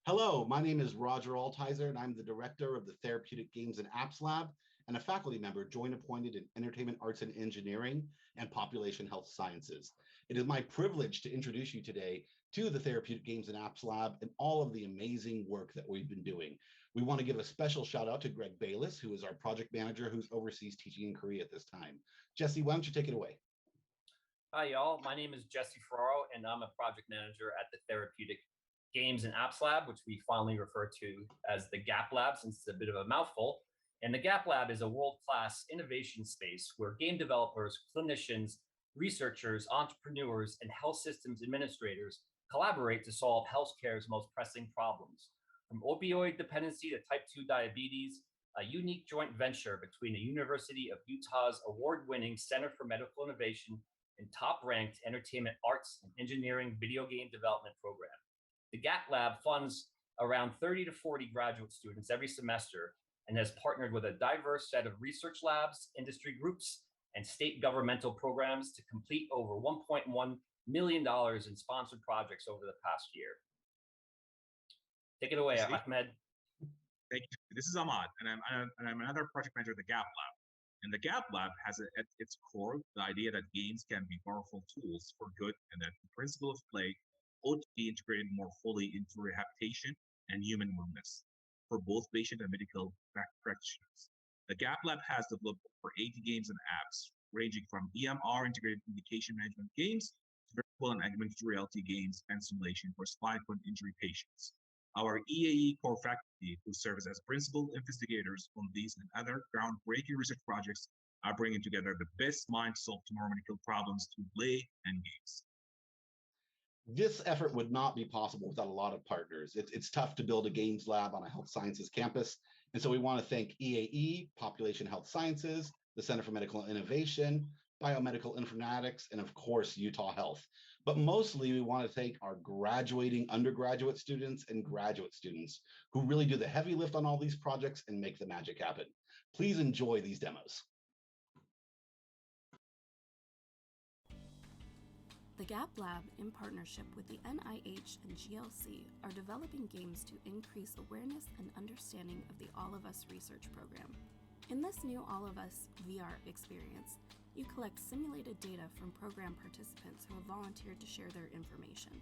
Hello, my name is Roger Altizer, and I'm the director of the Therapeutic Games and Apps Lab and a faculty member joint appointed in Entertainment Arts and Engineering and Population Health Sciences. It is my privilege to introduce you today to the Therapeutic Games and Apps Lab and all of the amazing work that we've been doing. We want to give a special shout out to Greg Bayless, who is our project manager who's oversees teaching in Korea at this time. Jesse, why don't you take it away? Hi, y'all. My name is Jesse Ferraro, and I'm a project manager at the Therapeutic Games and Apps Lab, which we fondly refer to as the GAP Lab, since it's a bit of a mouthful. And the GAP Lab is a world-class innovation space where game developers, clinicians, researchers, entrepreneurs, and health systems administrators collaborate to solve healthcare's most pressing problems. From opioid dependency to type 2 diabetes, a unique joint venture between the University of Utah's award-winning Center for Medical Innovation and top-ranked entertainment arts and engineering video game development program. The GAP Lab funds around 30 to 40 graduate students every semester and has partnered with a diverse set of research labs, industry groups, and state governmental programs to complete over $1.1 million in sponsored projects over the past year. Take it away, Ahmed. Thank you. This is Ahmad, and I'm another project manager at the GAP Lab. And the GAP Lab has at its core the idea that games can be powerful tools for good and that the principle of play ought to be integrated more fully into rehabilitation and human wellness for both patient and medical practitioners. The GAP Lab has developed over 80 games and apps, ranging from EMR integrated medication management games to virtual and augmented reality games and simulation for spinal cord injury patients. Our EAE core faculty, who serve as principal investigators on these and other groundbreaking research projects, are bringing together the best minds to solve tomorrow medical problems through play and games. This effort would not be possible without a lot of partners. It's tough to build a games lab on a health sciences campus. And so we want to thank EAE, Population Health Sciences, the Center for Medical Innovation, Biomedical Informatics, and of course, Utah Health. But mostly we want to thank our graduating undergraduate students and graduate students who really do the heavy lift on all these projects and make the magic happen. Please enjoy these demos. The GAP Lab, in partnership with the NIH and GLC, are developing games to increase awareness and understanding of the All of Us research program. In this new All of Us VR experience, you collect simulated data from program participants who have volunteered to share their information.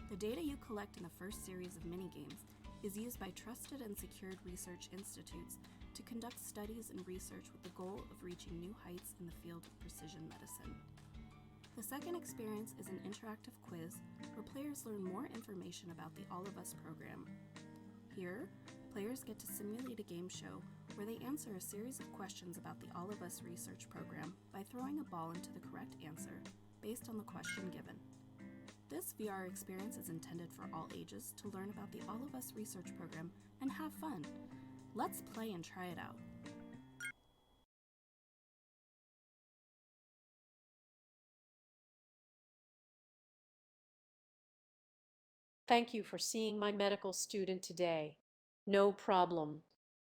The data you collect in the first series of mini-games is used by trusted and secured research institutes to conduct studies and research with the goal of reaching new heights in the field of precision medicine. The second experience is an interactive quiz where players learn more information about the All of Us program. Here, players get to simulate a game show where they answer a series of questions about the All of Us research program by throwing a ball into the correct answer based on the question given. This VR experience is intended for all ages to learn about the All of Us research program and have fun. Let's play and try it out. Thank you for seeing my medical student today. No problem.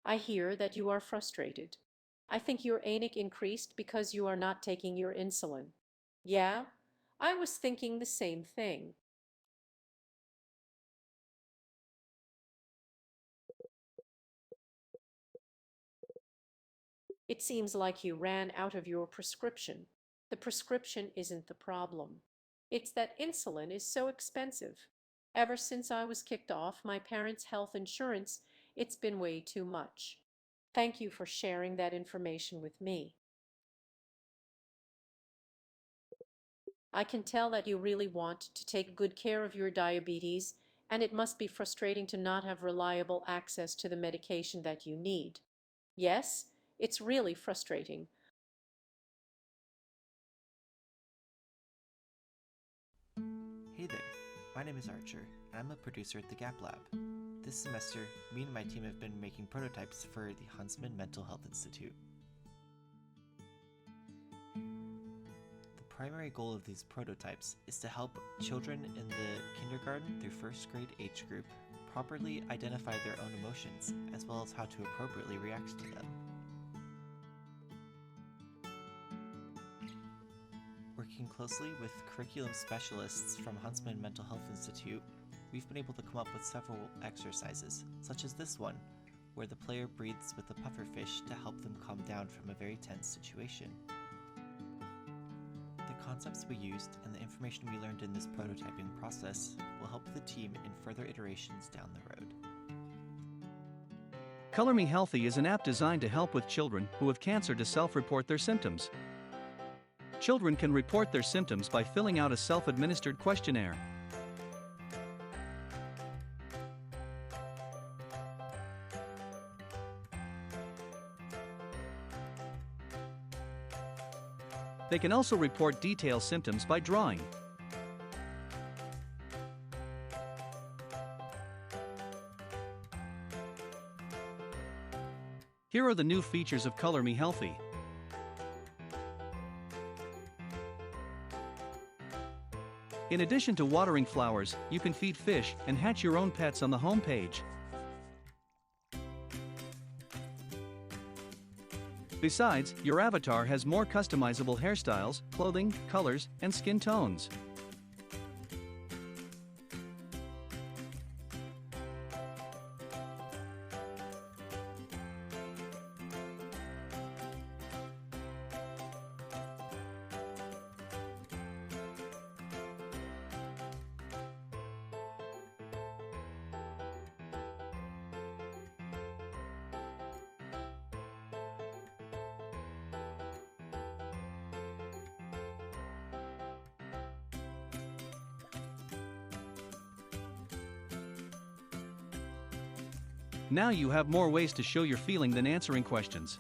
I hear that you are frustrated. I think your ANIC increased because you are not taking your insulin. Yeah, I was thinking the same thing. It seems like you ran out of your prescription. The prescription isn't the problem. It's that insulin is so expensive. Ever since I was kicked off my parents' health insurance, it's been way too much. Thank you for sharing that information with me. I can tell that you really want to take good care of your diabetes, and it must be frustrating to not have reliable access to the medication that you need. Yes, it's really frustrating. Hey there, my name is Archer, and I'm a producer at the GAP Lab. This semester, me and my team have been making prototypes for the Huntsman Mental Health Institute. The primary goal of these prototypes is to help children in the kindergarten through first grade age group properly identify their own emotions, as well as how to appropriately react to them. Working closely with curriculum specialists from Huntsman Mental Health Institute, we've been able to come up with several exercises, such as this one, where the player breathes with a pufferfish to help them calm down from a very tense situation. The concepts we used and the information we learned in this prototyping process will help the team in further iterations down the road. Color Me Healthy is an app designed to help with children who have cancer to self-report their symptoms. Children can report their symptoms by filling out a self-administered questionnaire. They can also report detailed symptoms by drawing. Here are the new features of Color Me Healthy. In addition to watering flowers, you can feed fish and hatch your own pets on the home page. Besides, your avatar has more customizable hairstyles, clothing, colors, and skin tones. Now you have more ways to show your feeling than answering questions.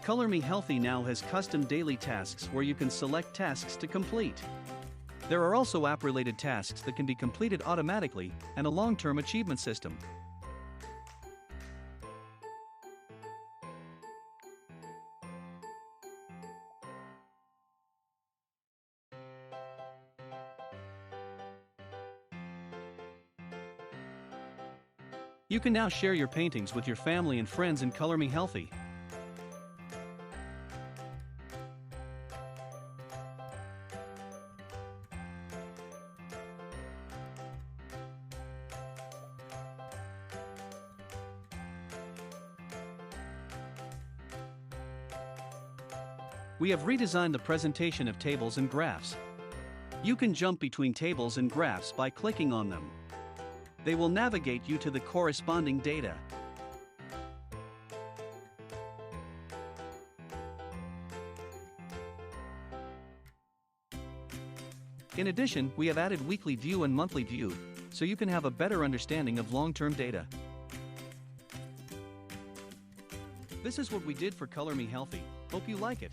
Color Me Healthy now has custom daily tasks where you can select tasks to complete. There are also app-related tasks that can be completed automatically and a long-term achievement system. You can now share your paintings with your family and friends in Color Me Healthy. We have redesigned the presentation of tables and graphs. You can jump between tables and graphs by clicking on them. They will navigate you to the corresponding data. In addition, we have added weekly view and monthly view, so you can have a better understanding of long-term data. This is what we did for Color Me Healthy. Hope you like it.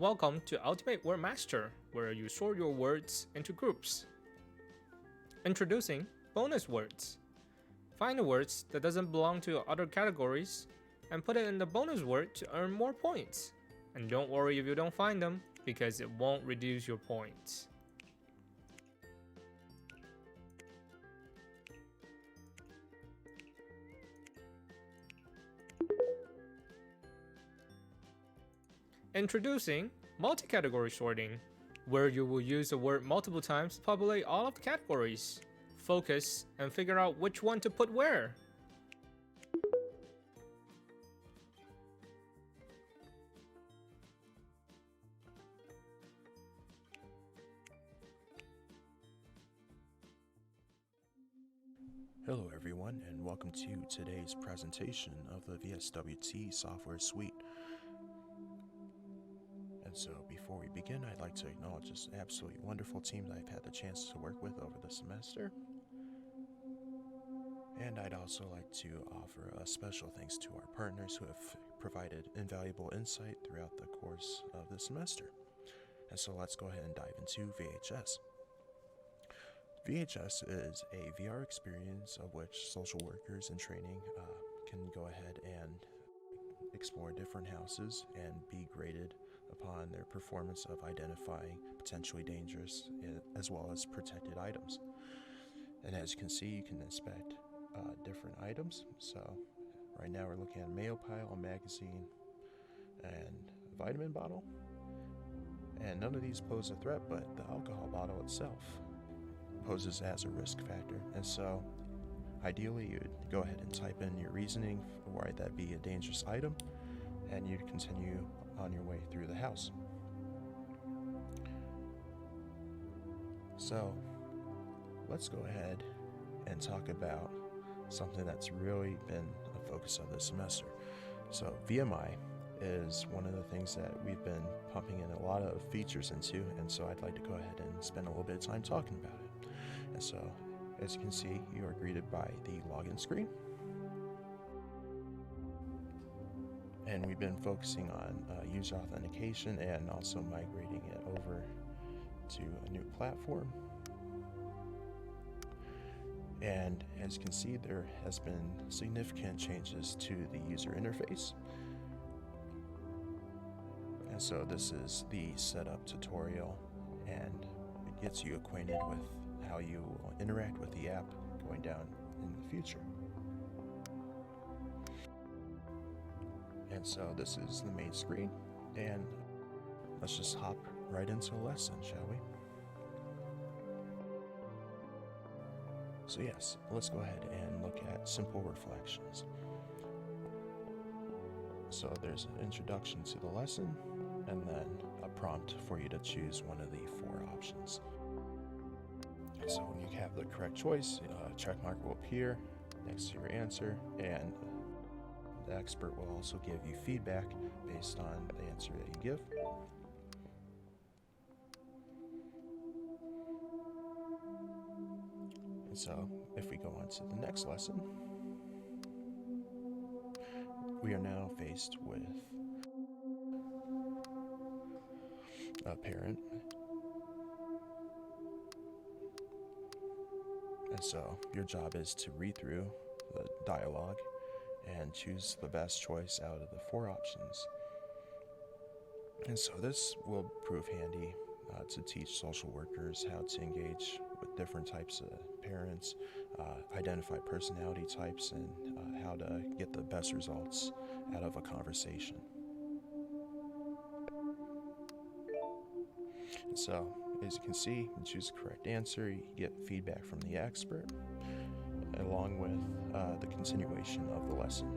Welcome to Ultimate Word Master, where you sort your words into groups. Introducing bonus words. Find the words that doesn't belong to other categories and put it in the bonus word to earn more points. And don't worry if you don't find them, because it won't reduce your points. Introducing multi-category sorting, where you will use the word multiple times to populate all of the categories. Focus and figure out which one to put where. Hello everyone, and welcome to today's presentation of the VSWT software suite. And so before we begin, I'd like to acknowledge this absolutely wonderful team that I've had the chance to work with over the semester. And I'd also like to offer a special thanks to our partners who have provided invaluable insight throughout the course of the semester. And so let's go ahead and dive into VHS. VHS is a VR experience of which social workers in training can go ahead and explore different houses and be graded upon their performance of identifying potentially dangerous as well as protected items. And as you can see, you can inspect different items. So right now we're looking at a mail pile, a magazine, and a vitamin bottle. And none of these pose a threat, but the alcohol bottle itself poses as a risk factor. And so ideally you'd go ahead and type in your reasoning for why that be a dangerous item, and you'd continue on your way through the house. So let's go ahead and talk about something that's really been a focus of this semester. So VMI is one of the things that we've been pumping in a lot of features into, and so I'd like to go ahead and spend a little bit of time talking about it. And so, as you can see, you are greeted by the login screen. And we've been focusing on user authentication and also migrating it over to a new platform. And as you can see, there has been significant changes to the user interface. And so this is the setup tutorial, and it gets you acquainted with how you will interact with the app going down in the future. And so this is the main screen, and let's just hop right into a lesson, shall we? So yes, let's go ahead and look at simple reflections. So there's an introduction to the lesson, and then a prompt for you to choose one of the 4 options. So when you have the correct choice, a check mark will appear next to your answer, and the expert will also give you feedback based on the answer that you give. And so if we go on to the next lesson, we are now faced with a parent. And so your job is to read through the dialogue and choose the best choice out of the 4 options. And so this will prove handy to teach social workers how to engage with different types of parents, identify personality types, and how to get the best results out of a conversation. And so, as you can see, you choose the correct answer, you get feedback from the expert, along with the continuation of the lesson.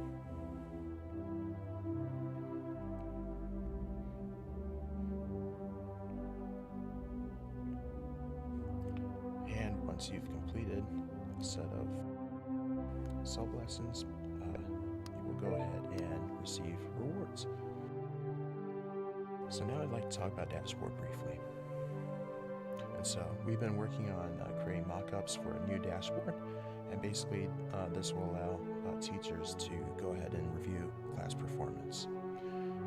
And once you've completed a set of sub-lessons, you will go ahead and receive rewards. So now I'd like to talk about Dashboard briefly. And so we've been working on creating mock-ups for a new dashboard, and basically this will allow teachers to go ahead and review class performance.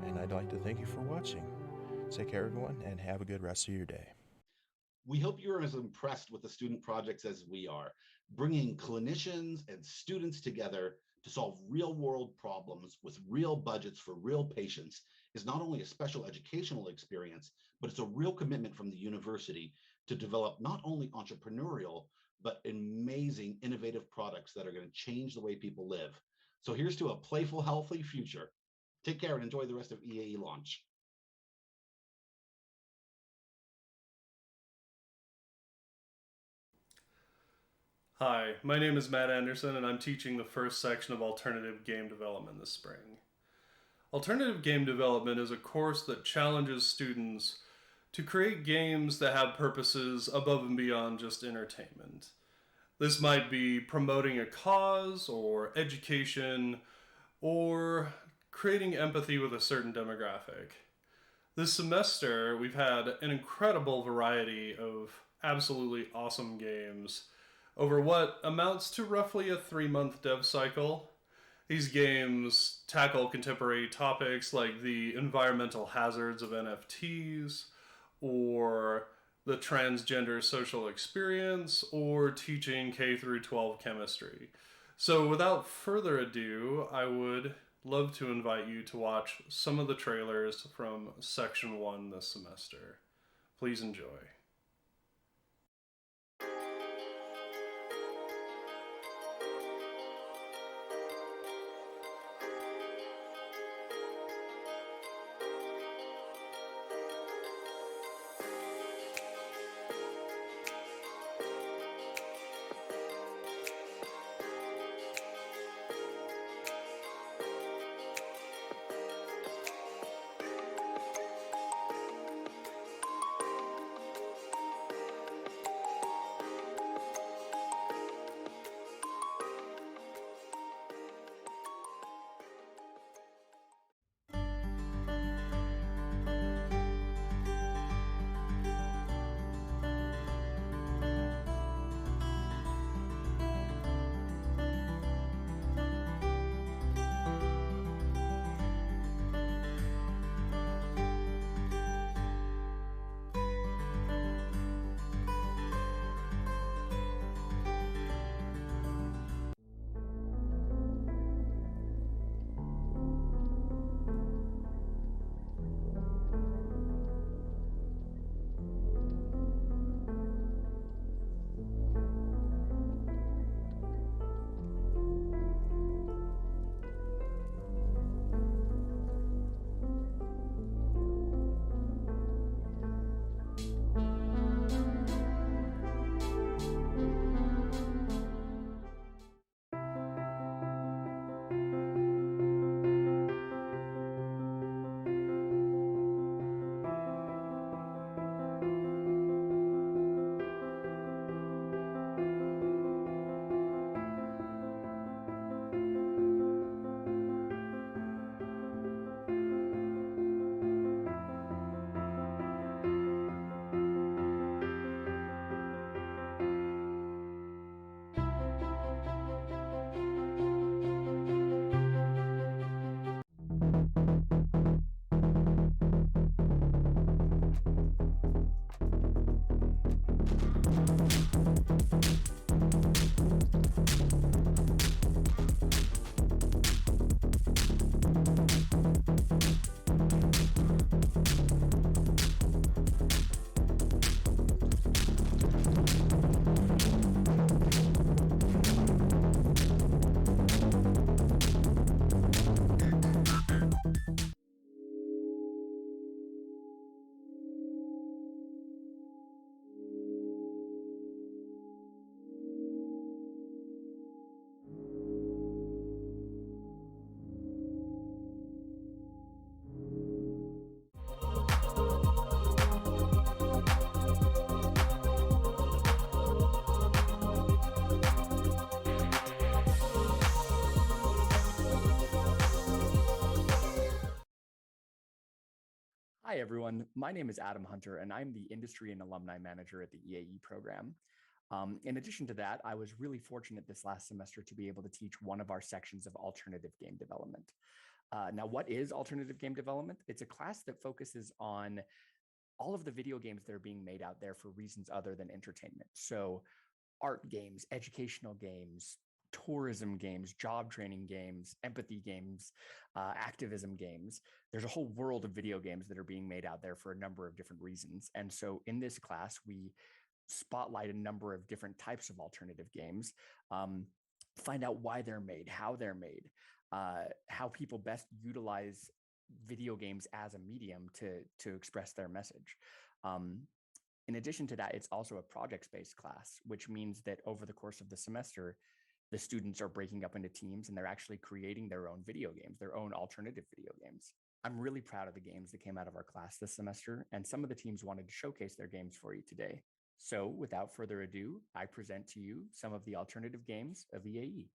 And I'd like to thank you for watching. Take care, everyone, and have a good rest of your day. We hope you're as impressed with the student projects as we are, bringing clinicians and students together to solve real-world problems with real budgets for real patients is not only a special educational experience, but it's a real commitment from the university to develop not only entrepreneurial, but amazing, innovative products that are going to change the way people live. So here's to a playful, healthy future. Take care and enjoy the rest of EAE Launch. Hi, my name is Matt Anderson, and I'm teaching the first section of alternative game development this spring. Alternative game development is a course that challenges students to create games that have purposes above and beyond just entertainment. This might be promoting a cause or education or creating empathy with a certain demographic. This semester, we've had an incredible variety of absolutely awesome games over what amounts to roughly a 3-month dev cycle. These games tackle contemporary topics like the environmental hazards of NFTs, or the transgender social experience, or teaching K through 12 chemistry. So without further ado, I would love to invite you to watch some of the trailers from Section 1 this semester. Please enjoy. Hi, everyone. My name is Adam Hunter, and I'm the Industry and Alumni Manager at the EAE program. In addition to that, I was really fortunate this last semester to be able to teach one of our sections of alternative game development. Now, what is alternative game development? It's a class that focuses on all of the video games that are being made out there for reasons other than entertainment. So art games, educational games, tourism games, job training games, empathy games, activism games. There's a whole world of video games that are being made out there for a number of different reasons. And so in this class, we spotlight a number of different types of alternative games, find out why they're made, how they're made, how people best utilize video games as a medium to express their message. In addition to that, it's also a projects-based class, which means that over the course of the semester, the students are breaking up into teams and they're actually creating their own video games, their own alternative video games. I'm really proud of the games that came out of our class this semester, and some of the teams wanted to showcase their games for you today. So without further ado, I present to you some of the alternative games of EAE.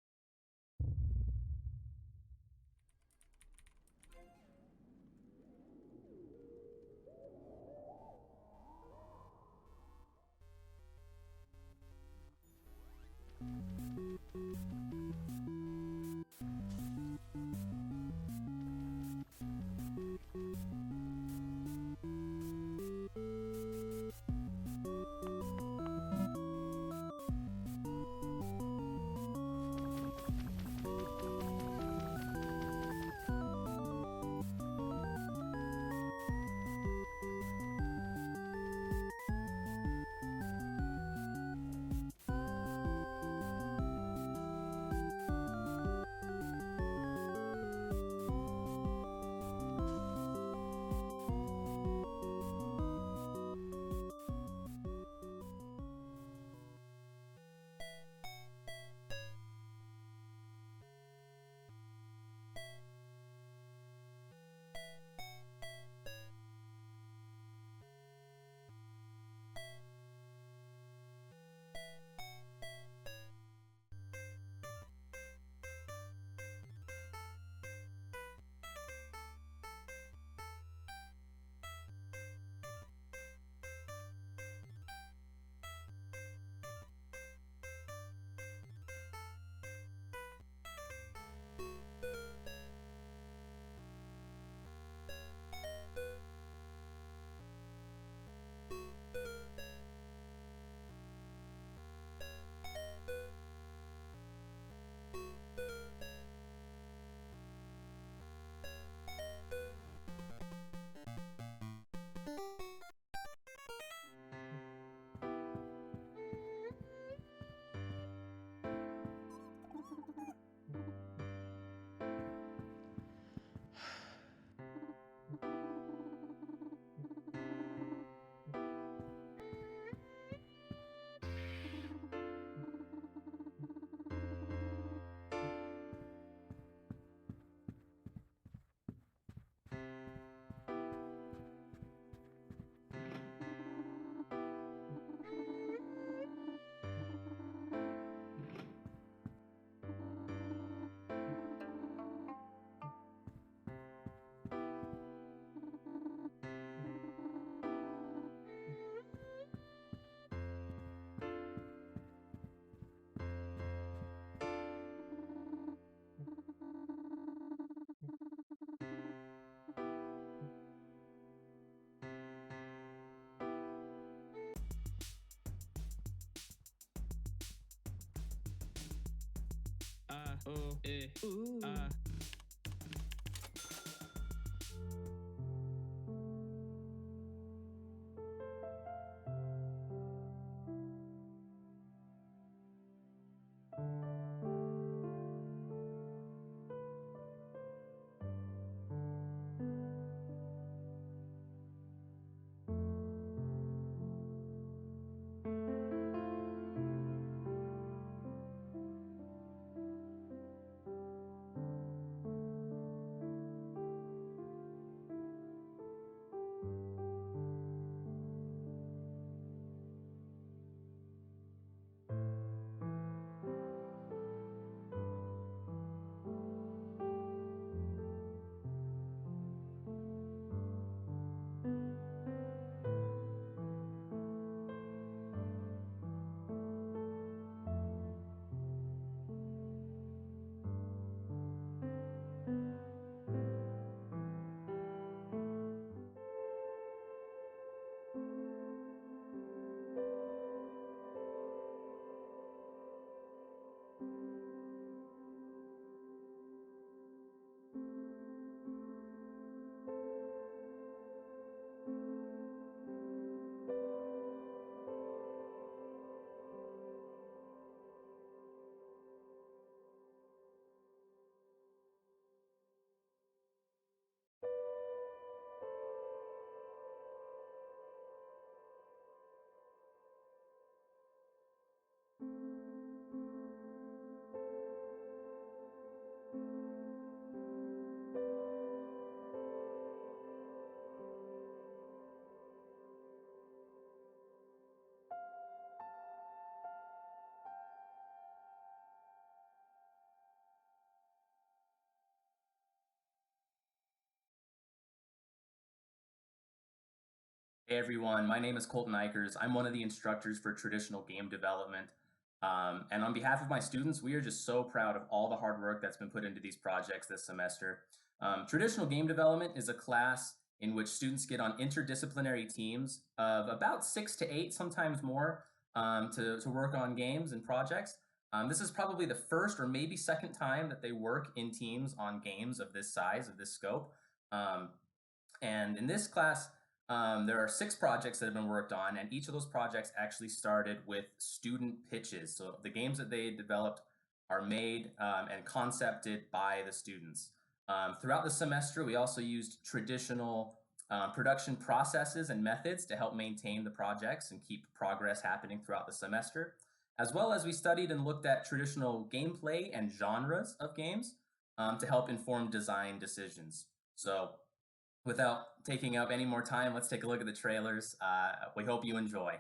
Hey everyone, my name is Colton Eichers. I'm one of the instructors for traditional game development. And on behalf of my students, we are just so proud of all the hard work that's been put into these projects this semester. Traditional game development is a class in which students get on interdisciplinary teams of about 6 to 8, sometimes more, to work on games and projects. This is probably the first or maybe second time that they work in teams on games of this size, of this scope. And in this class, there are 6 projects that have been worked on, and each of those projects actually started with student pitches. So the games that they developed are made and concepted by the students. Throughout the semester, we also used traditional production processes and methods to help maintain the projects and keep progress happening throughout the semester, as well as we studied and looked at traditional gameplay and genres of games to help inform design decisions. So without taking up any more time, let's take a look at the trailers. We hope you enjoy.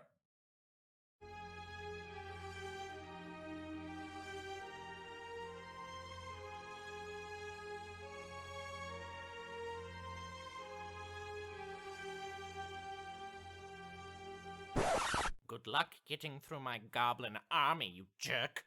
Good luck getting through my goblin army, you jerk.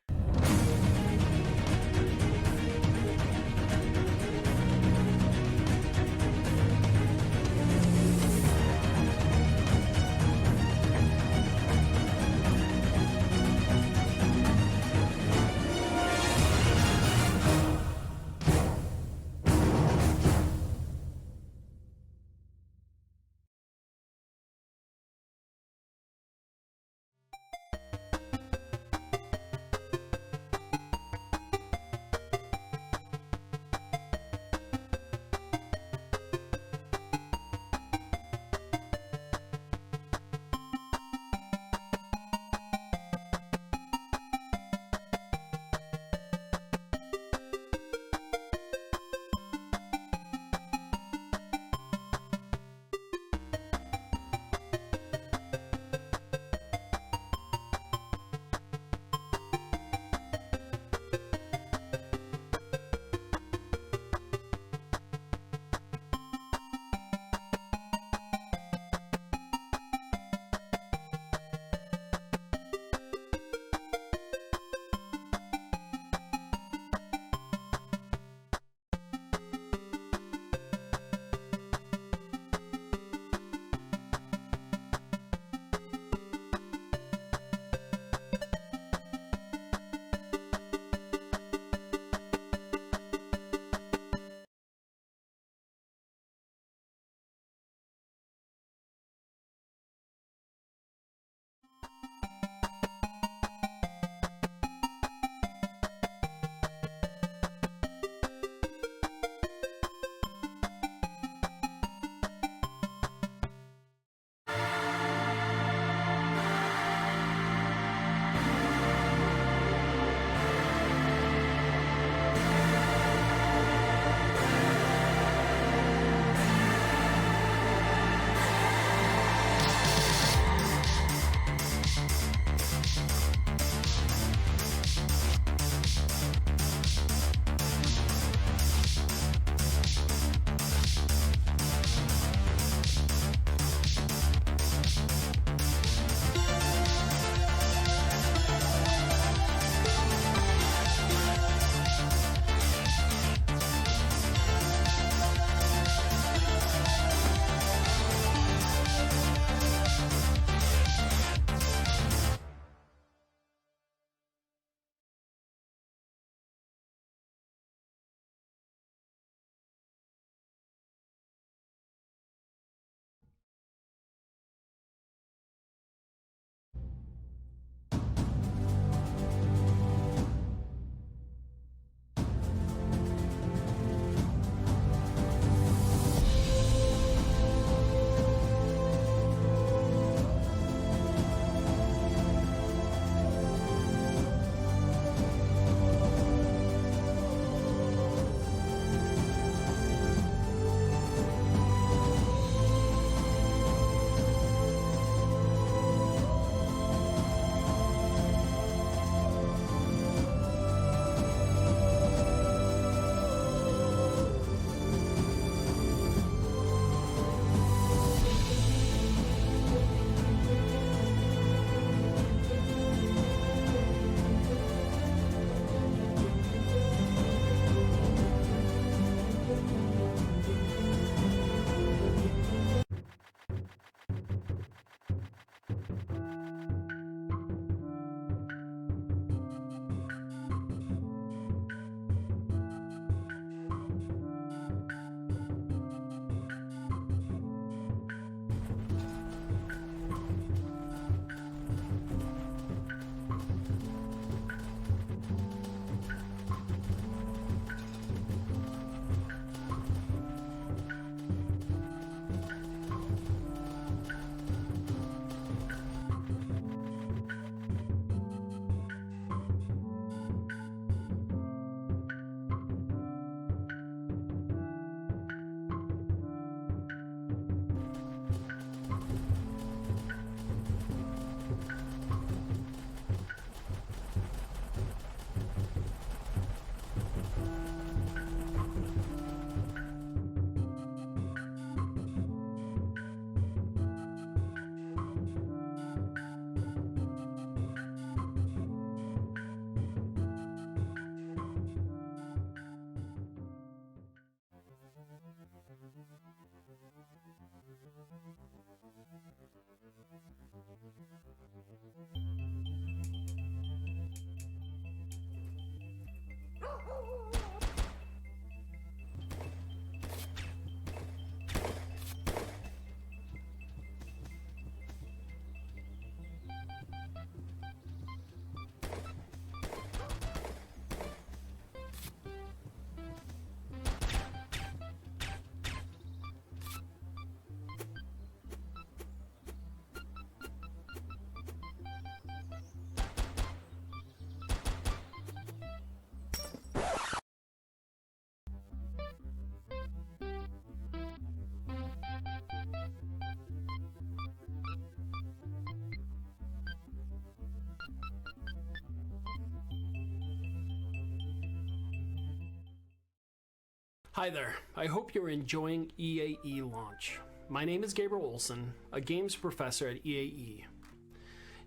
Hi there, I hope you're enjoying EAE Launch. My name is Gabriel Olson, a games professor at EAE.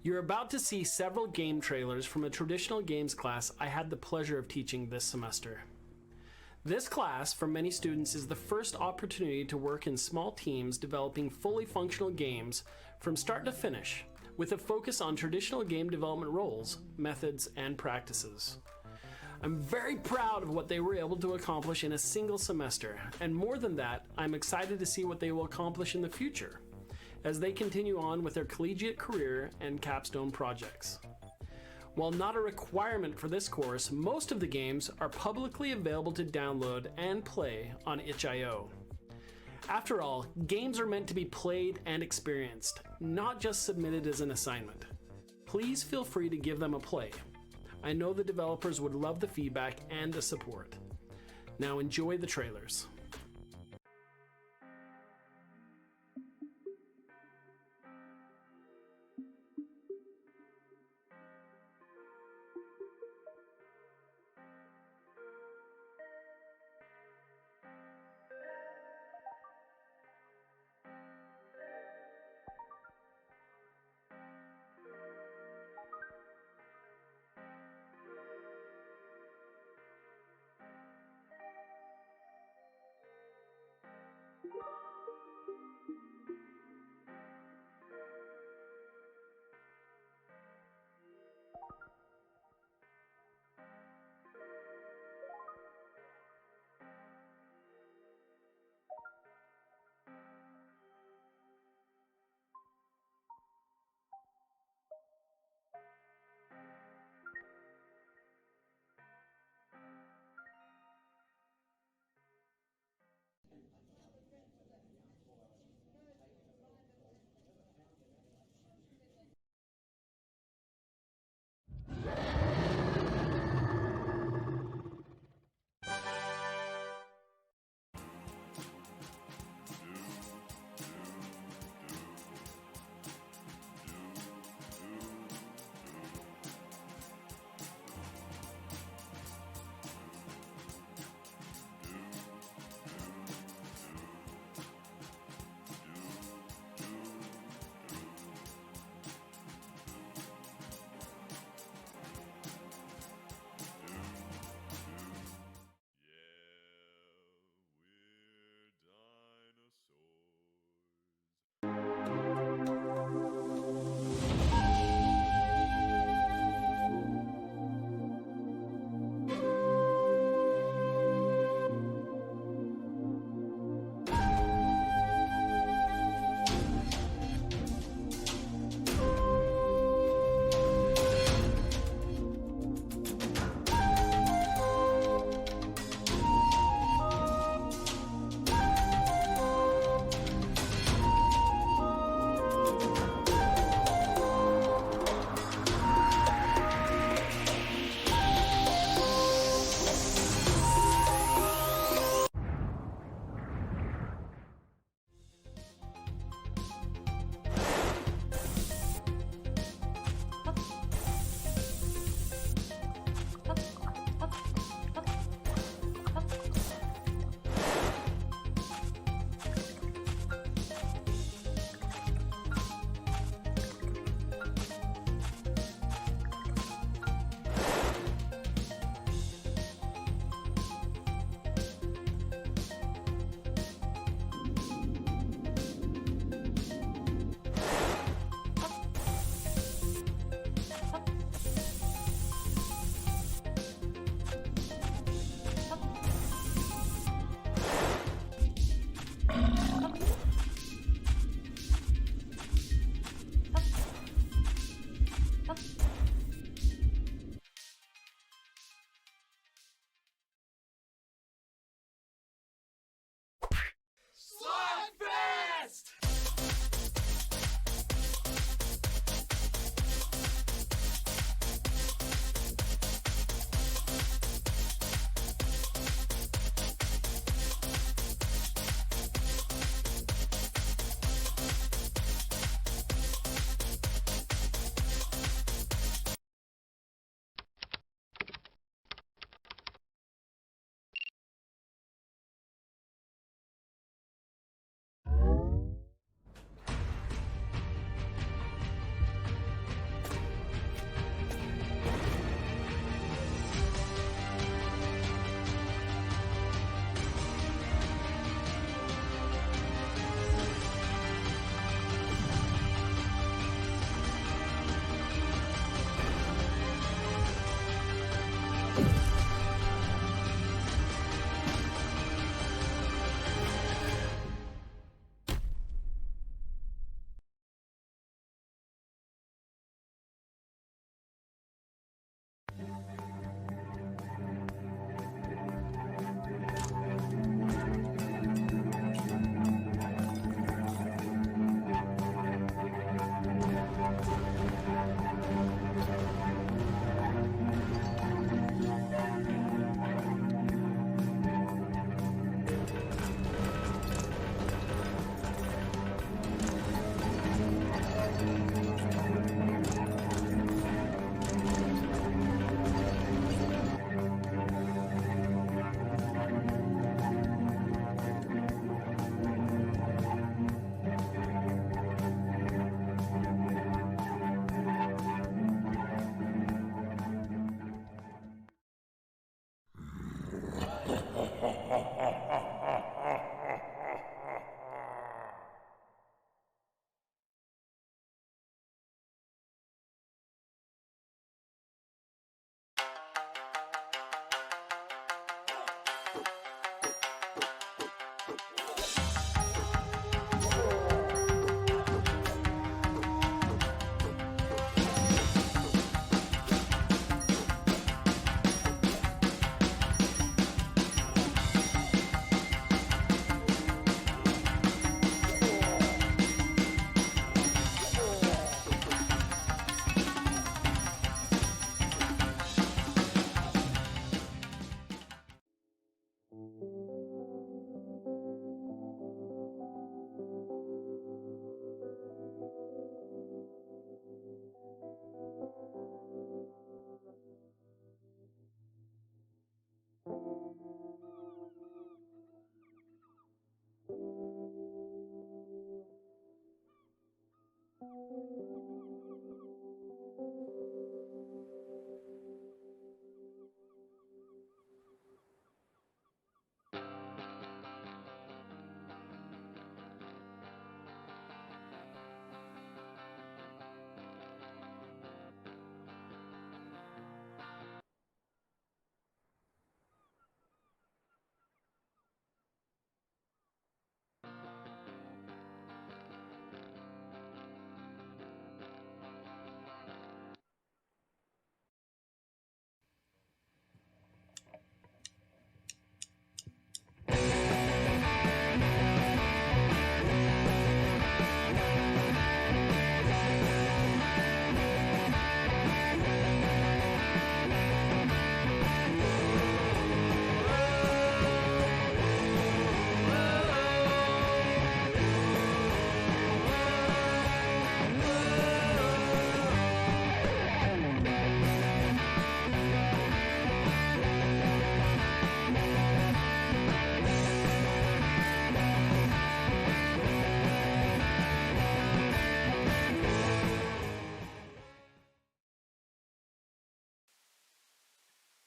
You're about to see several game trailers from a traditional games class I had the pleasure of teaching this semester. This class, for many students, is the first opportunity to work in small teams developing fully functional games from start to finish, with a focus on traditional game development roles, methods, and practices. I'm very proud of what they were able to accomplish in a single semester, and more than that, I'm excited to see what they will accomplish in the future as they continue on with their collegiate career and capstone projects. While not a requirement for this course, most of the games are publicly available to download and play on itch.io. After all, games are meant to be played and experienced, not just submitted as an assignment. Please feel free to give them a play. I know the developers would love the feedback and the support. Now enjoy the trailers.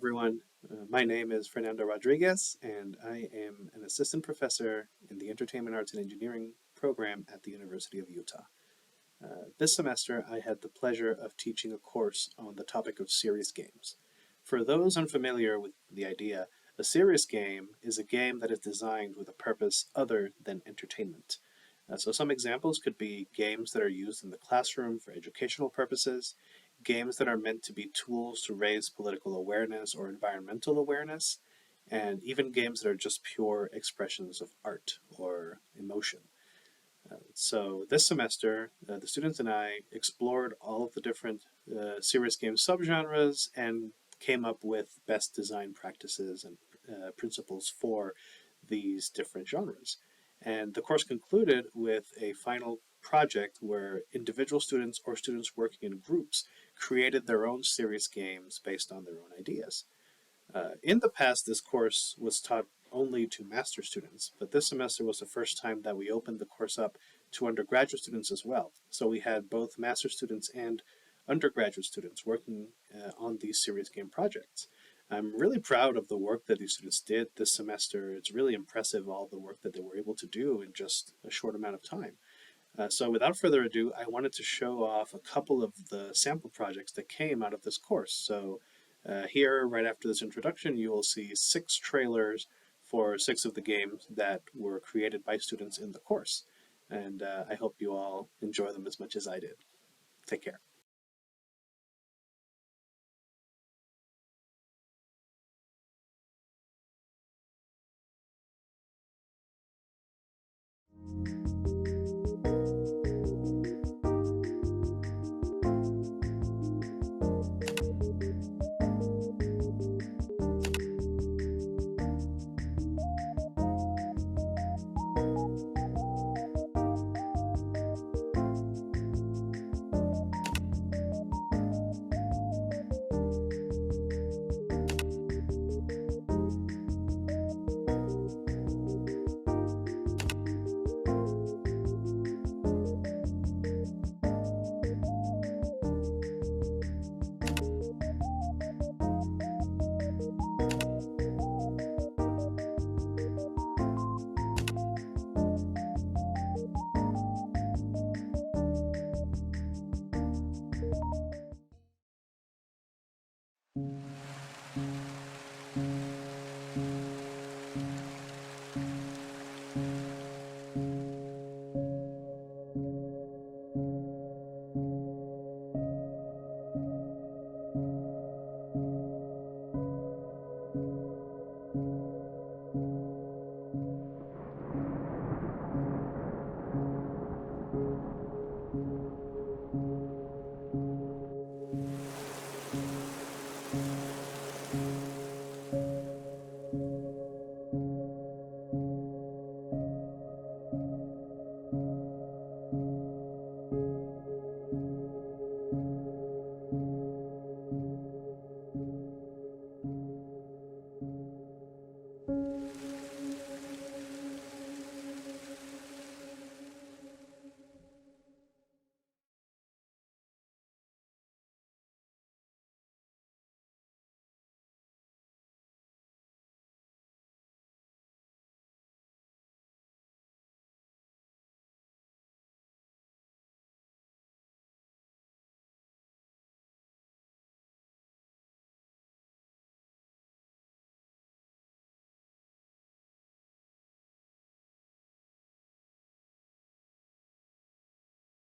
Everyone. My name is Fernando Rodriguez, and I am an assistant professor in the Entertainment Arts and Engineering program at the University of Utah. This semester, I had the pleasure of teaching a course on the topic of serious games. For those unfamiliar with the idea, a serious game is a game that is designed with a purpose other than entertainment. So some examples could be games that are used in the classroom for educational purposes, games that are meant to be tools to raise political awareness or environmental awareness, and even games that are just pure expressions of art or emotion. So this semester, the students and I explored all of the different serious game subgenres and came up with best design practices and principles for these different genres. And the course concluded with a final project where individual students or students working in groups created their own serious games based on their own ideas. In the past, this course was taught only to master students, but this semester was the first time that we opened the course up to undergraduate students as well. So we had both master students and undergraduate students working on these serious game projects. I'm really proud of the work that these students did this semester. It's really impressive, all the work that they were able to do in just a short amount of time. So without further ado, I wanted to show off a couple of the sample projects that came out of this course. So here, right after this introduction, you will see 6 trailers for 6 of the games that were created by students in the course. And I hope you all enjoy them as much as I did. Take care.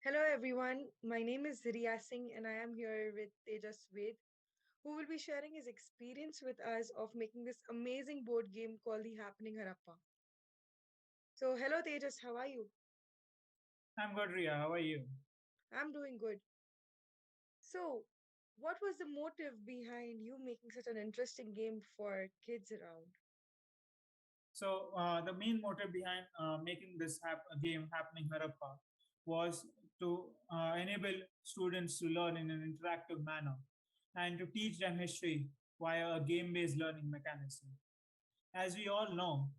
Hello everyone, my name is Riya Singh and I am here with Tejas Ved, who will be sharing his experience with us of making this amazing board game called The Happening Harappa. So, hello Tejas, how are you? I'm good, Ria. How are you? I'm doing good. So, what was the motive behind you making such an interesting game for kids around? So, the main motive behind making this game happening Harappa was to enable students to learn in an interactive manner and to teach them history via a game-based learning mechanism. As we all know,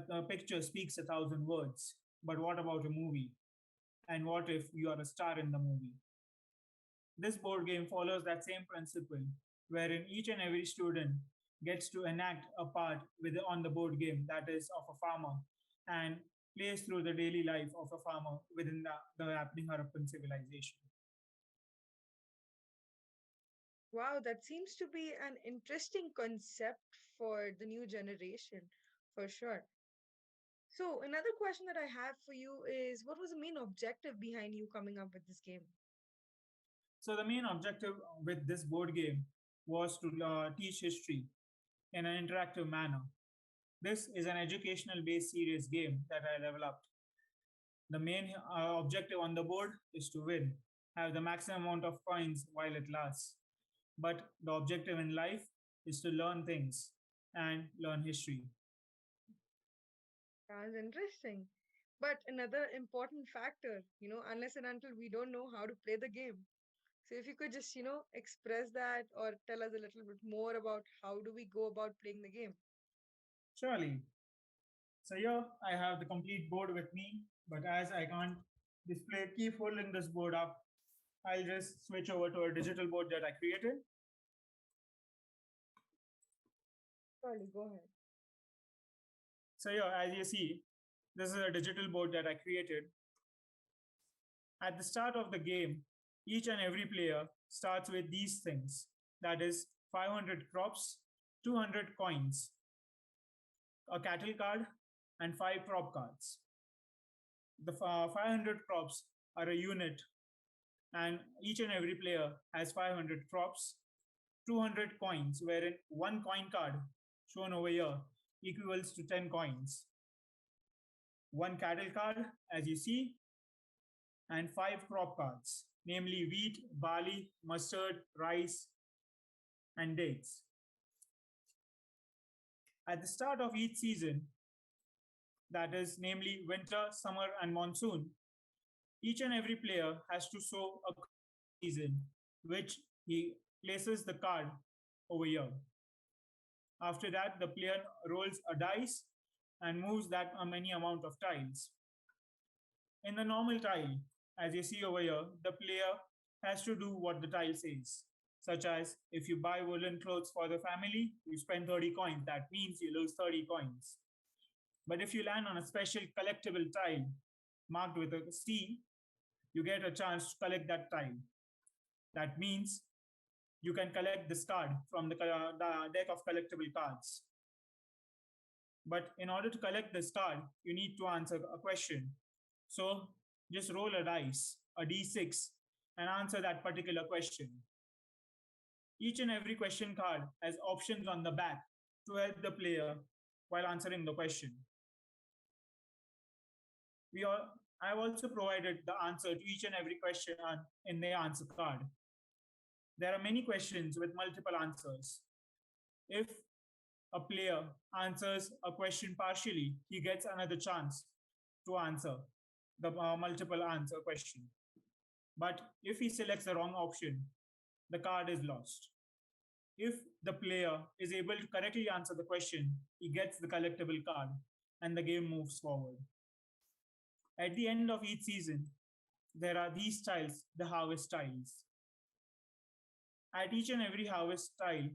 a picture speaks a thousand words. But what about a movie? And what if you are a star in the movie? This board game follows that same principle, wherein each and every student gets to enact a part on the board game that is of a farmer and plays through the daily life of a farmer within the happening Harappan civilization. Wow, that seems to be an interesting concept for the new generation, for sure. So, another question that I have for you is what was the main objective behind you coming up with this game? So, the main objective with this board game was to teach history in an interactive manner. This is an educational based serious game that I developed. The main objective on the board is to win, have the maximum amount of coins while it lasts. But the objective in life is to learn things and learn history. Sounds interesting. But another important factor, unless and until we don't know how to play the game. So if you could just, express that or tell us a little bit more about how do we go about playing the game. Surely. So here I have the complete board with me, but as I can't keep holding this board up, I'll just switch over to a digital board that I created. Surely, go ahead. So here, as you see, this is a digital board that I created. At the start of the game, each and every player starts with these things. That is 500 crops, 200 coins, a cattle card, and 5 crop cards. The 500 crops are a unit, and each and every player has 500 crops, 200 coins, wherein one coin card shown over here equals to 10 coins. One cattle card, as you see, and 5 crop cards, namely wheat, barley, mustard, rice, and dates. At the start of each season, that is namely winter, summer, and monsoon, each and every player has to sow a season, which he places the card over here. After that, the player rolls a dice and moves that many amount of tiles. In the normal tile, as you see over here, the player has to do what the tile says, such as if you buy woolen clothes for the family, you spend 30 coins. That means you lose 30 coins. But if you land on a special collectible tile marked with a C, you get a chance to collect that tile. That means you can collect this card from the deck of collectible cards. But in order to collect this card, you need to answer a question. So just roll a dice, a d6, and answer that particular question. Each and every question card has options on the back to help the player while answering the question. I have also provided the answer to each and every question in the answer card. There are many questions with multiple answers. If a player answers a question partially, he gets another chance to answer the multiple answer question. But if he selects the wrong option, the card is lost. If the player is able to correctly answer the question, he gets the collectible card and the game moves forward. At the end of each season, there are these tiles, the harvest tiles. At each and every harvest tile,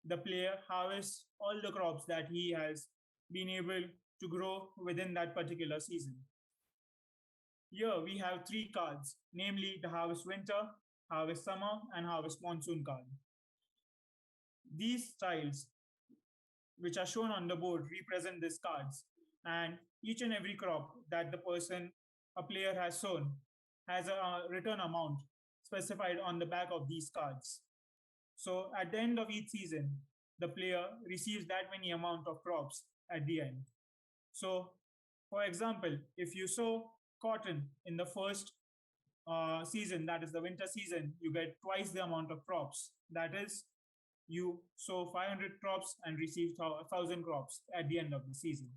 the player harvests all the crops that he has been able to grow within that particular season. Here we have 3 cards, namely the harvest winter, harvest summer, and harvest monsoon card. These tiles, which are shown on the board, represent these cards, and each and every crop that a player has sown has a return amount specified on the back of these cards. So at the end of each season, the player receives that many amount of crops at the end. So, for example, if you sow cotton in the first season, that is the winter season, you get twice the amount of crops. That is, you sow 500 crops and receive 1,000 crops at the end of the season.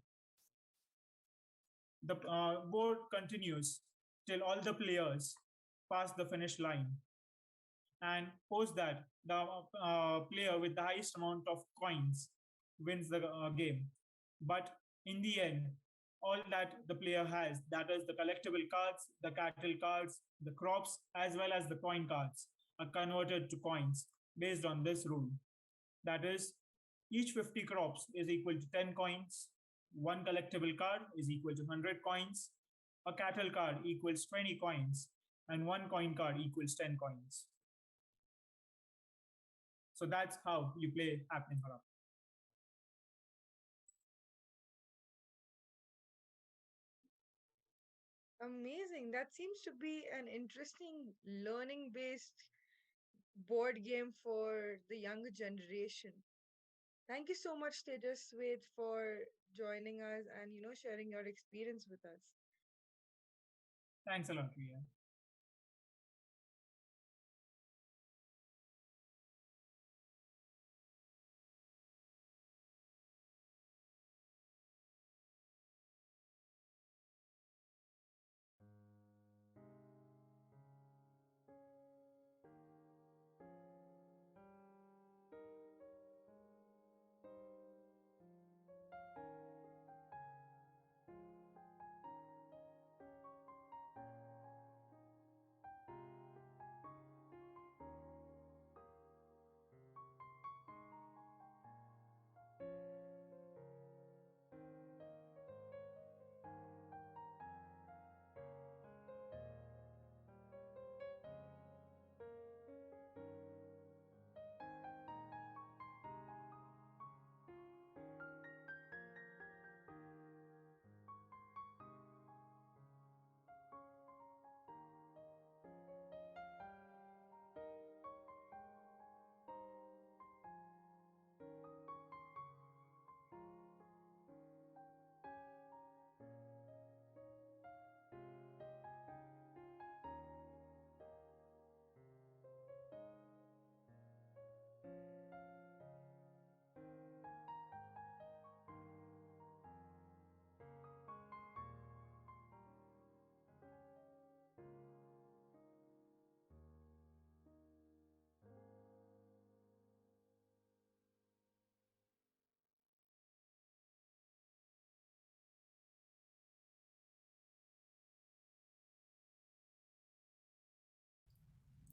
The board continues till all the players pass the finish line. And post that, the player with the highest amount of coins wins the game. But in the end, all that the player has, that is the collectible cards, the cattle cards, the crops, as well as the coin cards, are converted to coins based on this rule. That is, each 50 crops is equal to 10 coins, one collectible card is equal to 100 coins, a cattle card equals 20 coins, and one coin card equals 10 coins. So that's how you play Happening Harappa. Amazing. That seems to be an interesting learning based board game for the younger generation. Thank you so much, Tejas Wade, for joining us and sharing your experience with us. Thanks a lot, Ria.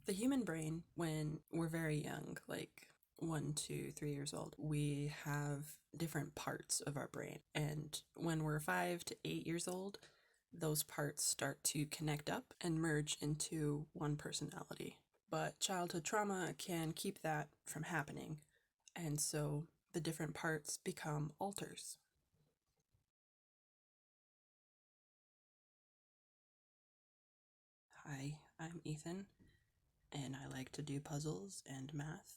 The human brain, when we're very young, like 1, 2, 3 years old, we have different parts of our brain. And when we're 5 to 8 years old, those parts start to connect up and merge into one personality. But childhood trauma can keep that from happening. And so the different parts become alters. Hi, I'm Ethan, and I like to do puzzles and math,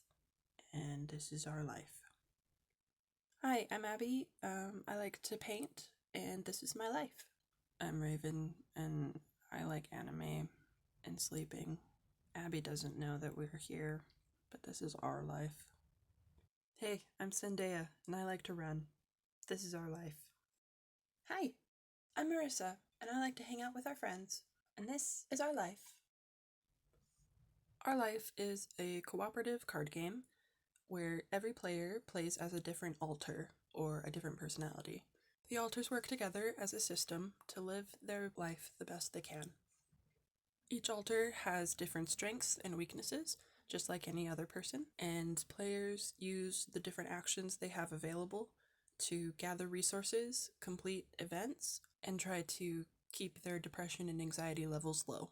and this is our life. Hi, I'm Abby. I like to paint, and this is my life. I'm Raven, and I like anime and sleeping. Abby doesn't know that we're here, but this is our life. Hey, I'm Zendaya, and I like to run. This is our life. Hi, I'm Marissa, and I like to hang out with our friends, and this is our life. Our Life is a cooperative card game where every player plays as a different alter or a different personality. The alters work together as a system to live their life the best they can. Each alter has different strengths and weaknesses, just like any other person, and players use the different actions they have available to gather resources, complete events, and try to keep their depression and anxiety levels low.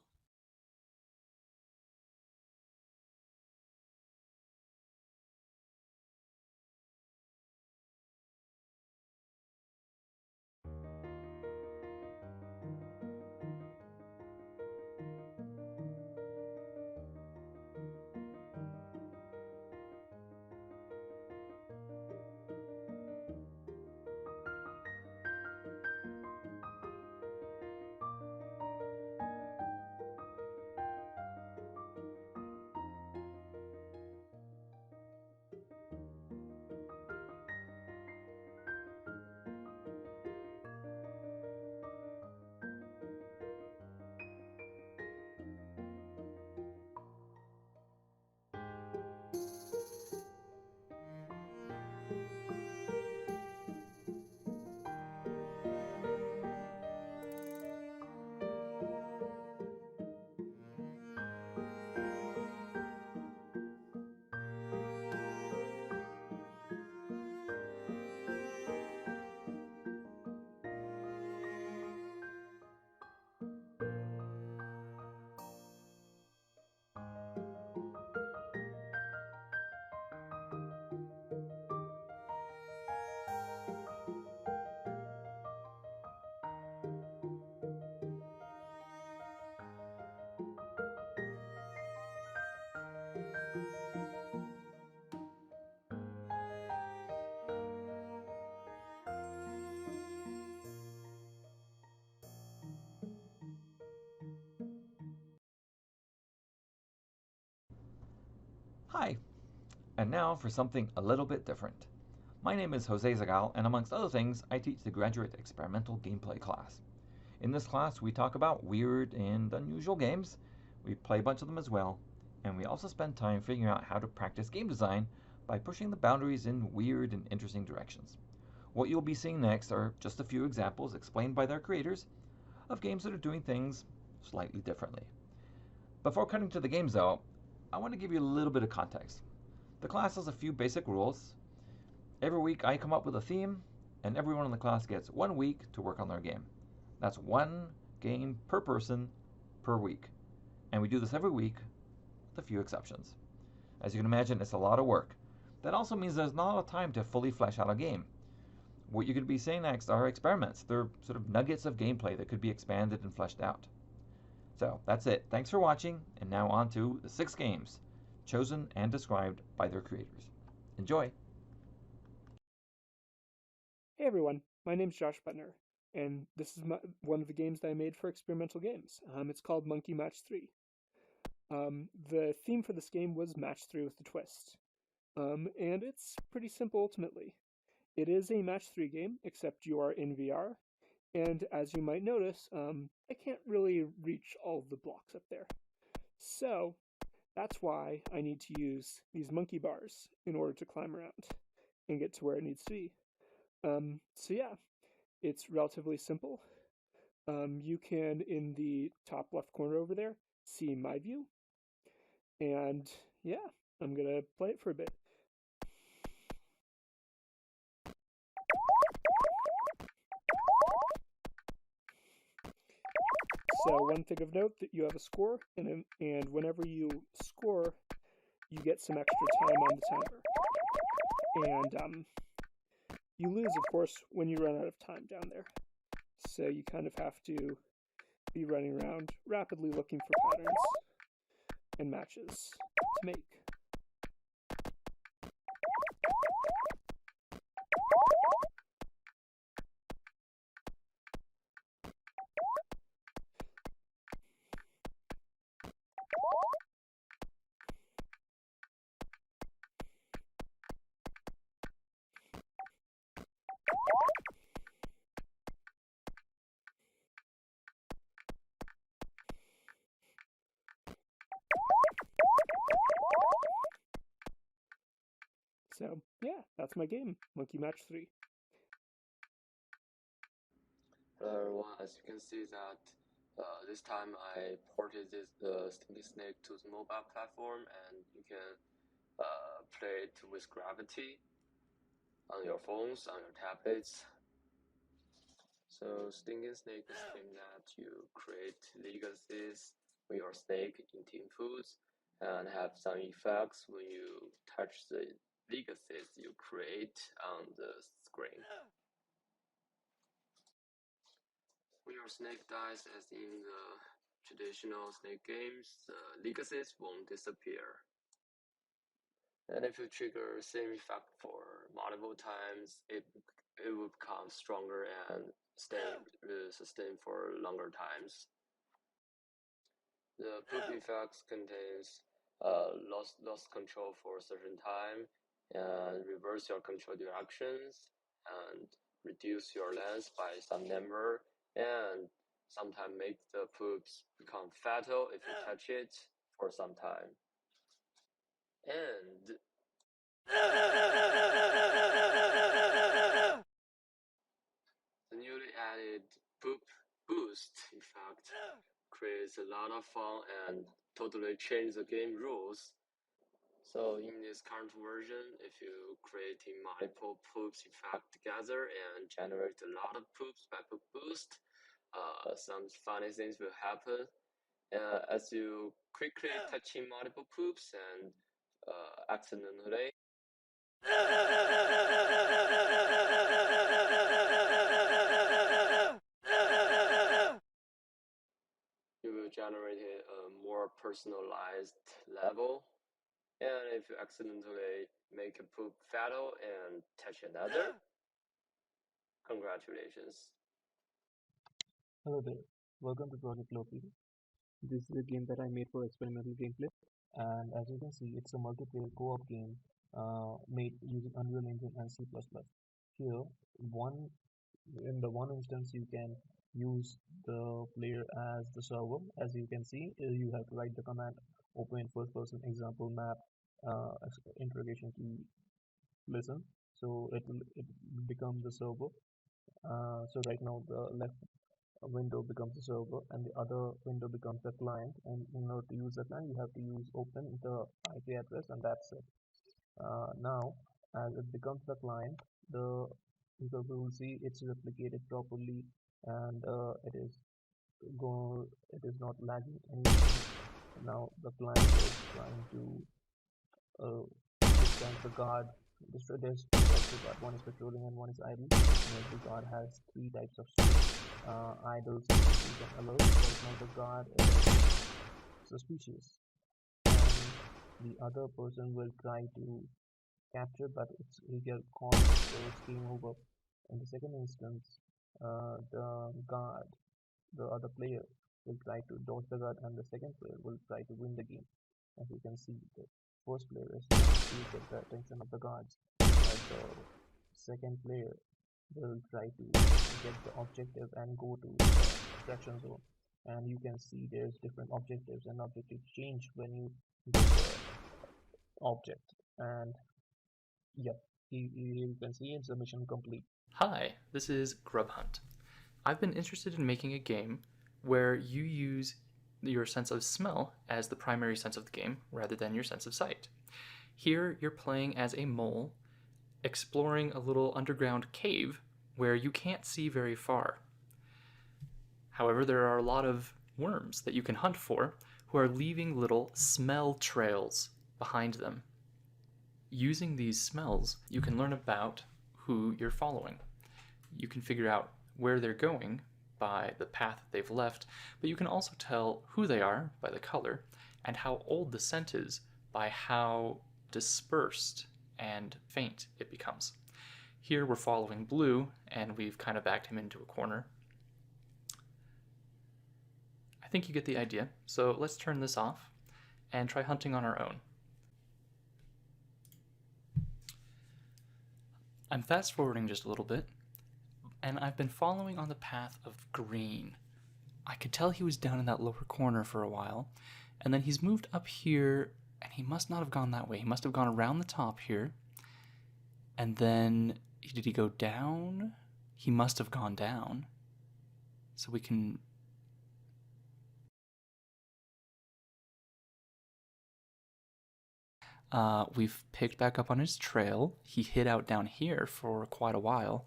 Hi, and now for something a little bit different. My name is Jose Zagal, and amongst other things, I teach the graduate experimental gameplay class. In this class, we talk about weird and unusual games, we play a bunch of them as well, and we also spend time figuring out how to practice game design by pushing the boundaries in weird and interesting directions. What you'll be seeing next are just a few examples explained by their creators of games that are doing things slightly differently. Before cutting to the games though, I want to give you a little bit of context. The class has a few basic rules. Every week I come up with a theme, and everyone in the class gets 1 week to work on their game. That's 1 game per person per week. And we do this every week with a few exceptions. As you can imagine, it's a lot of work. That also means there's not a lot of time to fully flesh out a game. What you're going to be seeing next are experiments. They're sort of nuggets of gameplay that could be expanded and fleshed out. So that's it. Thanks for watching, and now on to the 6 games chosen and described by their creators. Enjoy! Hey everyone, my name's Josh Butner, and this is one of the games that I made for experimental games. It's called Monkey Match 3. The theme for this game was Match 3 with a twist. And it's pretty simple ultimately. It is a Match 3 game, except you are in VR, and as you might notice, I can't really reach all of the blocks up there. So, that's why I need to use these monkey bars in order to climb around and get to where it needs to be. So yeah, it's relatively simple. You can, in the top left corner over there, see my view. And yeah, I'm gonna play it for a bit. So one thing of note, that you have a score, and whenever you score, you get some extra time on the timer. And you lose, of course, when you run out of time down there. So you kind of have to be running around rapidly looking for patterns and matches to make. So, yeah, that's my game, Monkey Match 3. Hello everyone, as you can see that this time I ported this Stinky Snake to the mobile platform, and you can play it with Gravity on your phones, on your tablets. So Stinky Snake is a game that you create legacies with your snake in Team Foods and have some effects when you touch the legacies you create on the screen. When your snake dies, as in the traditional snake games, the legacies won't disappear. And if you trigger the same effect for multiple times, it will become stronger and sustain for longer times. The poop effects contains lost control for a certain time, and reverse your control directions, and reduce your length by some number, and sometimes make the poops become fatal if you touch it for some time. And the newly added poop boost effect creates a lot of fun and totally change the game rules. So in this current version, if you create multiple poops effect together and generate a lot of poops by poop boost, some funny things will happen. As you quickly touching multiple poops and accidentally you will generate a more personalized level. And if you accidentally make a poop fatal and touch another, congratulations. Hello there, welcome to Project Loki. This is a game that I made for experimental gameplay, and as you can see, it's a multiplayer co-op game made using Unreal Engine and C++. Here, one in the one instance, you can use the player as the server. As you can see, you have to write the command open first person example map interrogation key listen, so it becomes the server. So right now the left window becomes the server and the other window becomes the client, and in order to use the client you have to use open the IP address, and that's it. Now as it becomes the client, the user will see it's replicated properly, and it is not lagging anything. Now the client is trying to dispense the guard. There's two types of guard. One is patrolling and one is idle. And every guard has three types of state. Idle, suspicious, and alert. Right now the guard is suspicious, and the other person will try to capture, but he get caught, so it's game over. In the second instance, the guard, the other player, will try to dodge the guard, and the second player will try to win the game. As you can see, the first player is trying to get the attention of the guards, but the second player will try to get the objective and go to the extraction zone. And you can see there's different objectives, and objectives change when you get the object. And yep, you can see it's a mission complete. Hi, this is Grub Hunt. I've been interested in making a game where you use your sense of smell as the primary sense of the game rather than your sense of sight. Here you're playing as a mole exploring a little underground cave where you can't see very far. However, there are a lot of worms that you can hunt for who are leaving little smell trails behind them. Using these smells, you can learn about who you're following. You can figure out where they're going by the path that they've left, but you can also tell who they are by the color and how old the scent is by how dispersed and faint it becomes. Here we're following Blue, and we've kind of backed him into a corner. I think you get the idea, so let's turn this off and try hunting on our own. I'm fast forwarding just a little bit, and I've been following on the path of Green. I could tell he was down in that lower corner for a while, and then he's moved up here, and he must not have gone that way. He must have gone around the top here, and then, did he go down? He must have gone down. So we can... we've picked back up on his trail. He hid out down here for quite a while.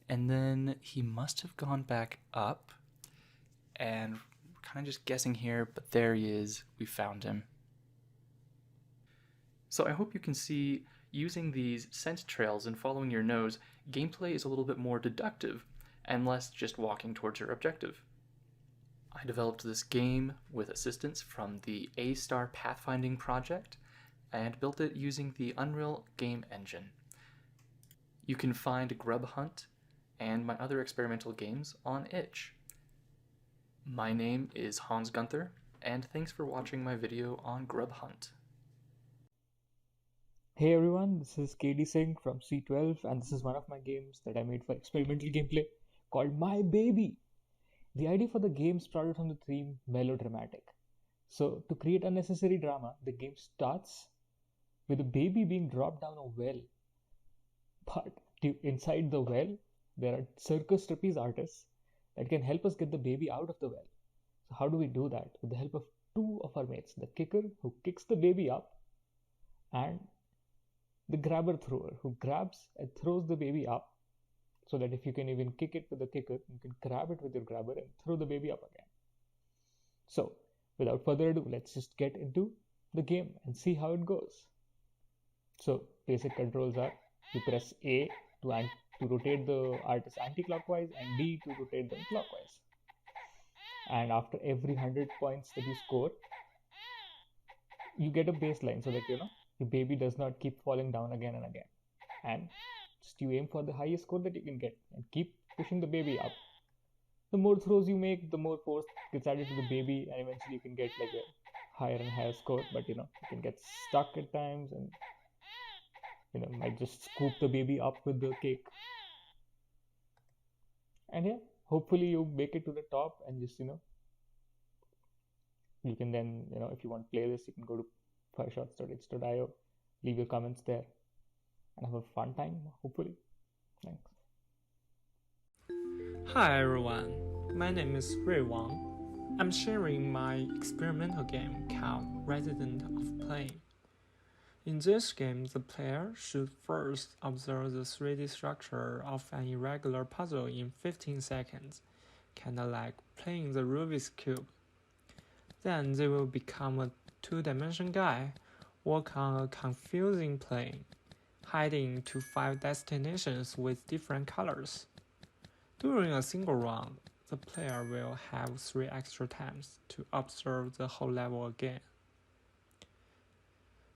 And then he must have gone back up. And we're kind of just guessing here, but there he is. We found him. So I hope you can see, using these scent trails and following your nose, gameplay is a little bit more deductive and less just walking towards your objective. I developed this game with assistance from the A-Star Pathfinding project and built it using the Unreal Game Engine. You can find Grub Hunt and my other experimental games on itch. My name is Hans Gunther, and thanks for watching my video on Grub Hunt. Hey everyone, this is KD Singh from C12, and this is one of my games that I made for experimental gameplay called My Baby. The idea for the game started from the theme melodramatic. So to create unnecessary drama, the game starts with a baby being dropped down a well. But inside the well, there are circus trapeze artists that can help us get the baby out of the well. So how do we do that? With the help of two of our mates, the kicker who kicks the baby up and the grabber thrower who grabs and throws the baby up, so that if you can even kick it with the kicker, you can grab it with your grabber and throw the baby up again. So without further ado, let's just get into the game and see how it goes. So basic controls are, you press A to rotate the artist anti-clockwise and D to rotate them clockwise. And after every 100 points that you score, you get a baseline so that your baby does not keep falling down again and again. And just you aim for the highest score that you can get and keep pushing the baby up The more throws you make, the more force gets added to the baby, and eventually you can get like a higher and higher score. But you can get stuck at times, and might just scoop the baby up with the cake. And yeah, hopefully you make it to the top, and just you can then if you want to play this, you can go to 5shots.itch.io, leave your comments there, and have a fun time, hopefully. Thanks. Hi everyone, my name is Rui Wang. I'm sharing my experimental game called Resident of Play. In this game, the player should first observe the 3D structure of an irregular puzzle in 15 seconds, kinda like playing the Rubik's Cube. Then they will become a two-dimension guy, work on a confusing plane, heading to 5 destinations with different colors. During a single round, the player will have 3 extra times to observe the whole level again.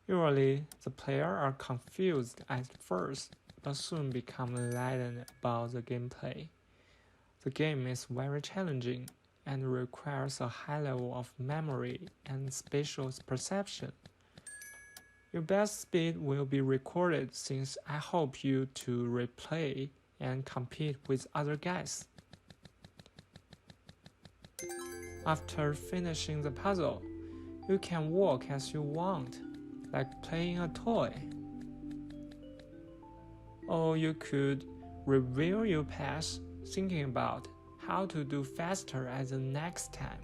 Usually, the players are confused at first, but soon become enlightened about the gameplay. The game is very challenging and requires a high level of memory and spatial perception. Your best speed will be recorded since I hope you to replay and compete with other guys. After finishing the puzzle, you can walk as you want, like playing a toy. Or you could review your past, thinking about how to do faster at the next time.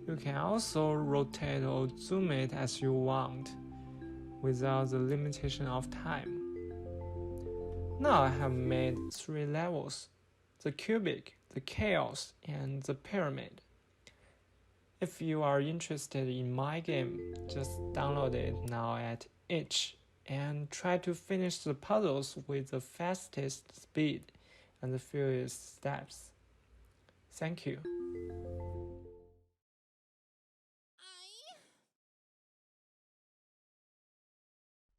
You can also rotate or zoom it as you want, without the limitation of time. Now I have made 3 levels: the cubic, the chaos, and the pyramid. If you are interested in my game, just download it now at itch and try to finish the puzzles with the fastest speed and the fewest steps. Thank you.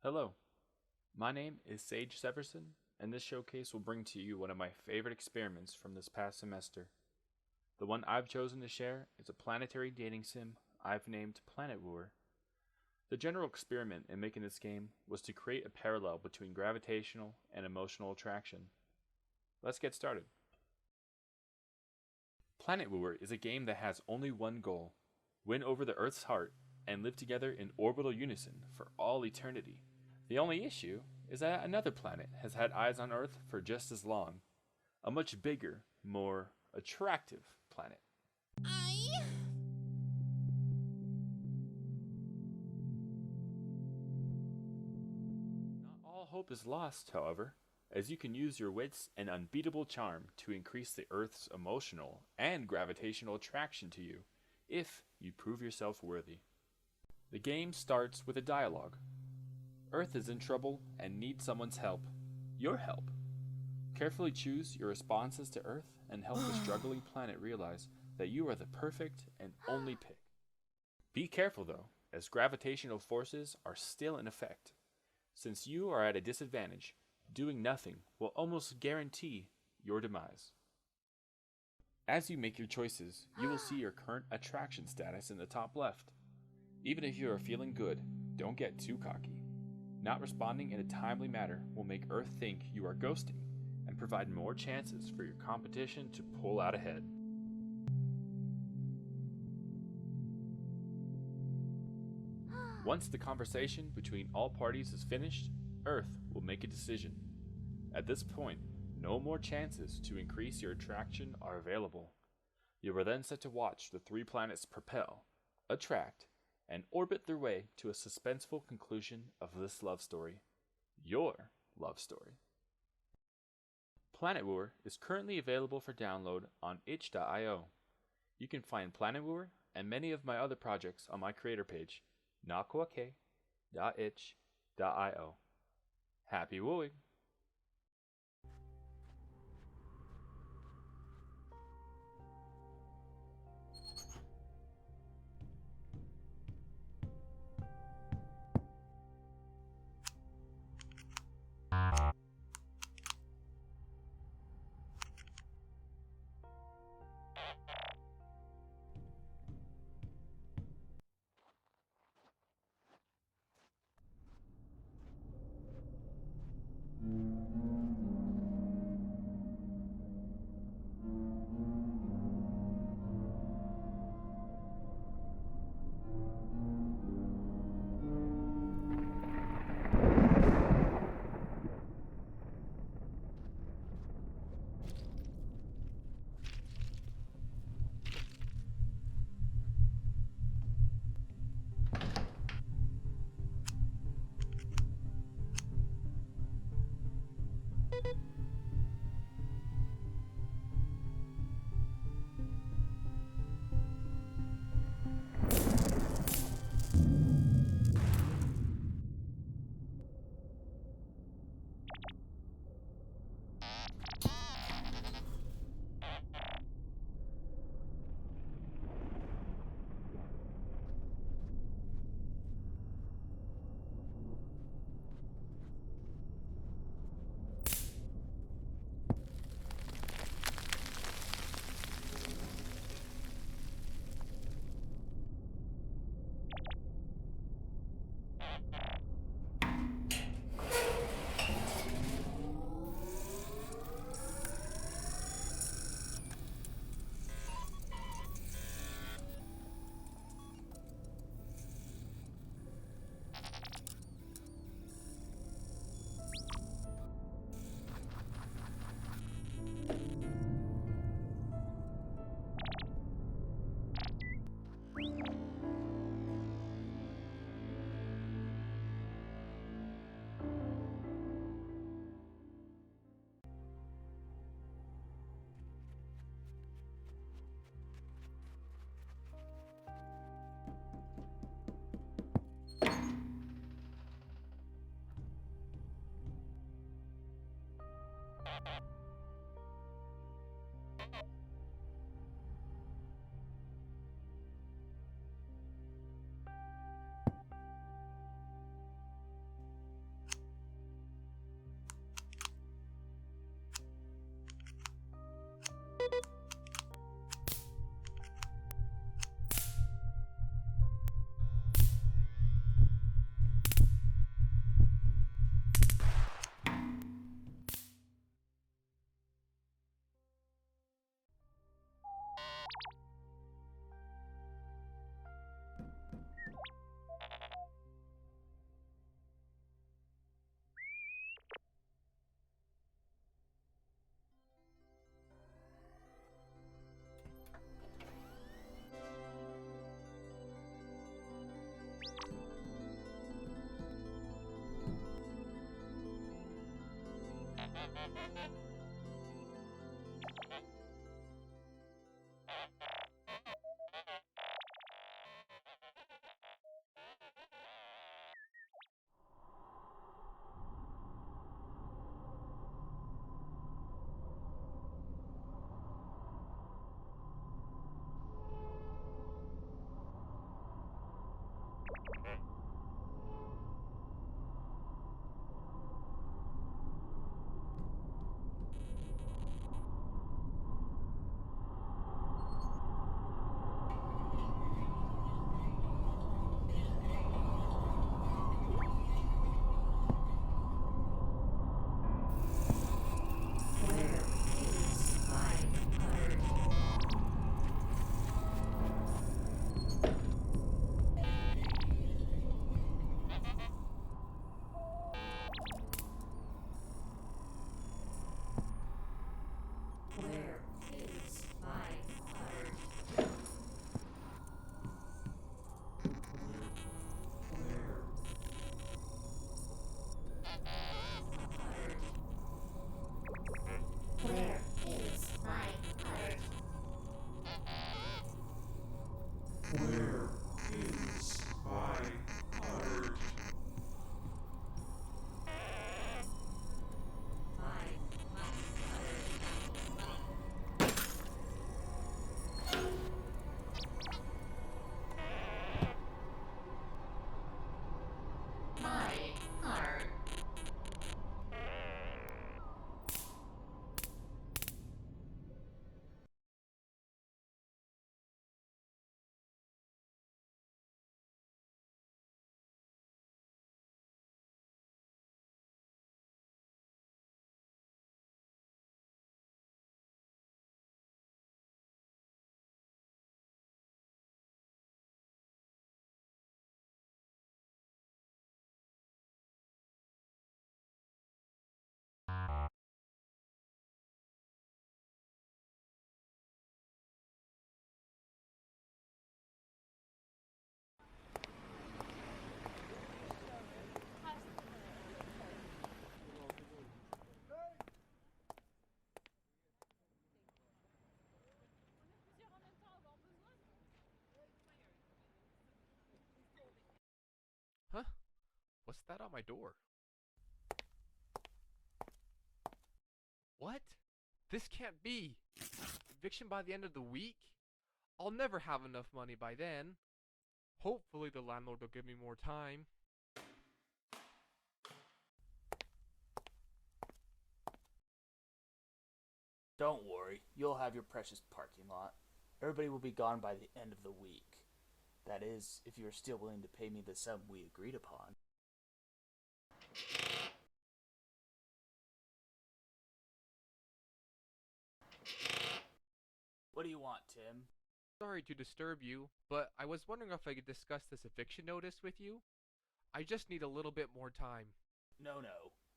Hello, my name is Sage Severson, and this showcase will bring to you one of my favorite experiments from this past semester. The one I've chosen to share is a planetary dating sim I've named Planet Wooer. The general experiment in making this game was to create a parallel between gravitational and emotional attraction. Let's get started. Planet Wooer is a game that has only one goal: win over the Earth's heart and live together in orbital unison for all eternity. The only issue is that another planet has had eyes on Earth for just as long. A much bigger, more attractive planet. Not all hope is lost, however, as you can use your wits and unbeatable charm to increase the Earth's emotional and gravitational attraction to you, if you prove yourself worthy. The game starts with a dialogue. Earth is in trouble and needs someone's help. Your help. Carefully choose your responses to Earth and help the struggling planet realize that you are the perfect and only pick. Be careful though, as gravitational forces are still in effect. Since you are at a disadvantage, doing nothing will almost guarantee your demise. As you make your choices, you will see your current attraction status in the top left. Even if you are feeling good, don't get too cocky. Not responding in a timely manner will make Earth think you are ghosting and provide more chances for your competition to pull out ahead. Once the conversation between all parties is finished, Earth will make a decision. At this point, no more chances to increase your attraction are available. You are then set to watch the 3 planets propel, attract, and orbit their way to a suspenseful conclusion of this love story. Your love story. Planet Wooer is currently available for download on itch.io. You can find Planet Wooer and many of my other projects on my creator page, nakwake.itch.io. Happy wooing! Where is my heart? Huh? What's that on my door? What? This can't be! Eviction by the end of the week? I'll never have enough money by then. Hopefully the landlord will give me more time. Don't worry, you'll have your precious parking lot. Everybody will be gone by the end of the week. That is, if you are still willing to pay me the sum we agreed upon. What do you want, Tim? Sorry to disturb you, but I was wondering if I could discuss this eviction notice with you. I just need a little bit more time. No,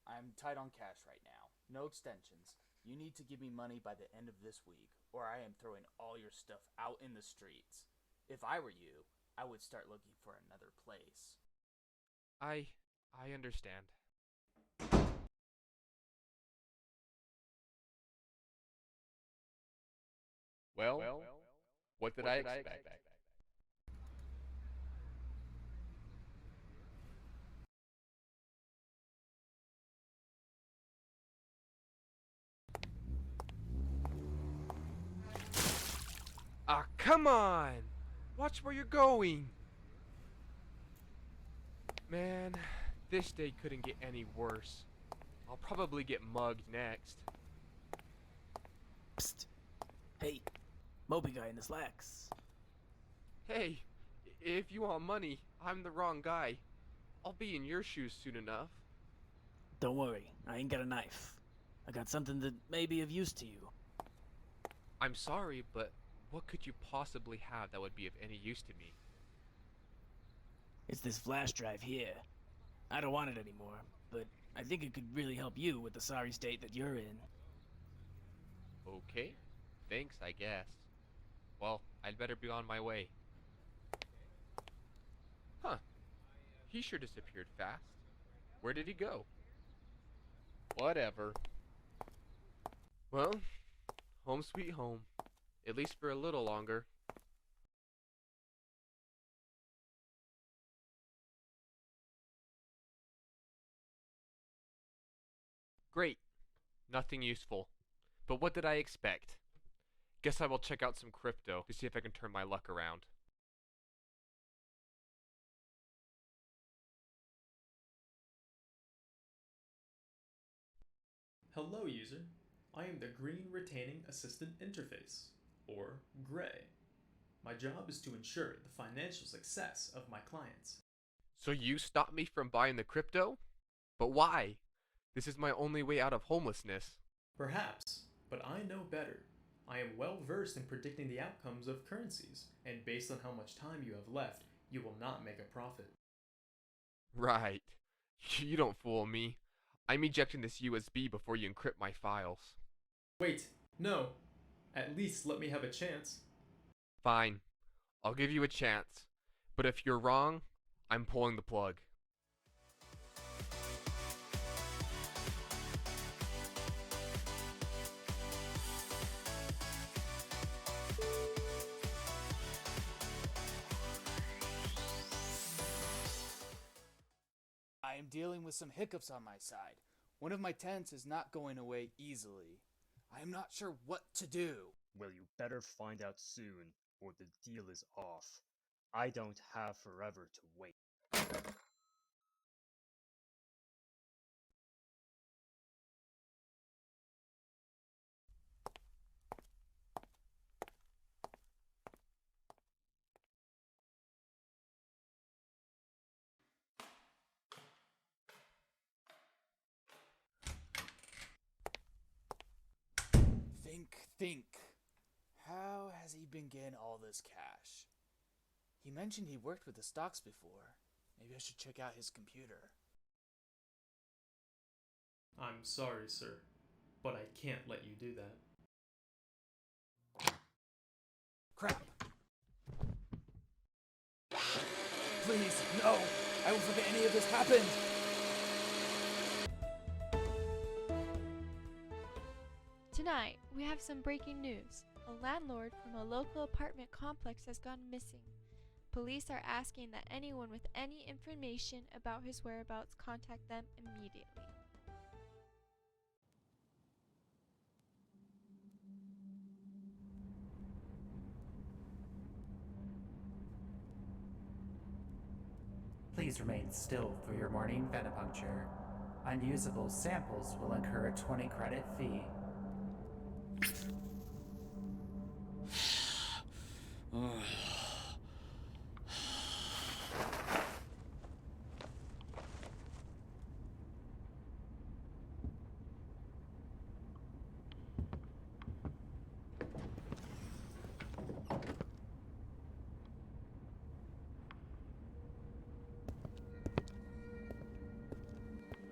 I'm tight on cash right now. No extensions. You need to give me money by the end of this week, or I am throwing all your stuff out in the streets. If I were you, I would start looking for another place. I understand. Well, what did I expect? Ah, come on! Watch where you're going! Man, this day couldn't get any worse. I'll probably get mugged next. Psst. Hey, Moby guy in the slacks. Hey, if you want money, I'm the wrong guy. I'll be in your shoes soon enough. Don't worry, I ain't got a knife. I got something that may be of use to you. I'm sorry, but what could you possibly have that would be of any use to me? It's this flash drive here. I don't want it anymore, but I think it could really help you with the sorry state that you're in. Okay, thanks, I guess. Well, I'd better be on my way. Huh, he sure disappeared fast. Where did he go? Whatever. Well, home sweet home. At least for a little longer. Great. Nothing useful. But what did I expect? Guess I will check out some crypto to see if I can turn my luck around. Hello user, I am the Green Retaining Assistant Interface, or GRAY. My job is to ensure the financial success of my clients. So you stopped me from buying the crypto? But why? This is my only way out of homelessness. Perhaps, but I know better. I am well versed in predicting the outcomes of currencies, and based on how much time you have left, you will not make a profit. Right. You don't fool me. I'm ejecting this USB before you encrypt my files. Wait, no. At least let me have a chance. Fine. I'll give you a chance. But if you're wrong, I'm pulling the plug. I'm dealing with some hiccups on my side. One of my tenants is not going away easily. I am not sure what to do. Well, you better find out soon, or the deal is off. I don't have forever to wait. Think. How has he been getting all this cash? He mentioned he worked with the stocks before. Maybe I should check out his computer. I'm sorry, sir, but I can't let you do that. Crap! Please, no! I won't forget any of this happened! Tonight, we have some breaking news. A landlord from a local apartment complex has gone missing. Police are asking that anyone with any information about his whereabouts contact them immediately. Please remain still for your morning venipuncture. Unusable samples will incur a 20 credit fee.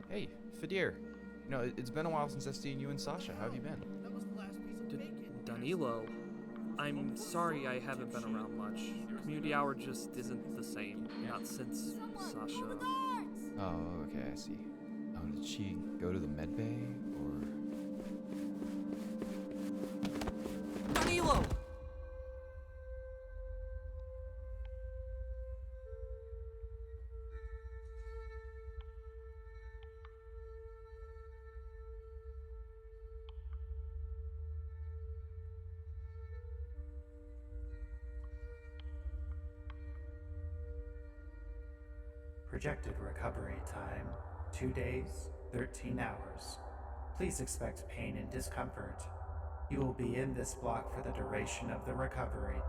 Hey, Fadir. You know, it's been a while since I've seen you and Sasha. How have you been? Danilo, I'm sorry I haven't been around much. Community hour just isn't the same. Not since Sasha. Oh, okay, I see. Oh, did she go to the med bay, or...? Danilo! Projected recovery time, 2 days, 13 hours. Please expect pain and discomfort. You will be in this block for the duration of the recovery.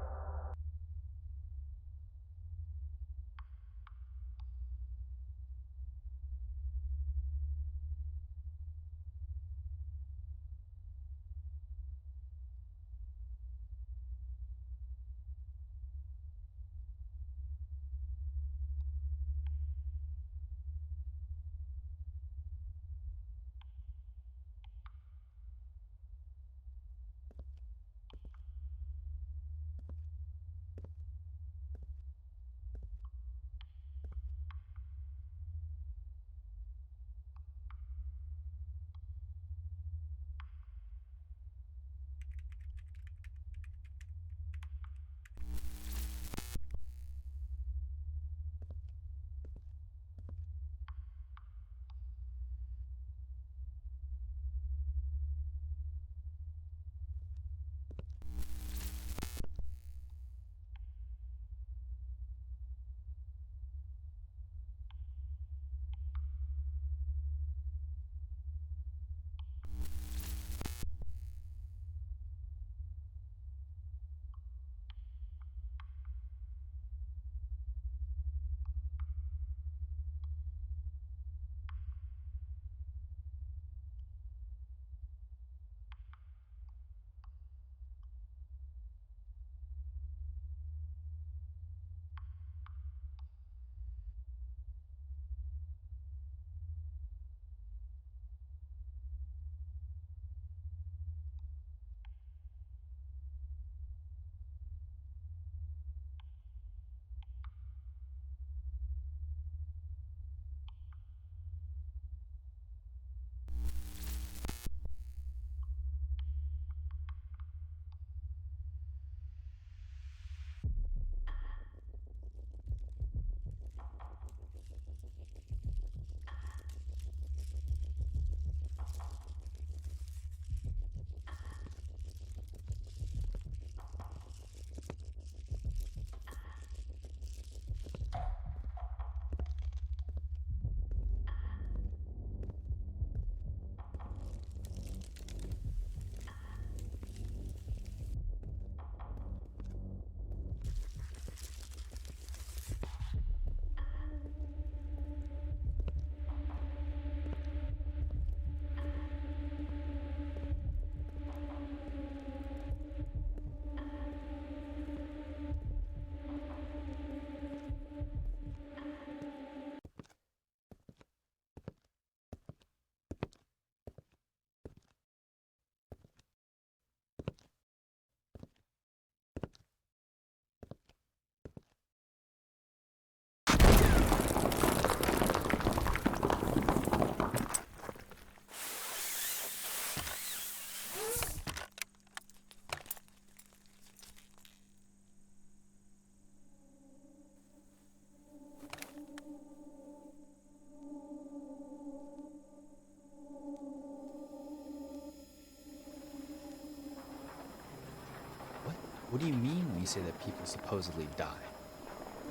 What do you mean when you say that people supposedly die?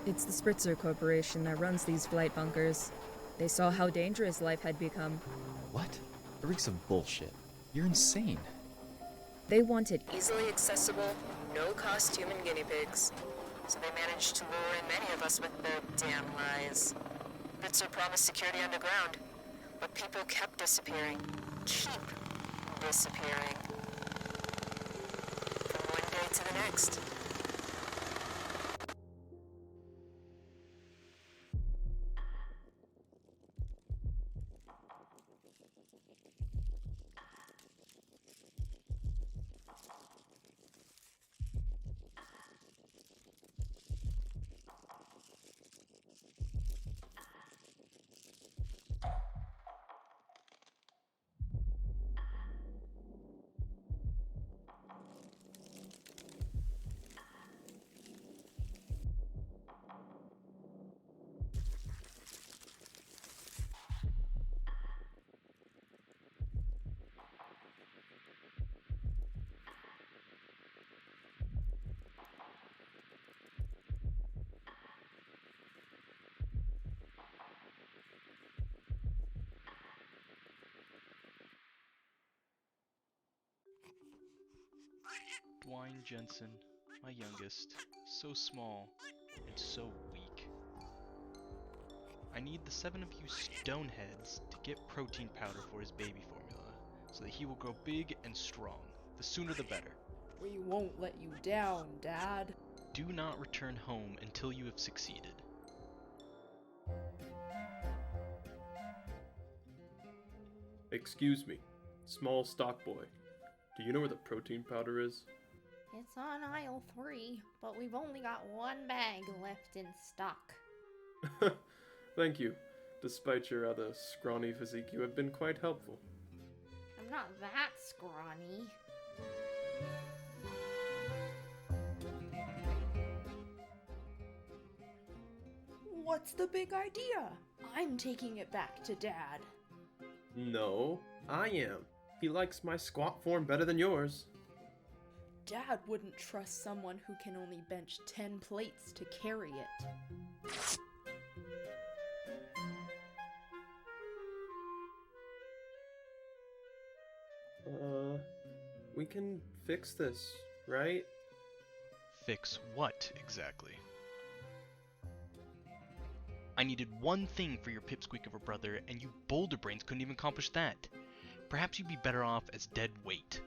It's the Spritzer Corporation that runs these flight bunkers. They saw how dangerous life had become. What? That reeks of bullshit. You're insane. They wanted easily accessible, no-cost human guinea pigs. So they managed to lure in many of us with their damn lies. Spritzer promised security underground, but people kept disappearing. Keep disappearing. From one day to the next. Dwayne Jensen, my youngest, so small and so weak. I need the 7 of you stoneheads to get protein powder for his baby formula, so that he will grow big and strong. The sooner the better. We won't let you down, Dad. Do not return home until you have succeeded. Excuse me, small stock boy. Do you know where the protein powder is? It's on aisle 3, but we've only got one bag left in stock. Thank you. Despite your rather scrawny physique, you have been quite helpful. I'm not that scrawny. What's the big idea? I'm taking it back to Dad. No, I am. He likes my squat form better than yours. Dad wouldn't trust someone who can only bench 10 plates to carry it. We can fix this, right? Fix what, exactly? I needed one thing for your pipsqueak of a brother, and you boulder brains couldn't even accomplish that. Perhaps you'd be better off as dead weight.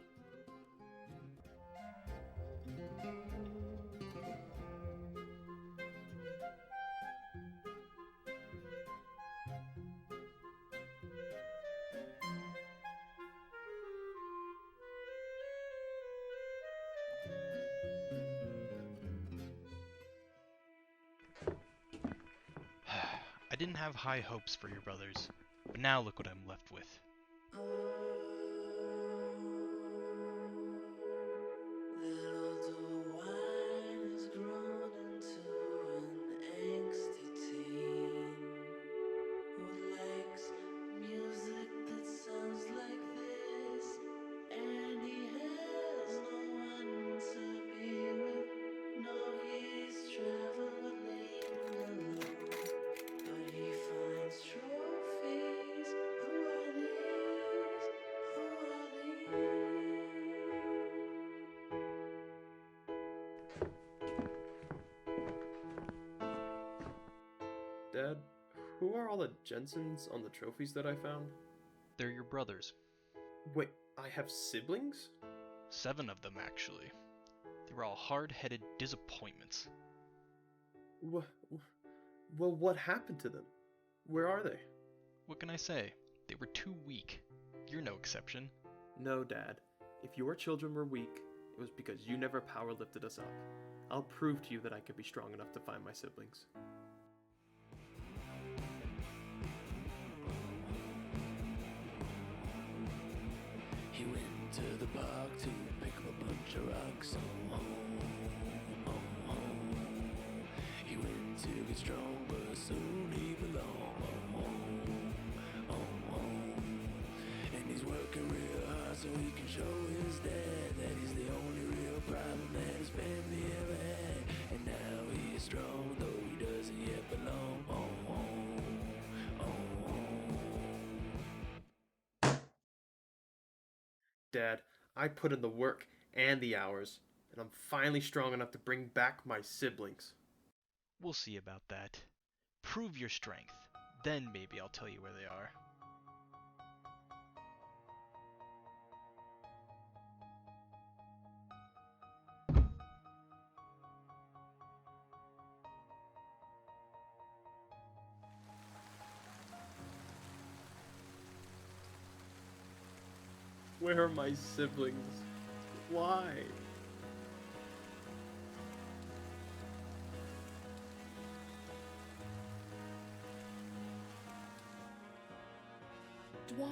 I didn't have high hopes for your brothers, but now look what I'm left with. Dad, who are all the Jensens on the trophies that I found? They're your brothers. Wait, I have siblings? 7 of them, actually. They were all hard-headed disappointments. Well, what happened to them? Where are they? What can I say? They were too weak. You're no exception. No, Dad. If your children were weak, it was because you never power lifted us up. I'll prove to you that I can be strong enough to find my siblings. He went to the park to pick up a bunch of rocks. He went to get strong, but soon he belonged. And he's working real hard so he can show his dad that he's the only real problem that his family ever had. And now he is strong, though he doesn't yet belong. Dad, I put in the work and the hours, and I'm finally strong enough to bring back my siblings. We'll see about that. Prove your strength. Then maybe I'll tell you where they are. Where are my siblings? Why? Dwayne,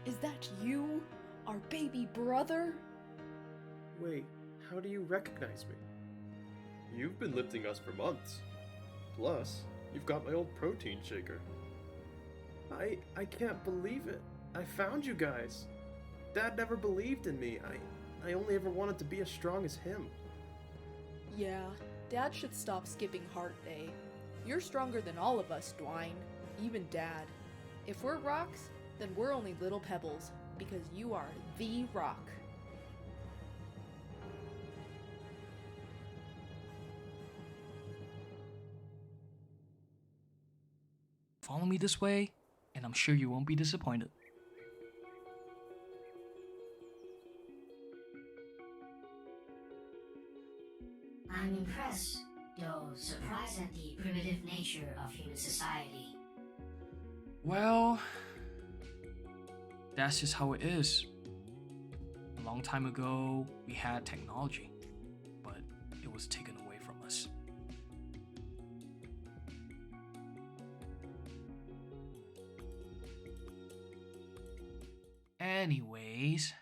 is that you? Our baby brother? Wait, how do you recognize me? You've been lifting us for months. Plus, you've got my old protein shaker. I can't believe it. I found you guys. Dad never believed in me. I only ever wanted to be as strong as him. Yeah, Dad should stop skipping Heart Day. You're stronger than all of us, Dwayne. Even Dad. If we're rocks, then we're only little pebbles, because you are the rock. Follow me this way, and I'm sure you won't be disappointed. I'm impressed, though surprised at the primitive nature of human society. Well, that's just how it is. A long time ago, we had technology, but it was taken away from us. Anyways,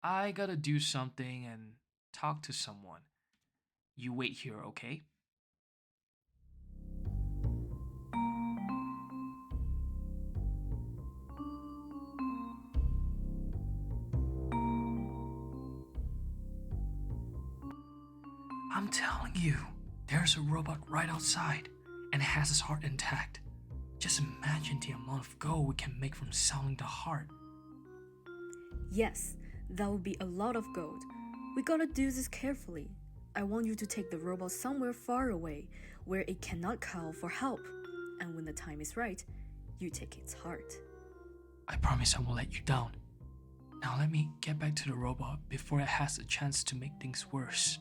I gotta do something and talk to someone. You wait here, okay? I'm telling you, there's a robot right outside, and it has its heart intact. Just imagine the amount of gold we can make from selling the heart. Yes, that would be a lot of gold. We gotta do this carefully. I want you to take the robot somewhere far away, where it cannot call for help. And when the time is right, you take its heart. I promise I won't let you down. Now let me get back to the robot before it has a chance to make things worse.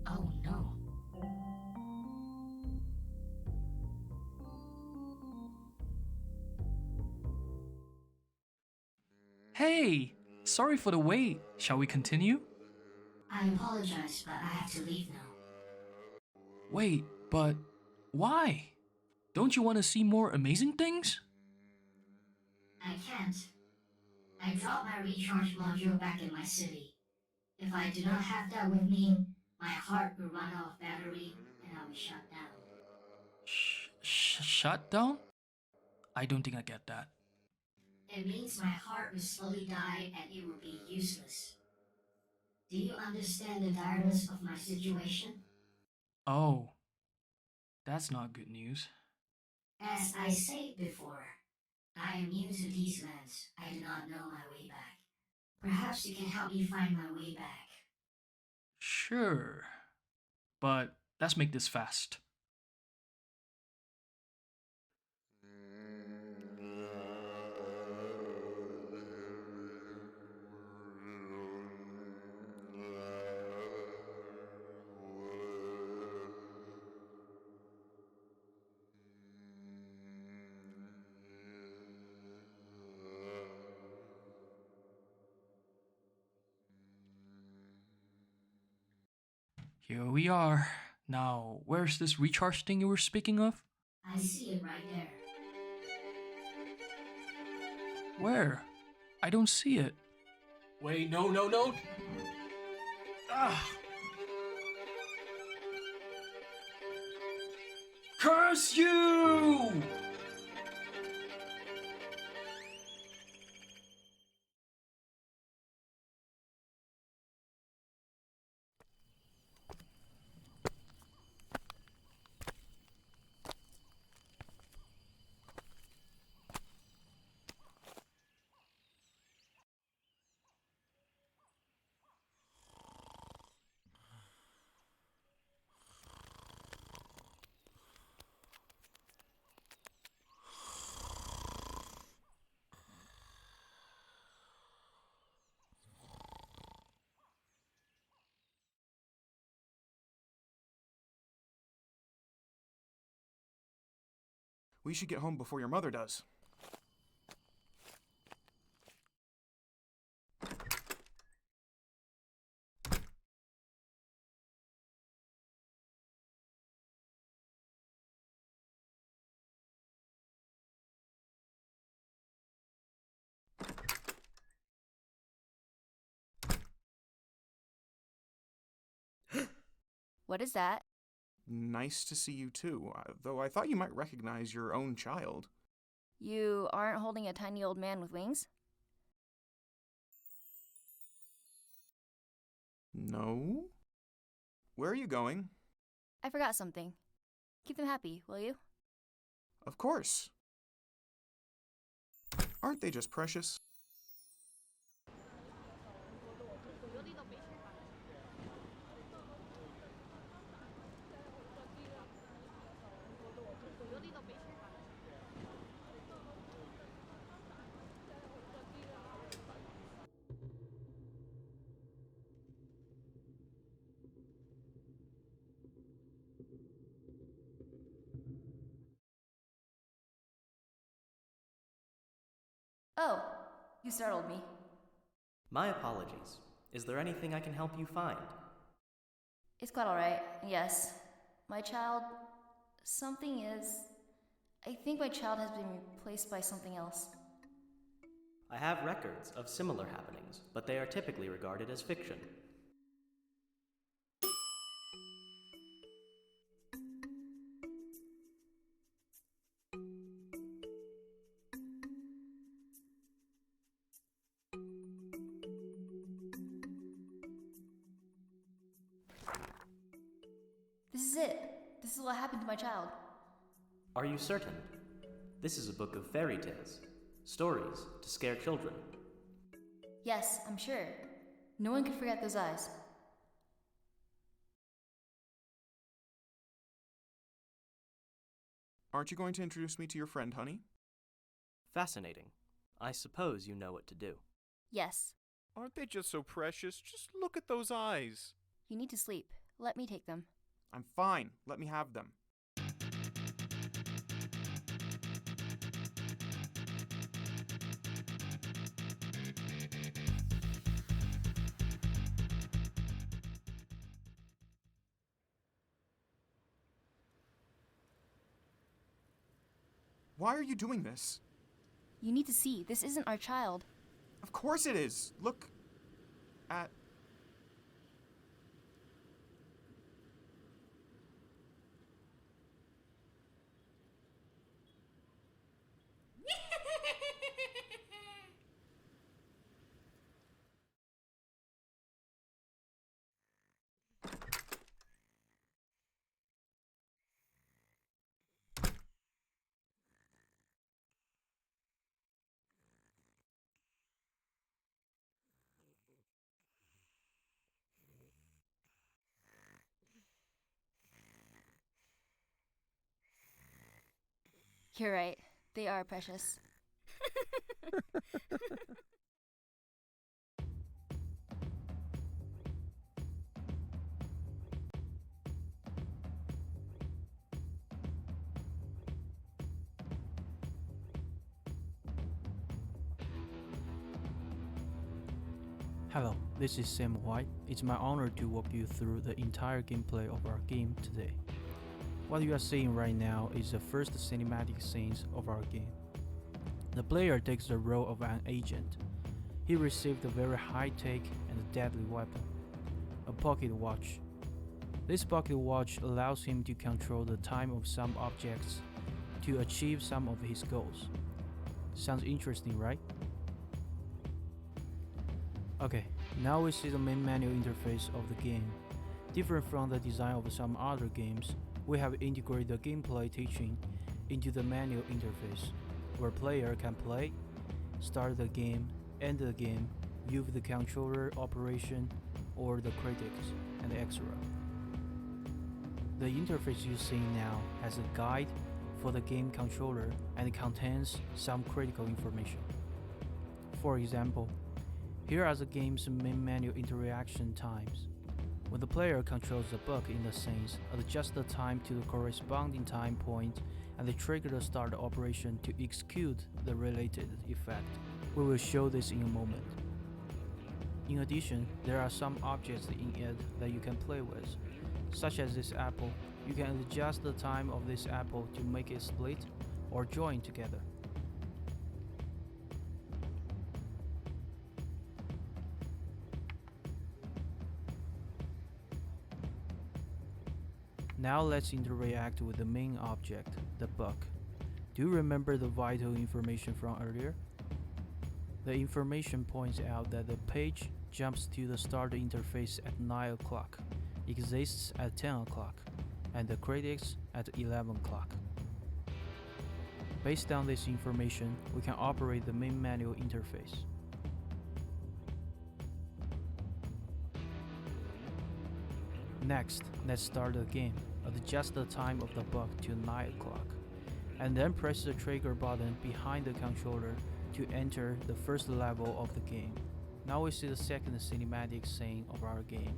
Oh no. Hey! Sorry for the wait. Shall we continue? I apologize, but I have to leave now. Wait, but why? Don't you want to see more amazing things? I can't. I dropped my recharge module back in my city. If I do not have that with me, my heart will run out of battery and I will shut down. Shut down? I don't think I get that. It means my heart will slowly die and it will be useless. Do you understand the direness of my situation? Oh, that's not good news. As I said before, I am new to these lands. I do not know my way back. Perhaps you can help me find my way back. Sure, but let's make this fast. Here we are. Now, where's this recharge thing you were speaking of? I see it right there. Where? I don't see it. Wait, no. Ah! Curse you! We should get home before your mother does. What is that? Nice to see you too, though I thought you might recognize your own child. You aren't holding a tiny old man with wings? No? Where are you going? I forgot something. Keep them happy, will you? Of course. Aren't they just precious? Oh, you startled me. My apologies. Is there anything I can help you find? It's quite alright, yes. My child... I think my child has been replaced by something else. I have records of similar happenings, but they are typically regarded as fiction. This is it. This is what happened to my child. Are you certain? This is a book of fairy tales. Stories to scare children. Yes, I'm sure. No one could forget those eyes. Aren't you going to introduce me to your friend, honey? Fascinating. I suppose you know what to do. Yes. Aren't they just so precious? Just look at those eyes. You need to sleep. Let me take them. I'm fine. Let me have them. Why are you doing this? You need to see. This isn't our child. Of course it is. Look at... You're right. They are precious. Hello, this is Sam White. It's my honor to walk you through the entire gameplay of our game today. What you are seeing right now is the first cinematic scenes of our game. The player takes the role of an agent. He received a very high-tech and deadly weapon, a pocket watch. This pocket watch allows him to control the time of some objects to achieve some of his goals. Sounds interesting, right? Okay, now we see the main menu interface of the game. Different from the design of some other games, we have integrated the gameplay teaching into the menu interface, where player can play, start the game, end the game, view the controller operation, or the critics, and etc. The interface you see now has a guide for the game controller and contains some critical information. For example, here are the game's main menu interaction times. When the player controls the book in the scenes, adjust the time to the corresponding time point and they trigger the start operation to execute the related effect. We will show this in a moment. In addition, there are some objects in it that you can play with, such as this apple. You can adjust the time of this apple to make it split or join together. Now let's interact with the main object, the book. Do you remember the vital information from earlier? The information points out that the page jumps to the start interface at 9 o'clock, exists at 10 o'clock, and the critics at 11 o'clock. Based on this information, we can operate the main menu interface. Next, let's start the game. Adjust the time of the book to 9 o'clock, and then press the trigger button behind the controller to enter the first level of the game. Now we see the second cinematic scene of our game.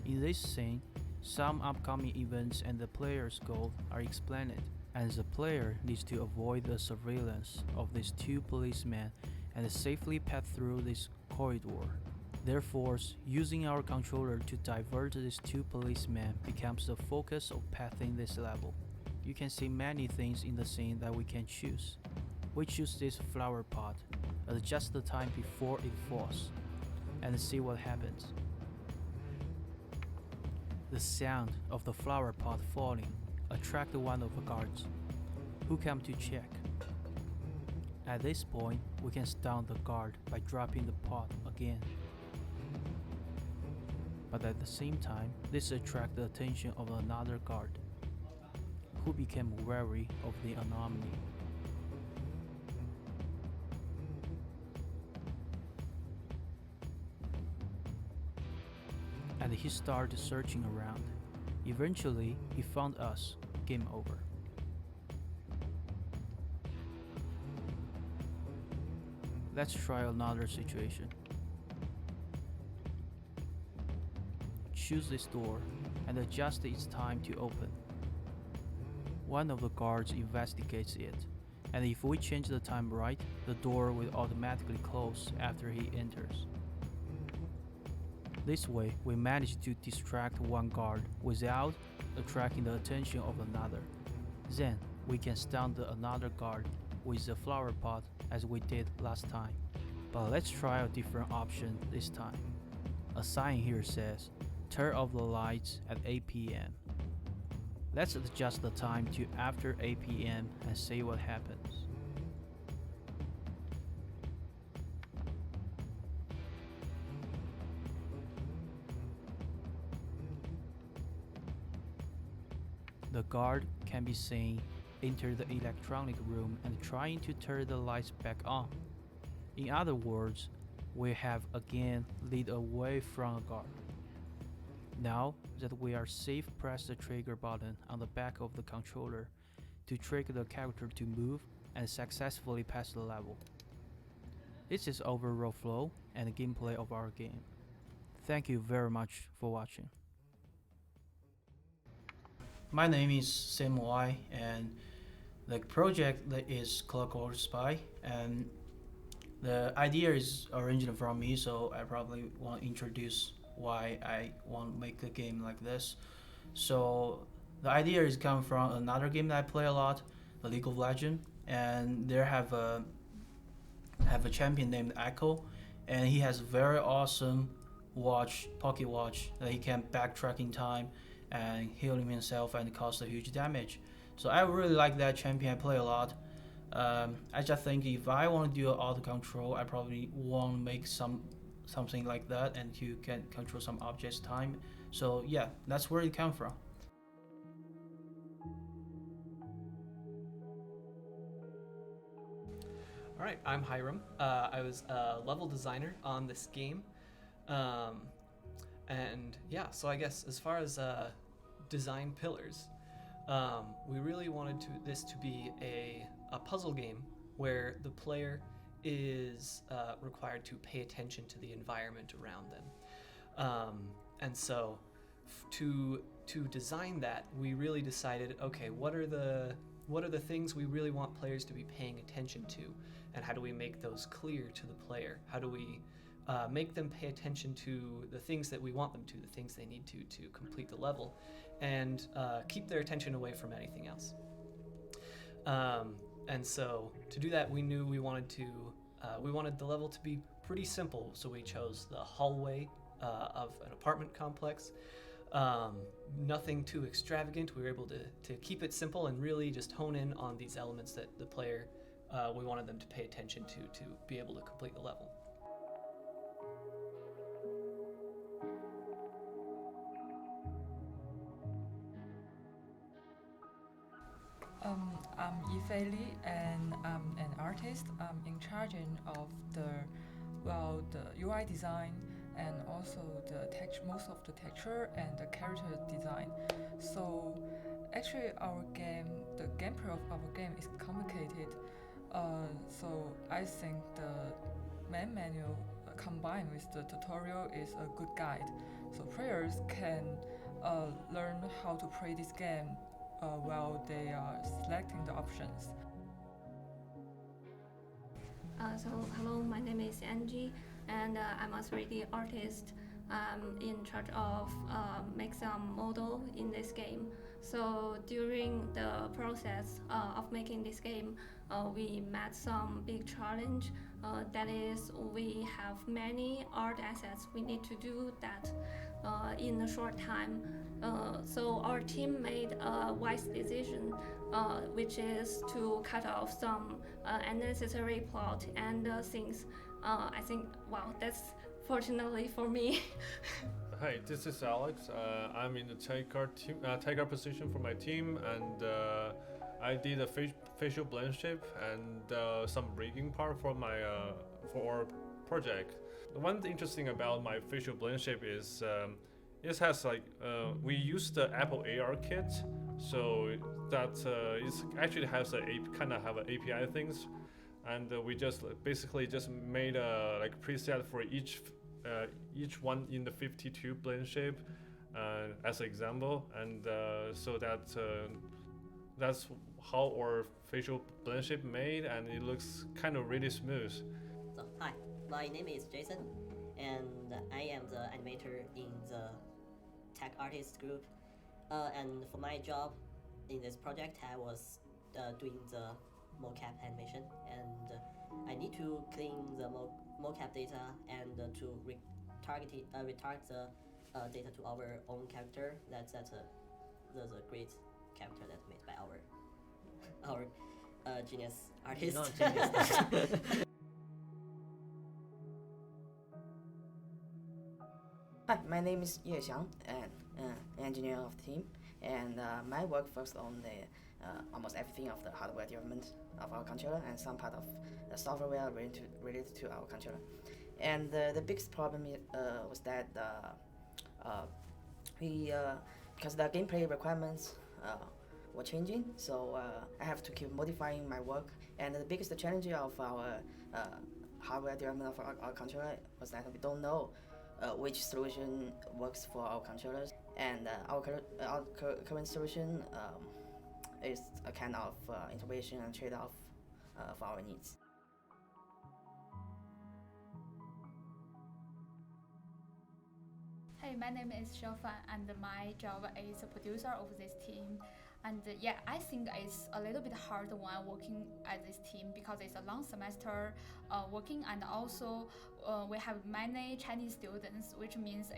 In this scene, some upcoming events and the player's goal are explained, and the player needs to avoid the surveillance of these two policemen and safely pass through this corridor. Therefore, using our controller to divert these two policemen becomes the focus of pathing this level. You can see many things in the scene that we can choose. We choose this flower pot, adjust the time before it falls, and see what happens. The sound of the flower pot falling attracted one of the guards, who came to check. At this point, we can stun the guard by dropping the pot again. But at the same time, this attracted the attention of another guard, who became wary of the anomaly. And he started searching around. Eventually, he found us. Game over. Let's try another situation. Choose this door and adjust its time to open. One of the guards investigates it, and if we change the time right, the door will automatically close after he enters. This way, we manage to distract one guard without attracting the attention of another. Then, we can stun another guard with the flower pot as we did last time. But let's try a different option this time. A sign here says, turn off the lights at 8 p.m. Let's adjust the time to after 8 p.m. and see what happens. The guard can be seen enter the electronic room and trying to turn the lights back on. In other words, we have again lead away from a guard. Now that we are safe, press the trigger button on the back of the controller to trigger the character to move and successfully pass the level. This is overall flow and gameplay of our game. Thank you very much for watching. My name is Sam Y, and the project is Clockwork Spy, and the idea is originally from me, so I probably want to introduce why I want to make a game like this. So the idea is come from another game that I play a lot, the League of Legends, and there have a champion named Echo, and he has a very awesome watch, pocket watch, that he can backtrack in time and heal himself and cause a huge damage. So I really like that champion. I play a lot. I just think if I want to do auto control, I probably want to make something like that, and you can control some objects time. So yeah, that's where it comes from. Alright, I'm Hiram. I was a level designer on this game. And yeah, so I guess as far as design pillars, we really wanted this to be a puzzle game where the player is required to pay attention to the environment around them. And so to design that, we really decided, okay, what are the things we really want players to be paying attention to, and how do we make those clear to the player? How do we make them pay attention to the things that we want them to, the things they need to complete the level, and keep their attention away from anything else. And so to do that, we knew we wanted the level to be pretty simple, so we chose the hallway of an apartment complex. Nothing too extravagant. We were able to keep it simple and really just hone in on these elements that the player, we wanted them to pay attention to be able to complete the level. I'm Yifei Li, and I'm an artist. I'm in charge of the UI design and also most of the texture and the character design. So actually the gameplay of our game is complicated. So I think the main menu combined with the tutorial is a good guide. So players can learn how to play this game while they are selecting the options. Hello, my name is Angie, and I'm a 3D artist. I'm in charge of make some model in this game. So during the process of making this game, we met some big challenge. That is, we have many art assets. We need to do that in a short time. So our team made a wise decision, which is to cut off some unnecessary plot and things. I think, wow, that's fortunately for me. Hi, this is Alex. I'm in the take art position for my team, and I did a facial blend shape and some rigging part for our project. The one interesting about my facial blend shape is it has we use the Apple AR kit, so that it actually has kind of have an API things, and we just basically just made a preset for each one in the 52 blend shape as an example, and so that's how our facial blend shape made, and it looks kind of really smooth. So, hi, my name is Jason, and I am the animator in the tech artist group. And for my job in this project, I was doing the mocap animation, and I need to clean the mocap data and to retarget the data to our own character. That's a great character that's made by our genius artist. Not genius. Hi, my name is Ye Xiang, and engineer of the team, and my work focuses on the almost everything of the hardware development of our controller and some part of the software related to our controller. And the biggest problem was that because the gameplay requirements were changing, so I have to keep modifying my work. And the biggest challenge of our hardware development of our controller was that we don't know which solution works for our controllers, and our current solution is a kind of integration and trade-off for our needs. Hey, my name is Xiaofan, and my job is a producer of this team. And yeah, I think it's a little bit hard when working at this team because it's a long semester working, and also we have many Chinese students, which means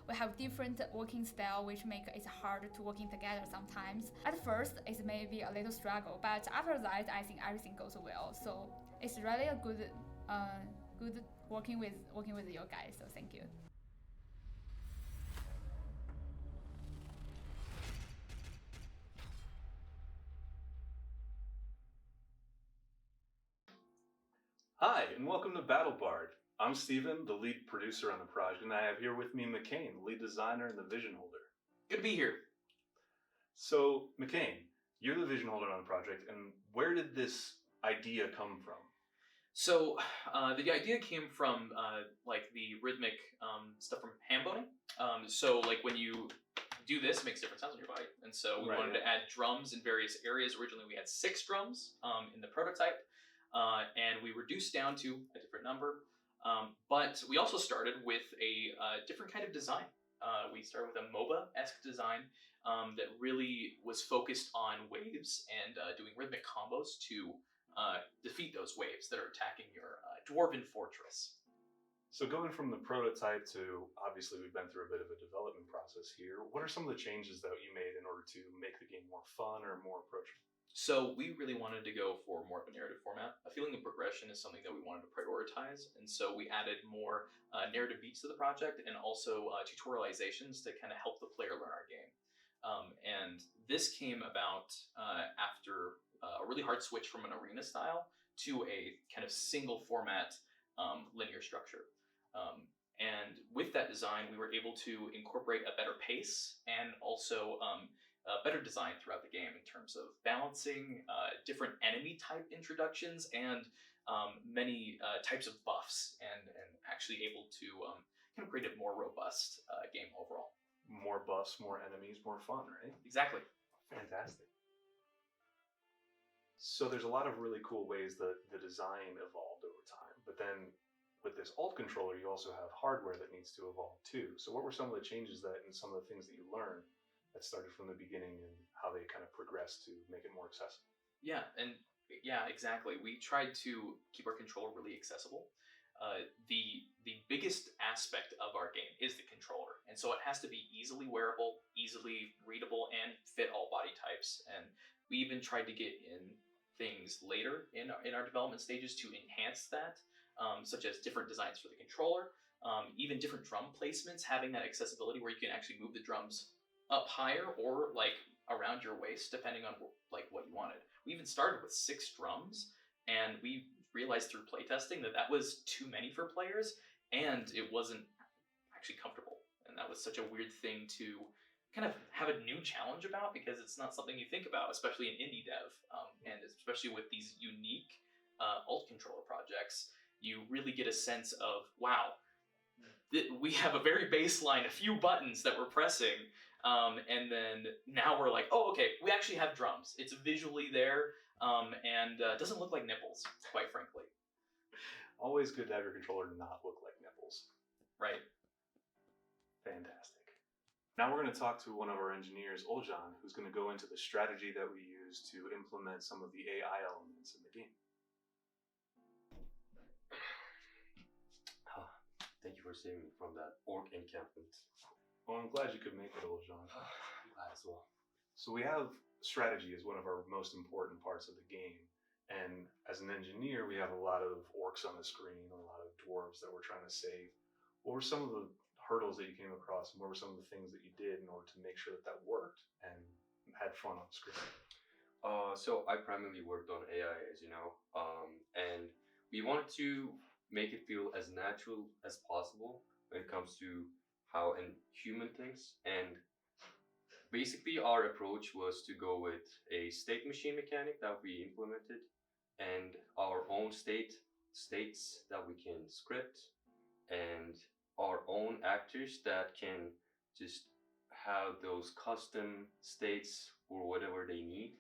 we have different working style, which make it hard to working together sometimes. At first, it may be a little struggle, but after that, I think everything goes well. So it's really a good working with you guys. So thank you. Hi, and welcome to Battle Bard. I'm Steven, the lead producer on the project, and I have here with me McCain, the lead designer and the vision holder. Good to be here. So, McCain, you're the vision holder on the project, and where did this idea come from? So the idea came from like the rhythmic stuff from hand boning. So like when you do this, it makes different sounds in your body. And so we wanted to add drums in various areas. Originally, we had 6 drums in the prototype, and we reduced down to a different number. But we also started with a different kind of design. We started with a MOBA-esque design that really was focused on waves and doing rhythmic combos to defeat those waves that are attacking your dwarven fortress. So going from the prototype to, obviously we've been through a bit of a development process here, what are some of the changes that you made in order to make the game more fun or more approachable? So we really wanted to go for more of a narrative format. A feeling of progression is something that we wanted to prioritize, and so we added more narrative beats to the project and also tutorializations to kind of help the player learn our game. And this came about after a really hard switch from an arena style to a kind of single format linear structure. And with that design, we were able to incorporate a better pace and also better design throughout the game in terms of balancing different enemy type introductions and many types of buffs, and actually able to kind of create a more robust game overall. More buffs, more enemies, more fun, right? Exactly. Fantastic. So there's a lot of really cool ways that the design evolved over time, but then with this alt controller, you also have hardware that needs to evolve too. So what were some of the changes that, and some of the things that you learned that started from the beginning and how they kind of progressed to make it more accessible? Yeah, and yeah, exactly. We tried to keep our controller really accessible. The biggest aspect of our game is the controller, and so it has to be easily wearable, easily readable, and fit all body types. And we even tried to get in things later in our development stages to enhance that, such as different designs for the controller, even different drum placements, having that accessibility where you can actually move the drums up higher or like around your waist, depending on like what you wanted. We even started with 6 drums, and we realized through playtesting that that was too many for players, and it wasn't actually comfortable. And that was such a weird thing to kind of have a new challenge about, because it's not something you think about, especially in indie dev, and especially with these unique alt controller projects. You really get a sense of, wow, we have a very baseline, a few buttons that we're pressing, and then now we're like, oh, okay, we actually have drums. It's visually there, and doesn't look like nipples, quite frankly. Always good to have your controller not look like nipples. Right. Fantastic. Now we're going to talk to one of our engineers, Oljan, who's going to go into the strategy that we use to implement some of the AI elements in the game. Thank you for saving me from that orc encampment. Well, I'm glad you could make it, Oljan. I'm glad as well. So we have strategy as one of our most important parts of the game. And as an engineer, we have a lot of orcs on the screen, a lot of dwarves that we're trying to save. What were some of the hurdles that you came across, and what were some of the things that you did in order to make sure that that worked and had fun on the screen? So I primarily worked on AI, as you know, and we wanted to make it feel as natural as possible when it comes to how a human thinks. And basically our approach was to go with a state machine mechanic that we implemented, and our own states that we can script, and our own actors that can just have those custom states for whatever they need.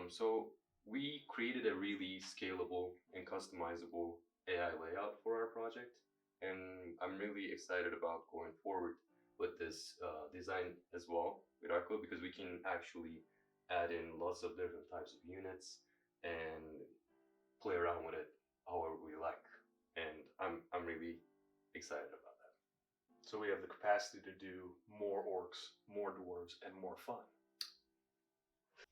So we created a really scalable and customizable AI layout for our project, and I'm really excited about going forward with this design as well with our code, because we can actually add in lots of different types of units and play around with it however we like, and I'm really excited about that. So we have the capacity to do more orcs, more dwarves, and more fun.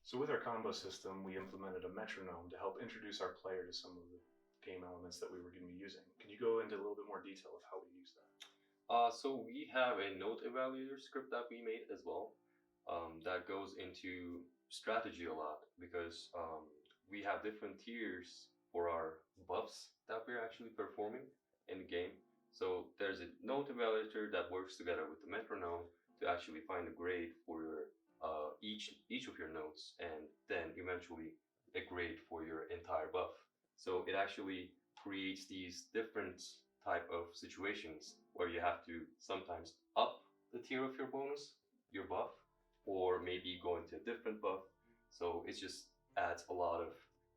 So with our combo system, we implemented a metronome to help introduce our player to some of the game elements that we were going to be using. Can you go into a little bit more detail of how we use that? So we have a note evaluator script that we made as well, that goes into strategy a lot, because we have different tiers for our buffs that we're actually performing in the game. So there's a note evaluator that works together with the metronome to actually find a grade for your each of your notes, and then eventually a grade for your entire buff. So it actually creates these different type of situations where you have to sometimes up the tier of your bonus, your buff, or maybe go into a different buff. So it just adds a lot of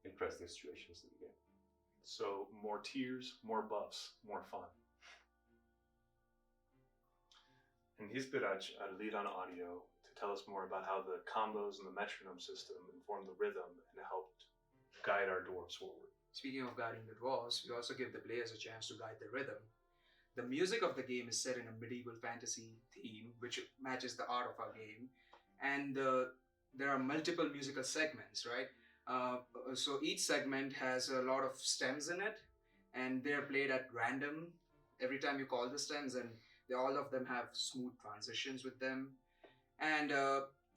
interesting situations to the game. So more tiers, more buffs, more fun. And he's Biraj, our lead on audio, to tell us more about how the combos and the metronome system inform the rhythm and helped guide our dwarves forward. Speaking of guiding the dwarves, we also give the players a chance to guide the rhythm. The music of the game is set in a medieval fantasy theme, which matches the art of our game, and there are multiple musical segments, right? So each segment has a lot of stems in it, and they're played at random every time you call the stems, and all of them have smooth transitions with them. And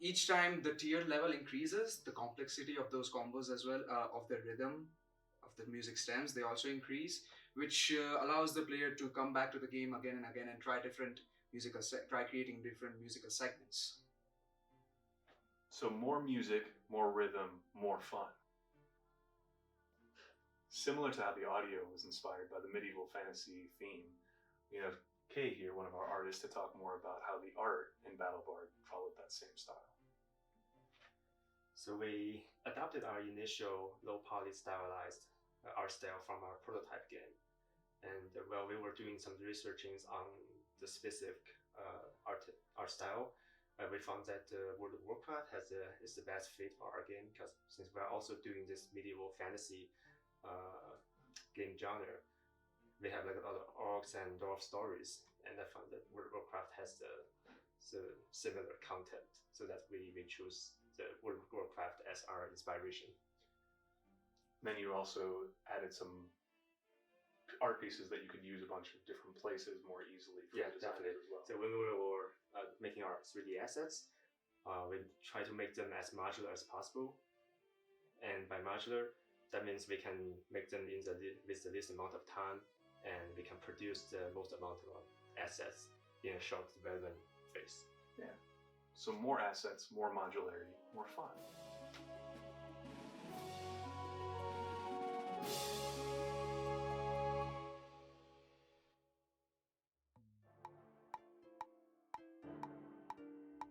each time the tier level increases, the complexity of those combos as well, of the rhythm of the music stems, they also increase, which allows the player to come back to the game again and again and try creating different musical segments. So more music, more rhythm, more fun. Similar to how the audio was inspired by the medieval fantasy theme, we have Kay here, one of our artists, to talk more about how the art in BattleBard followed that same style. So we adapted our initial low-poly stylized art style from our prototype game. And while we were doing some researching on the specific art style, we found that World of Warcraft is the best fit for our game, because since we're also doing this medieval fantasy game genre, we have like a lot of orcs and dwarf stories, and I found that World of Warcraft has the similar content, so that we choose the World of Warcraft as our inspiration. Then you also added some art pieces that you could use a bunch of different places more easily for the designers as well. So when we were making our 3D assets, we try to make them as modular as possible. And by modular, that means we can make them with the least amount of time, and we can produce the most amount of assets in a short development phase. Yeah. So more assets, more modularity, more fun.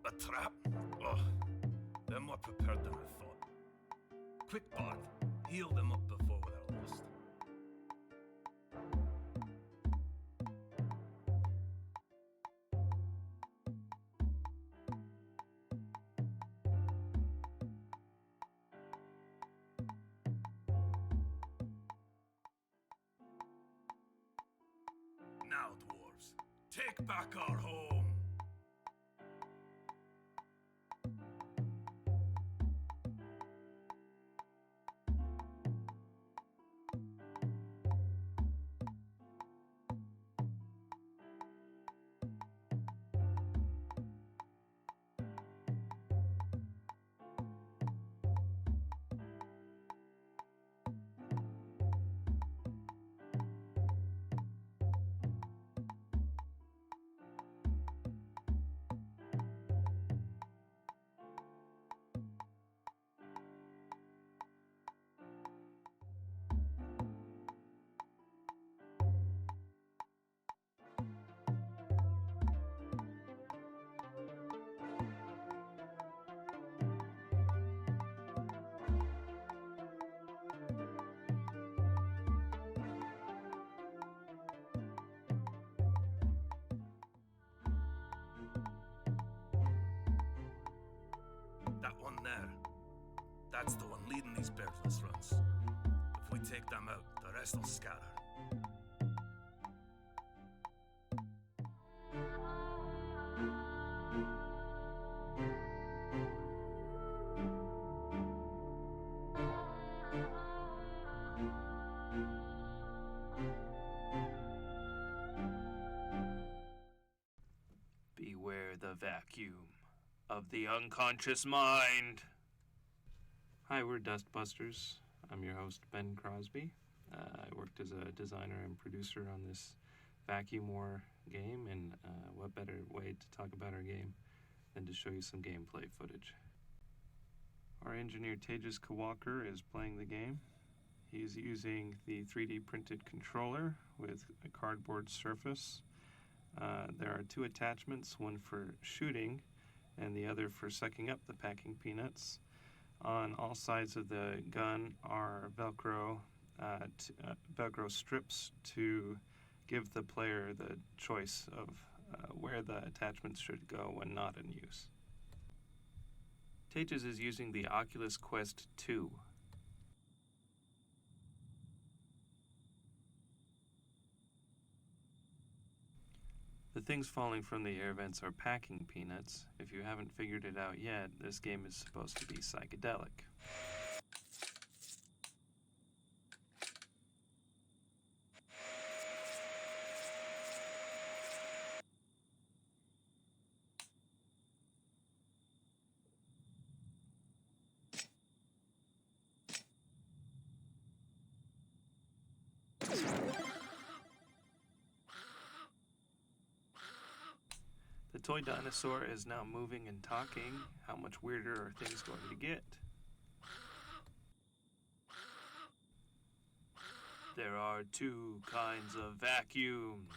A trap? Oh, they're more prepared than I thought. Quick, Bard, heal them up before we're lost. Now, dwarves, take back our home! That one there, that's the one leading these beardless runs. If we take them out, the rest will scatter. Beware the vacuum of the unconscious mind. Hi, we're Dustbusters. I'm your host, Ben Crosby. I worked as a designer and producer on this Vacuum War game, and what better way to talk about our game than to show you some gameplay footage. Our engineer Tejas Kawalkar is playing the game. He's using the 3D printed controller with a cardboard surface. There are two attachments, one for shooting and the other for sucking up the packing peanuts. On all sides of the gun are Velcro strips to give the player the choice of where the attachments should go when not in use. Tejas is using the Oculus Quest 2. The things falling from the air vents are packing peanuts. If you haven't figured it out yet, this game is supposed to be psychedelic. The toy dinosaur is now moving and talking. How much weirder are things going to get? There are two kinds of vacuums.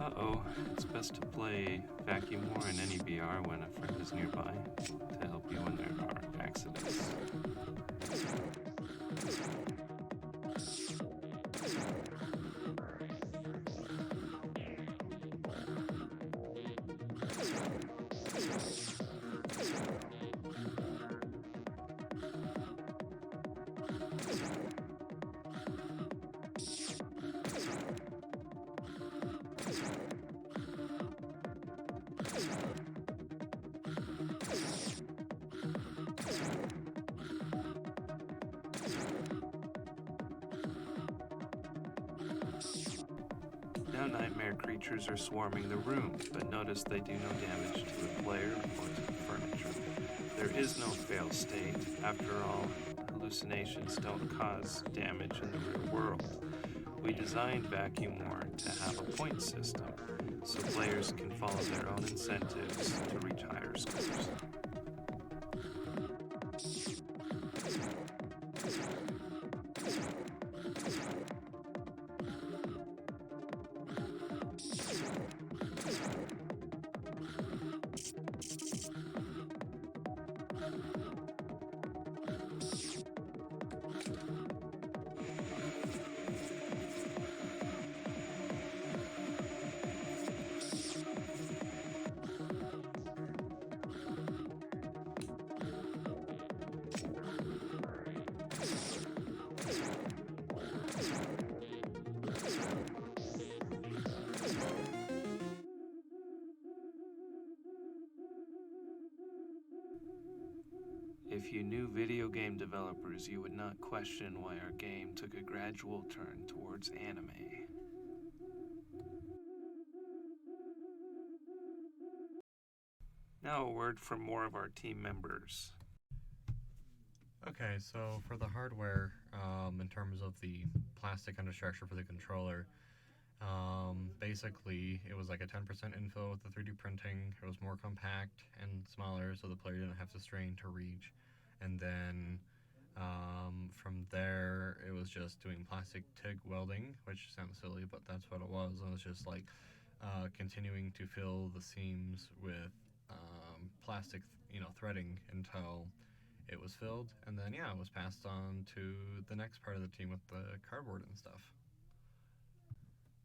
Uh-oh, it's best to play Vacuum War in any VR when a friend is nearby to help you when there are accidents. Now nightmare creatures are swarming the room, but notice they do no damage to the player or to the furniture. There is no fail state. After all, hallucinations don't cause damage in the real world. We designed Vacuum War to have a point system, so players can follow their own incentives to reach higher scores. If you knew video game developers, you would not question why our game took a gradual turn towards anime. Now a word from more of our team members. Okay, so for the hardware, in terms of the plastic understructure for the controller, basically it was like a 10% infill with the 3D printing. It was more compact and smaller, so the player didn't have to strain to reach. And then from there, it was just doing plastic TIG welding, which sounds silly, but that's what it was. It was just like continuing to fill the seams with plastic, threading until it was filled, and then it was passed on to the next part of the team with the cardboard and stuff.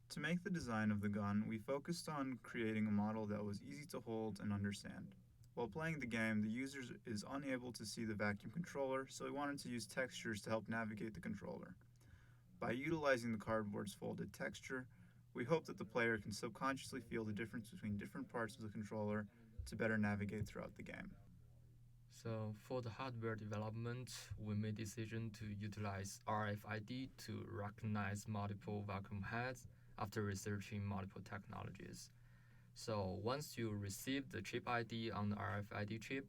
To make the design of the gun, we focused on creating a model that was easy to hold and understand. While playing the game, the user is unable to see the vacuum controller, so we wanted to use textures to help navigate the controller. By utilizing the cardboard's folded texture, we hope that the player can subconsciously feel the difference between different parts of the controller to better navigate throughout the game. So for the hardware development, we made decision to utilize RFID to recognize multiple vacuum heads after researching multiple technologies. So once you receive the chip ID on the RFID chip,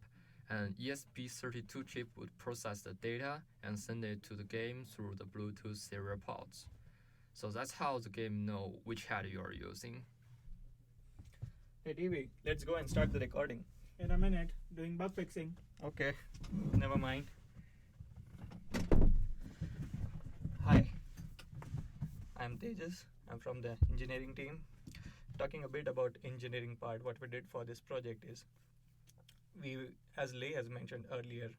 An ESP32 chip would process the data and send it to the game through the Bluetooth serial ports. So that's how the game know which head you are using. Hey TV, let's go and start the recording. In a minute, doing bug fixing. Okay, never mind. Hi, I'm Tejas. I'm from the engineering team. Talking a bit about engineering part, what we did for this project is, as Lei has mentioned earlier,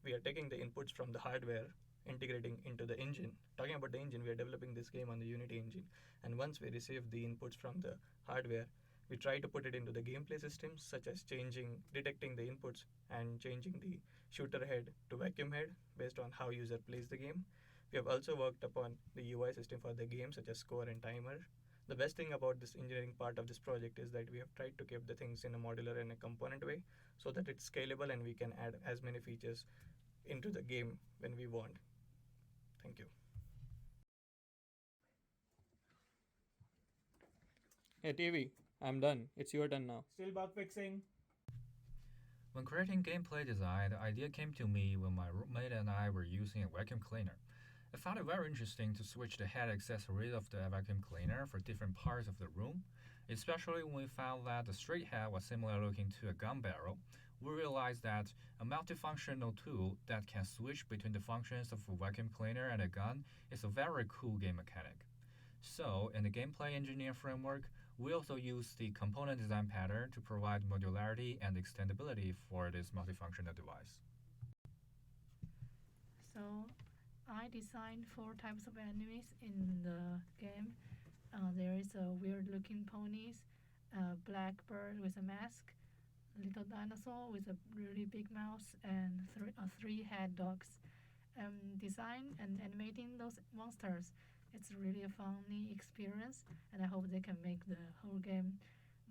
we are taking the inputs from the hardware, integrating into the engine. Talking about the engine, we are developing this game on the Unity engine. And once we receive the inputs from the hardware, we try to put it into the gameplay systems, such as detecting the inputs and changing the shooter head to vacuum head based on how user plays the game. We have also worked upon the UI system for the game, such as score and timer. The best thing about this engineering part of this project is that we have tried to keep the things in a modular and a component way so that it's scalable and we can add as many features into the game when we want. Thank you. Hey TV, I'm done. It's your turn now. Still bug fixing. When creating gameplay design, the idea came to me when my roommate and I were using a vacuum cleaner. I found it very interesting to switch the head accessories of the vacuum cleaner for different parts of the room, especially when we found that the straight head was similar looking to a gun barrel. We realized that a multifunctional tool that can switch between the functions of a vacuum cleaner and a gun is a very cool game mechanic. So, in the gameplay engineer framework, we also use the component design pattern to provide modularity and extendability for this multifunctional device. So, I designed 4 types of enemies in the game. There is a weird looking ponies, a black bird with a mask, a little dinosaur with a really big mouth, and 3 head dogs. Design and animating those monsters, it's really a funny experience, and I hope they can make the whole game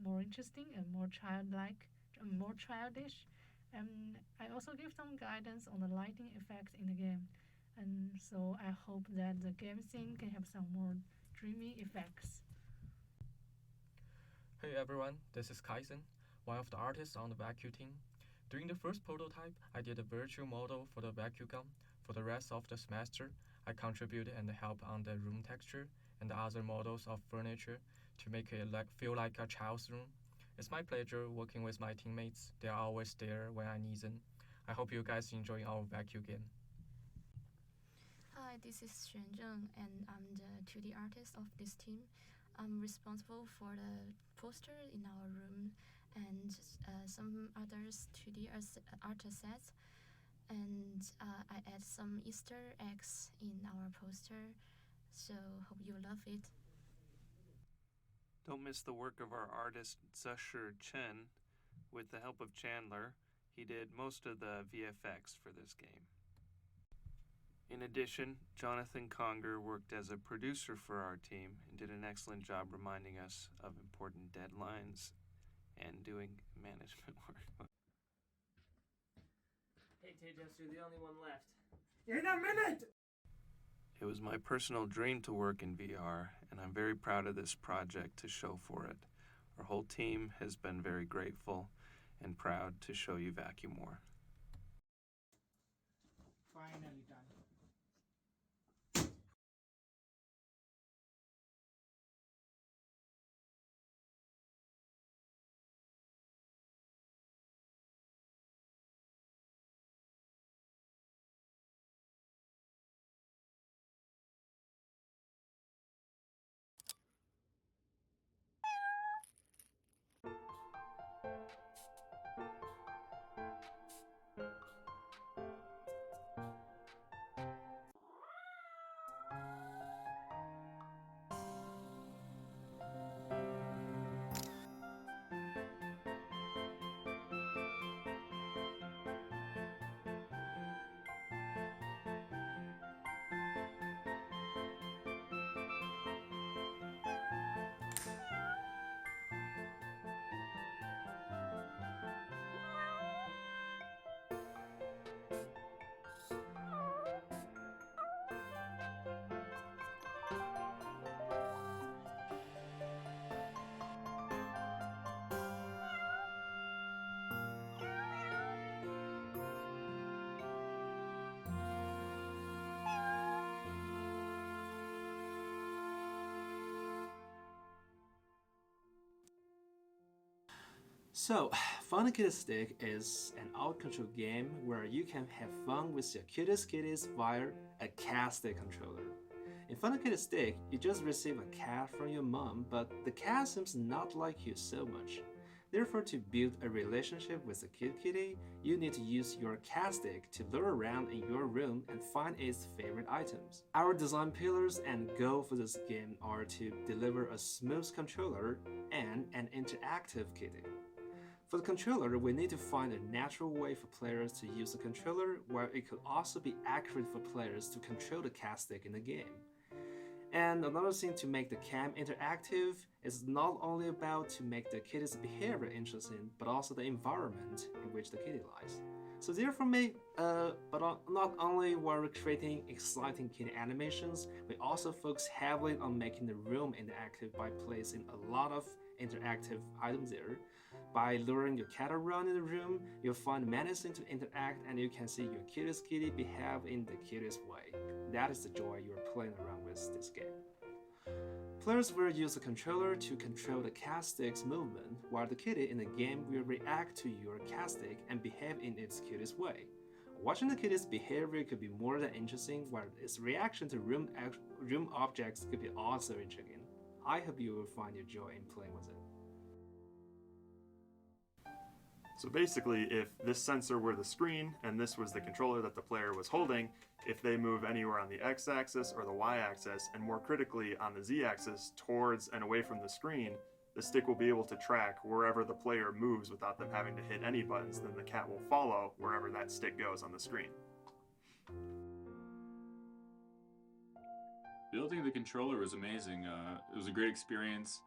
more interesting and more childlike, more childish. And I also give some guidance on the lighting effects in the game. And so I hope that the game scene can have some more dreamy effects. Hey everyone, this is Kaisen, one of the artists on the vacuum team. During the first prototype, I did a virtual model for the vacuum gun. For the rest of the semester, I contributed and helped on the room texture and the other models of furniture to make it feel like a child's room. It's my pleasure working with my teammates. They are always there when I need them. I hope you guys enjoy our vacuum game. Hi, this is Xuan Zheng, and I'm the 2D artist of this team. I'm responsible for the poster in our room and some others 2D art assets. And I add some Easter eggs in our poster, so hope you love it. Don't miss the work of our artist Zusher Chen. With the help of Chandler, he did most of the VFX for this game. In addition, Jonathan Conger worked as a producer for our team and did an excellent job reminding us of important deadlines and doing management work. Hey Tejas, you're the only one left. In a minute! It was my personal dream to work in VR, and I'm very proud of this project to show for it. Our whole team has been very grateful and proud to show you Vacuum more. Finally done. So, Fun Kitty Stick is an out-control game where you can have fun with your cutest kitties via a cat stick controller. In Fun Kitty Stick, you just receive a cat from your mom, but the cat seems not like you so much. Therefore, to build a relationship with the cute kitty, you need to use your cat stick to lure around in your room and find its favorite items. Our design pillars and goal for this game are to deliver a smooth controller and an interactive kitty. For the controller, we need to find a natural way for players to use the controller, while it could also be accurate for players to control the cat stick in the game. And another thing to make the cam interactive is not only about to make the kitty's behavior interesting, but also the environment in which the kitty lies. So therefore, not only while we're creating exciting kitty animations, we also focus heavily on making the room interactive by placing a lot of interactive items there. By luring your cat around in the room, you'll find many things to interact and you can see your cutest kitty behave in the cutest way. That is the joy you're playing around with this game. Players will use the controller to control the cat stick's movement, while the kitty in the game will react to your cat stick and behave in its cutest way. Watching the kitty's behavior could be more than interesting, while its reaction to room objects could be also intriguing. I hope you will find your joy in playing with it. So basically, if this sensor were the screen and this was the controller that the player was holding, if they move anywhere on the x-axis or the y-axis, and more critically on the z-axis towards and away from the screen, the stick will be able to track wherever the player moves without them having to hit any buttons. Then the cat will follow wherever that stick goes on the screen. Building the controller was amazing. It was a great experience.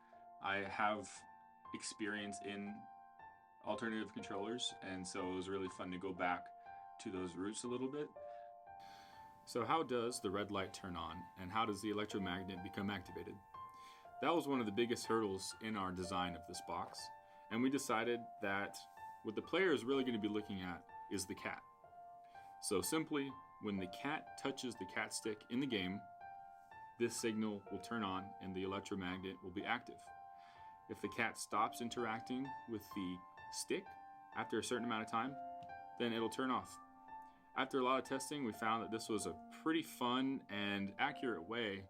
I have experience in alternative controllers, and so it was really fun to go back to those roots a little bit. So how does the red light turn on, and how does the electromagnet become activated? That was one of the biggest hurdles in our design of this box, and we decided that what the player is really going to be looking at is the cat. So simply, when the cat touches the cat stick in the game, this signal will turn on and the electromagnet will be active. If the cat stops interacting with the stick after a certain amount of time, then it'll turn off. After a lot of testing, we found that this was a pretty fun and accurate way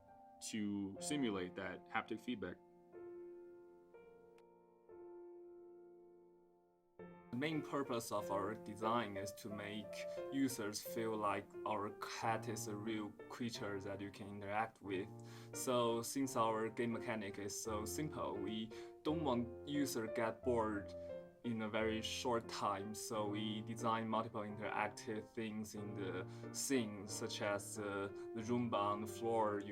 to simulate that haptic feedback. The main purpose of our design is to make users feel like our cat is a real creature that you can interact with. So since our game mechanic is so simple, we don't want user get bored in a very short time, so we design multiple interactive things in the scene, such as the Roomba on the floor.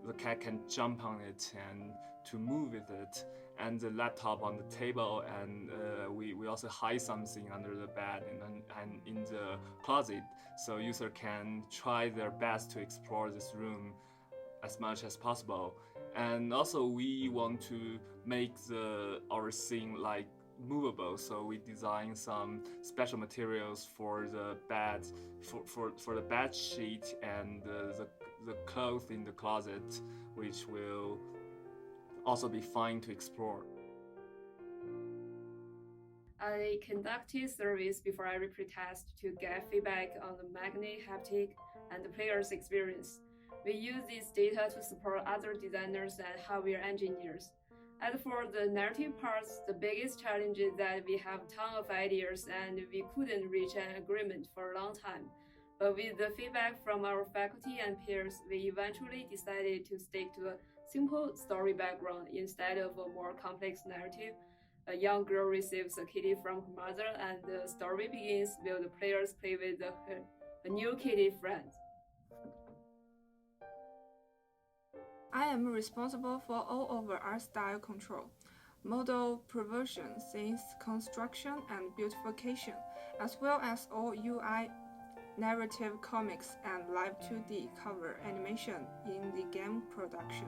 The cat can jump on it and to move with it, and the laptop on the table, and we also hide something under the bed and in the closet, so user can try their best to explore this room as much as possible. And also we want to make our scene like movable, so we design some special materials for the bed, for the bed sheet and the clothes in the closet, which will also be fun to explore. I conducted surveys before every playtest to get feedback on the magnet, haptic, and the player's experience. We use this data to support other designers and hardware engineers. As for the narrative parts, the biggest challenge is that we have a ton of ideas and we couldn't reach an agreement for a long time. But with the feedback from our faculty and peers, we eventually decided to stick to a simple story background instead of a more complex narrative. A young girl receives a kitty from her mother, and the story begins while the players play with a new kitty friend. I am responsible for all of art style control, model provision, scenes construction and beautification, as well as all UI, narrative comics, and live 2D cover animation in the game production.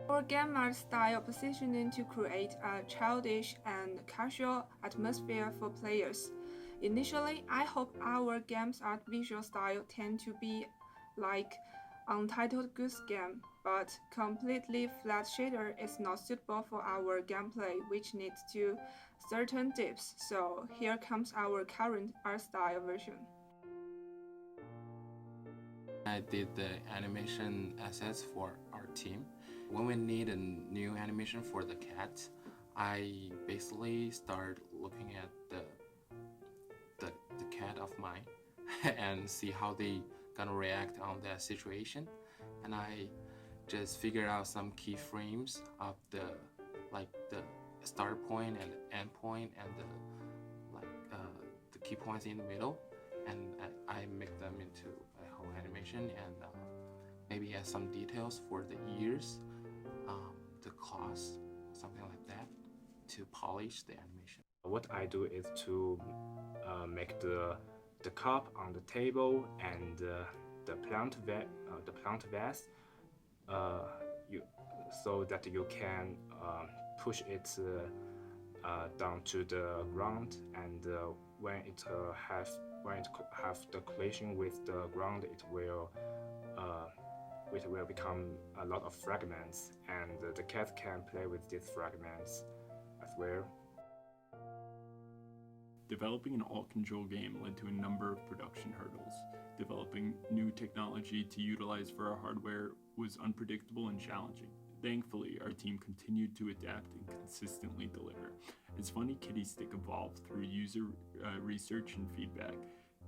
Our game art style positioning to create a childish and casual atmosphere for players. Initially, I hope our game's art visual style tend to be like Untitled Goose Game, but completely flat shader is not suitable for our gameplay, which needs to certain dips. So here comes our current art style version. I did the animation assets for our team. When we need a new animation for the cat, I basically start looking at the cat of mine and see how they gonna react on that situation, and I just figure out some keyframes of the start point and end point and the key points in the middle, and I make them into a whole animation and maybe add some details for the ears, the claws, something like that, to polish the animation. What I do is to make the cup on the table and the plant vase, so that you can push it down to the ground, and when it have the collision with the ground, it will become a lot of fragments, and the cat can play with these fragments as well. Developing an alt-control game led to a number of production hurdles. Developing new technology to utilize for our hardware was unpredictable and challenging. Thankfully, our team continued to adapt and consistently deliver. As Funny Kitty Stick evolved through user research and feedback,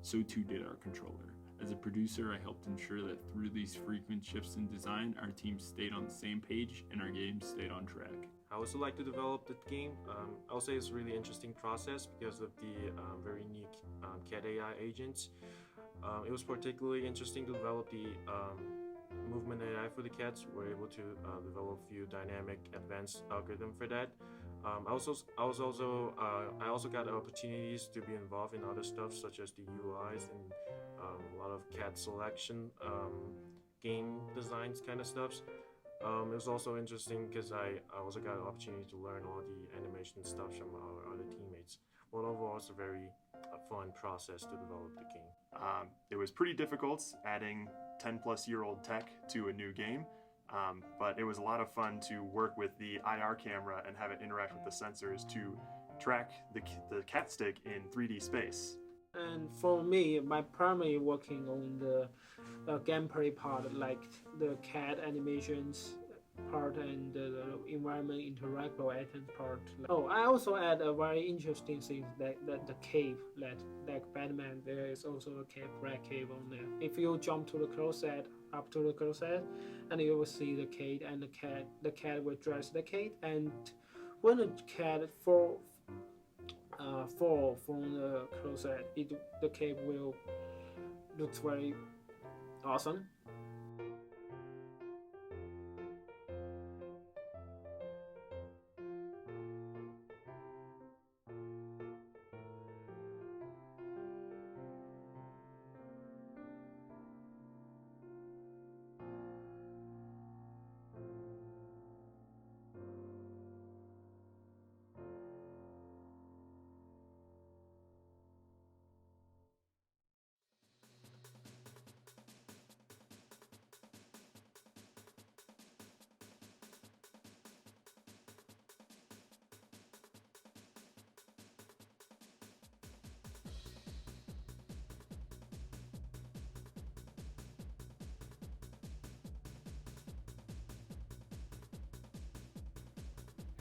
so too did our controller. As a producer, I helped ensure that through these frequent shifts in design, our team stayed on the same page and our game stayed on track. I also like to develop the game. I'll say it's a really interesting process because of the very unique cat AI agents. It was particularly interesting to develop the movement AI for the cats. We're able to develop a few dynamic advanced algorithm for that. I also got opportunities to be involved in other stuff such as the UIs and a lot of cat selection, game designs kind of stuff. It was also interesting because I also got an opportunity to learn all the animation stuff from our other teammates. Well, overall, it's a very fun process to develop the game. It was pretty difficult adding 10-plus-year-old tech to a new game, but it was a lot of fun to work with the IR camera and have it interact with the sensors to track the cat stick in 3D space. And for me, my primary working on the gameplay part, like the cat animations part and the environment interactable items part. Oh, I also add a very interesting thing that the cave, like Batman, there is also a cave, black cave on there. If you jump to the closet, up to the closet, and you will see the cat, and the cat will dress the cat, and when the cat fall from the closet, the cave will looks very awesome.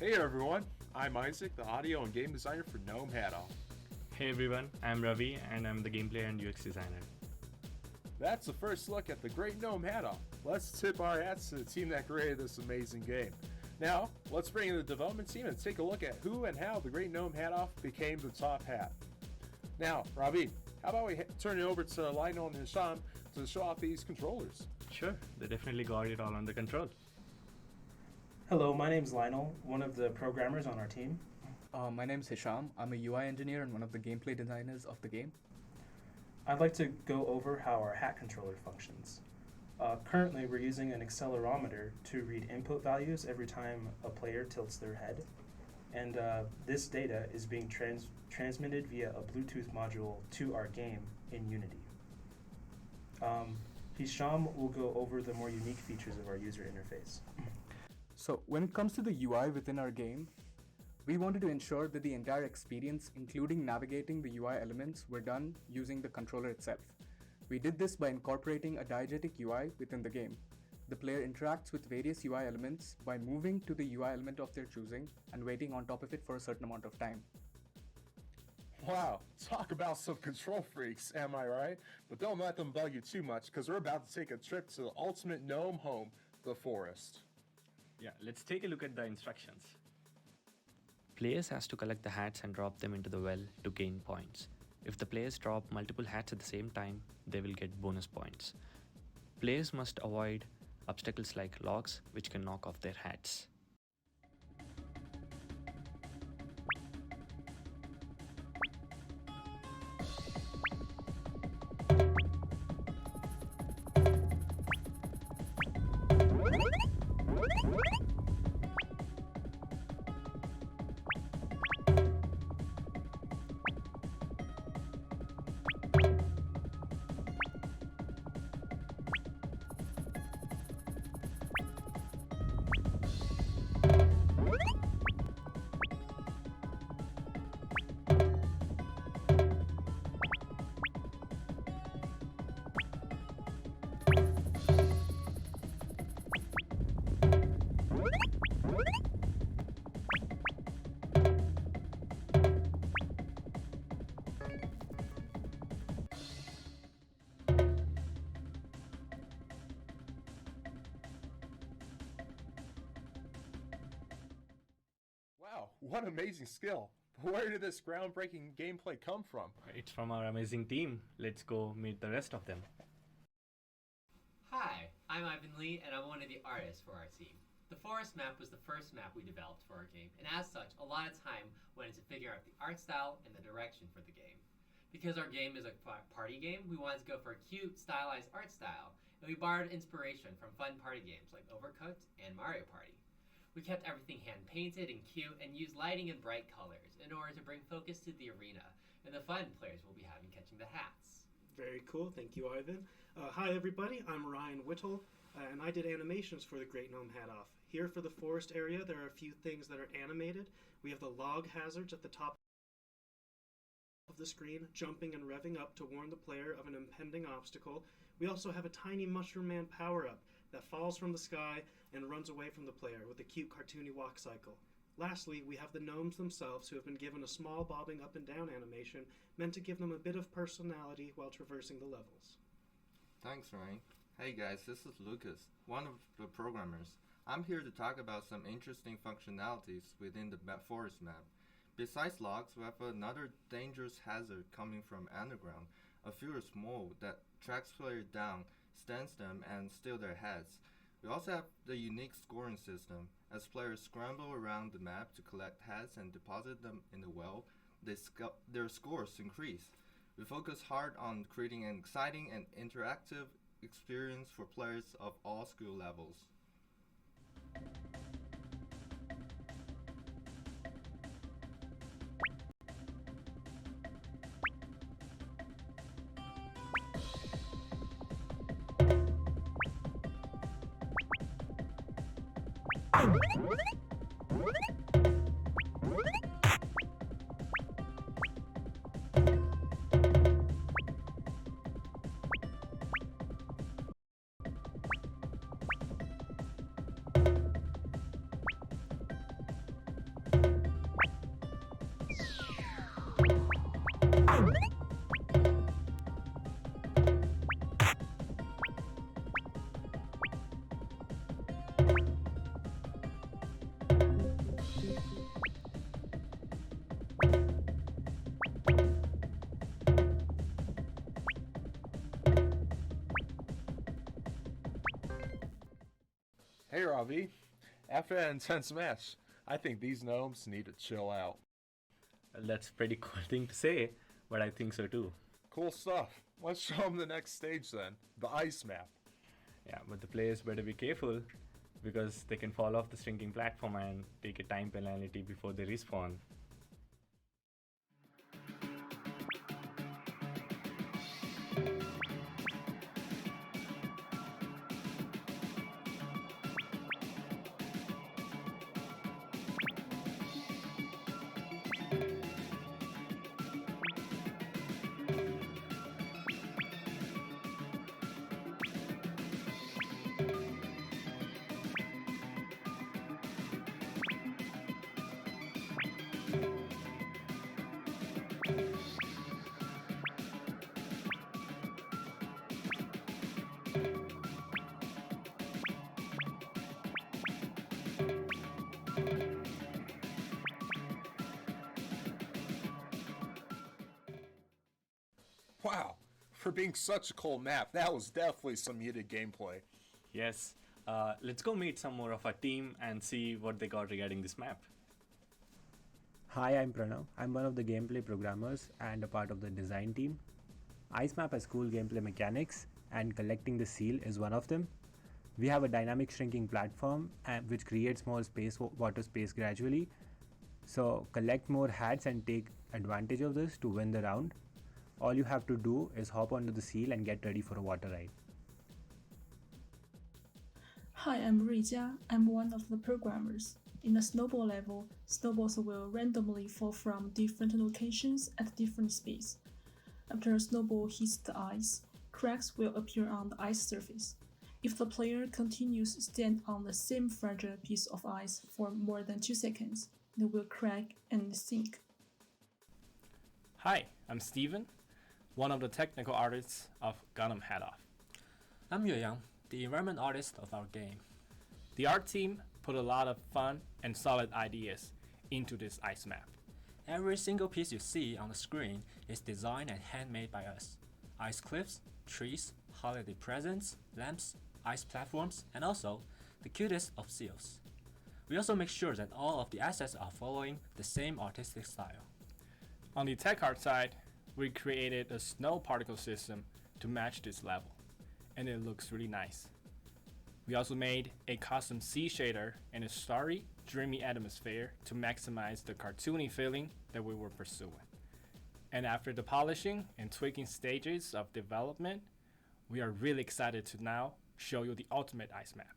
Hey everyone, I'm Isaac, the audio and game designer for Gnome Hadoff. Hey everyone, I'm Ravi and I'm the gameplay and UX designer. That's the first look at the great Gnome Hadoff. Let's tip our hats to the team that created this amazing game. Now, let's bring in the development team and take a look at who and how the great Gnome Hadoff became the top hat. Now, Ravi, how about we turn it over to Lionel and Hisham to show off these controllers? Sure, they definitely got it all under control. Hello, my name's Lionel, one of the programmers on our team. My name's Hisham. I'm a UI engineer and one of the gameplay designers of the game. I'd like to go over how our hat controller functions. Currently, we're using an accelerometer to read input values every time a player tilts their head. And this data is being transmitted via a Bluetooth module to our game in Unity. Hisham will go over the more unique features of our user interface. So when it comes to the UI within our game, we wanted to ensure that the entire experience, including navigating the UI elements, were done using the controller itself. We did this by incorporating a diegetic UI within the game. The player interacts with various UI elements by moving to the UI element of their choosing and waiting on top of it for a certain amount of time. Wow, talk about some control freaks, am I right? But don't let them bug you too much, because we're about to take a trip to the ultimate gnome home, the forest. Yeah, let's take a look at the instructions. Players has to collect the hats and drop them into the well to gain points. If the players drop multiple hats at the same time, they will get bonus points. Players must avoid obstacles like logs, which can knock off their hats. Wow, what amazing skill. Where did this groundbreaking gameplay come from? It's from our amazing team. Let's go meet the rest of them. Hi, I'm Ivan Lee, and I'm one of the artists for our team. The forest map was the first map we developed for our game, and as such, a lot of time went into figuring out the art style and the direction for the game. Because our game is a party game, we wanted to go for a cute, stylized art style, and we borrowed inspiration from fun party games like Overcooked and Mario Party. We kept everything hand-painted and cute and used lighting and bright colors in order to bring focus to the arena and the fun players will be having catching the hats. Very cool, thank you, Ivan. Hi everybody, I'm Ryan Whittle, and I did animations for the Great Gnome Hat Off. Here for the forest area, there are a few things that are animated. We have the log hazards at the top of the screen, jumping and revving up to warn the player of an impending obstacle. We also have a tiny Mushroom Man power-up that falls from the sky and runs away from the player with a cute cartoony walk cycle. Lastly, we have the gnomes themselves who have been given a small bobbing up and down animation meant to give them a bit of personality while traversing the levels. Thanks, Ryan. Hey guys, this is Lucas, one of the programmers. I'm here to talk about some interesting functionalities within the forest map. Besides logs, we have another dangerous hazard coming from underground, a furious mole that tracks players down, stands them, and steals their heads. We also have the unique scoring system. As players scramble around the map to collect heads and deposit them in the well, their scores increase. We focus hard on creating an exciting and interactive experience for players of all skill levels. Hey Ravi, after that intense match, I think these gnomes need to chill out. That's a pretty cool thing to say, but I think so too. Cool stuff. Let's show them the next stage then, the ice map. Yeah, but the players better be careful because they can fall off the shrinking platform and take a time penalty before they respawn. for being such a cool map. That was definitely some muted gameplay. Yes. Let's go meet some more of our team and see what they got regarding this map. Hi, I'm Pranav. I'm one of the gameplay programmers and a part of the design team. Ice Map has cool gameplay mechanics, and collecting the seal is one of them. We have a dynamic shrinking platform which creates more water space gradually. So collect more hats and take advantage of this to win the round. All you have to do is hop onto the seal and get ready for a water ride. Hi, I'm Ruijia. I'm one of the programmers. In the snowball level, snowballs will randomly fall from different locations at different speeds. After a snowball hits the ice, cracks will appear on the ice surface. If the player continues to stand on the same fragile piece of ice for more than 2 seconds, they will crack and sink. Hi, I'm Steven, one of the technical artists of Gundam Head Off. I'm Yueyang, the environment artist of our game. The art team put a lot of fun and solid ideas into this ice map. Every single piece you see on the screen is designed and handmade by us. Ice cliffs, trees, holiday presents, lamps, ice platforms, and also the cutest of seals. We also make sure that all of the assets are following the same artistic style. On the tech art side, we created a snow particle system to match this level, and it looks really nice. We also made a custom sea shader and a starry, dreamy atmosphere to maximize the cartoony feeling that we were pursuing. And after the polishing and tweaking stages of development, we are really excited to now show you the ultimate ice map.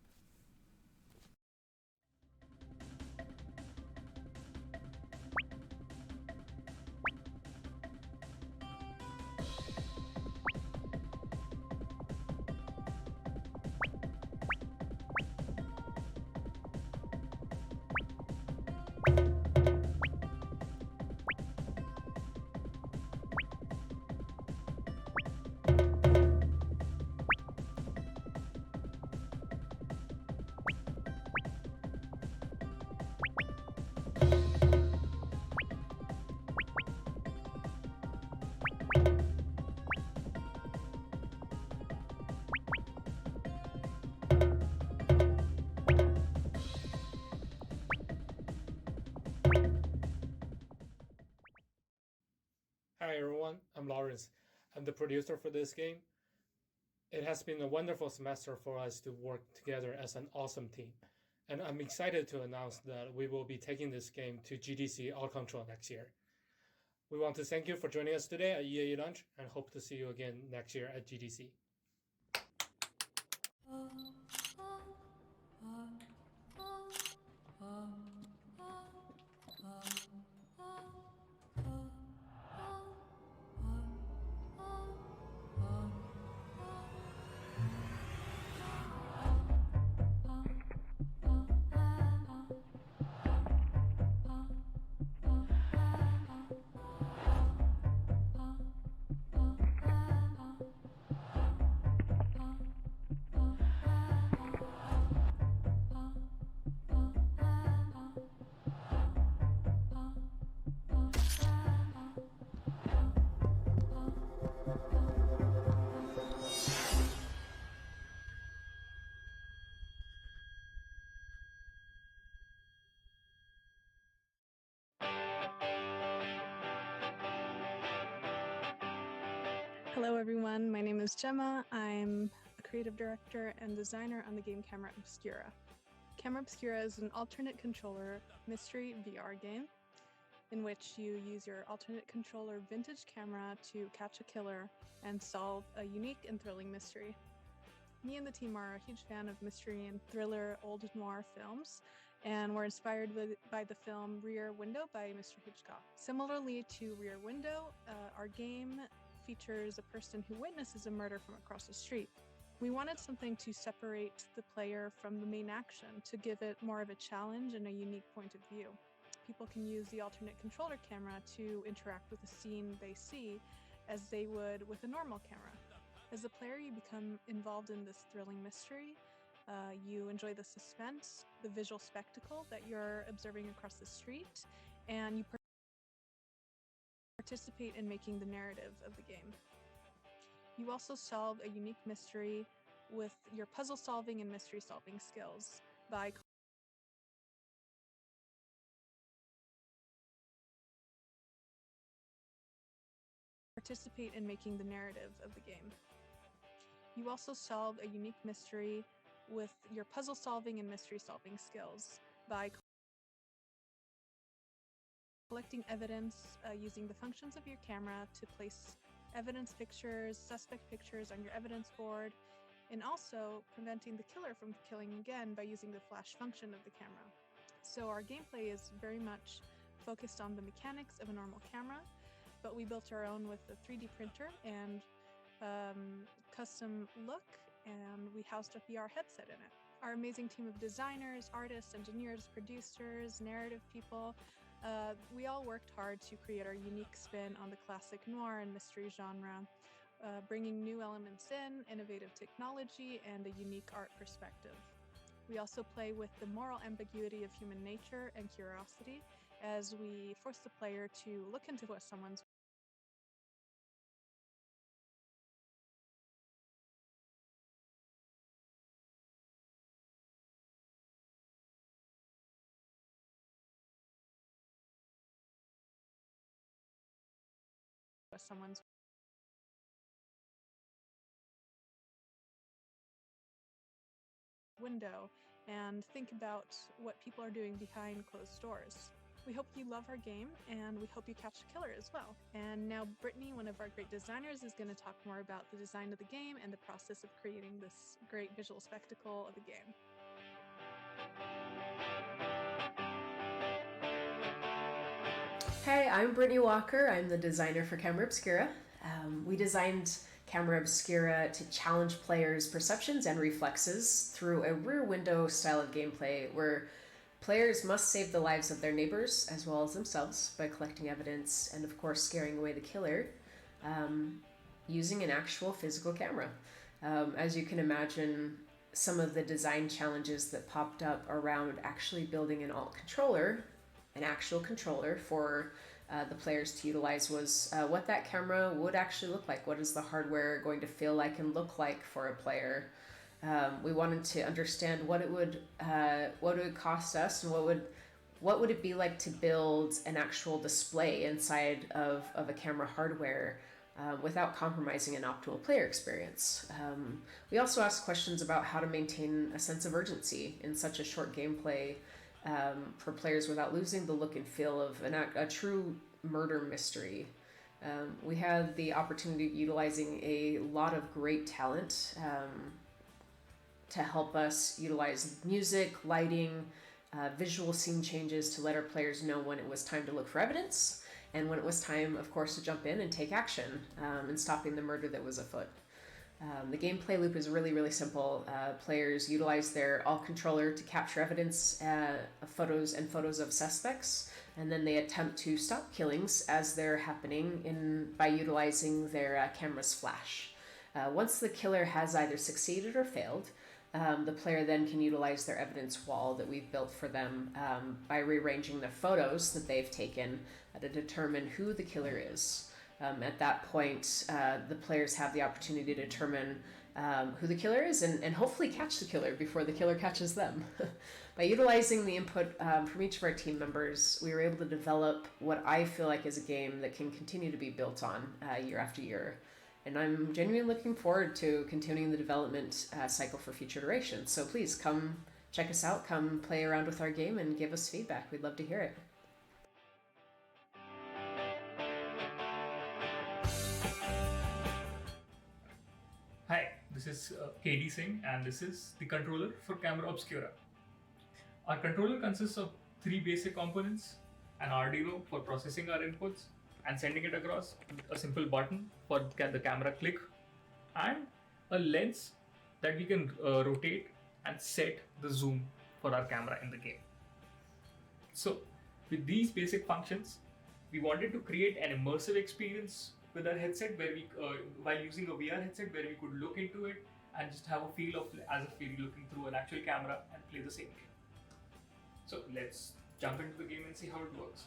Hi everyone, I'm Lawrence. I'm the producer for this game. It has been a wonderful semester for us to work together as an awesome team. And I'm excited to announce that we will be taking this game to GDC All Control next year. We want to thank you for joining us today at EAE Launch and hope to see you again next year at GDC. Hello everyone, my name is Gemma. I'm a creative director and designer on the game Camera Obscura. Camera Obscura is an alternate controller mystery VR game in which you use your alternate controller vintage camera to catch a killer and solve a unique and thrilling mystery. Me and the team are a huge fan of mystery and thriller old noir films, and we're inspired by the film Rear Window by Mr. Hitchcock. Similarly to Rear Window, our game features a person who witnesses a murder from across the street. We wanted something to separate the player from the main action to give it more of a challenge and a unique point of view. People can use the alternate controller camera to interact with the scene they see as they would with a normal camera. As a player, you become involved in this thrilling mystery. You enjoy the suspense, the visual spectacle that you're observing across the street, and you participate in making the narrative of the game. You also solve a unique mystery with your puzzle solving and mystery solving skills by participate in making the narrative of the game. You also solve a unique mystery with your puzzle solving and mystery solving skills by collecting evidence using the functions of your camera to place evidence pictures, suspect pictures on your evidence board, and also preventing the killer from killing again by using the flash function of the camera. So our gameplay is very much focused on the mechanics of a normal camera, but we built our own with a 3D printer and custom look, and we housed a VR headset in it. Our amazing team of designers, artists, engineers, producers, narrative people, we all worked hard to create our unique spin on the classic noir and mystery genre, bringing new elements in, innovative technology, and a unique art perspective. We also play with the moral ambiguity of human nature and curiosity as we force the player to look into what someone's window and think about what people are doing behind closed doors. We hope you love our game, and we hope you catch the killer as well. And now Brittany, one of our great designers, is going to talk more about the design of the game and the process of creating this great visual spectacle of the game. Hey, I'm Brittany Walker. I'm the designer for Camera Obscura. We designed Camera Obscura to challenge players' perceptions and reflexes through a rear window style of gameplay where players must save the lives of their neighbors as well as themselves by collecting evidence and, of course, scaring away the killer using an actual physical camera. As you can imagine, some of the design challenges that popped up around actually building an alt controller, an actual controller for the players to utilize was what that camera would actually look like. What is the hardware going to feel like and look like for a player? We wanted to understand what it would cost us and what would it be like to build an actual display inside of a camera hardware without compromising an optimal player experience. We also asked questions about how to maintain a sense of urgency in such a short gameplay for players without losing the look and feel of a true murder mystery. We had the opportunity of utilizing a lot of great talent to help us utilize music, lighting, visual scene changes to let our players know when it was time to look for evidence and when it was time, of course, to jump in and take action in stopping the murder that was afoot. The gameplay loop is really, really simple. Players utilize their alt controller to capture evidence of photos of suspects, and then they attempt to stop killings as they're happening by utilizing their camera's flash. Once the killer has either succeeded or failed, the player then can utilize their evidence wall that we've built for them by rearranging the photos that they've taken to determine who the killer is. At that point, the players have the opportunity to determine who the killer is and hopefully catch the killer before the killer catches them. By utilizing the input from each of our team members, we were able to develop what I feel like is a game that can continue to be built on year after year. And I'm genuinely looking forward to continuing the development cycle for future iterations. So please come check us out, come play around with our game and give us feedback. We'd love to hear it. Hi, this is KD Singh and this is the controller for Camera Obscura. Our controller consists of 3 basic components: an Arduino for processing our inputs and sending it across, a simple button for the camera click, and a lens that we can rotate and set the zoom for our camera in the game. So with these basic functions, we wanted to create an immersive experience with our headset where we, while using a VR headset, where we could look into it and just have a feel of as if we were looking through an actual camera and play the same game. So let's jump into the game and see how it works.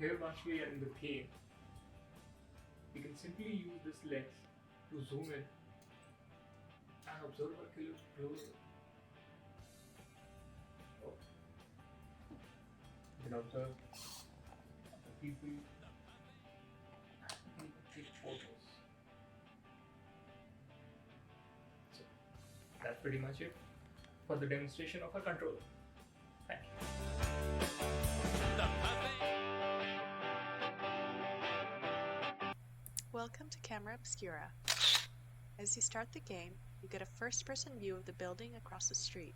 here once we are in the game, we can simply use this lens to zoom in and observe our killer closer. Oh. You can observe the people and take photos. So that's pretty much it for the demonstration of our controller. Thank you. Welcome to Camera Obscura. As you start the game, you get a first-person view of the building across the street.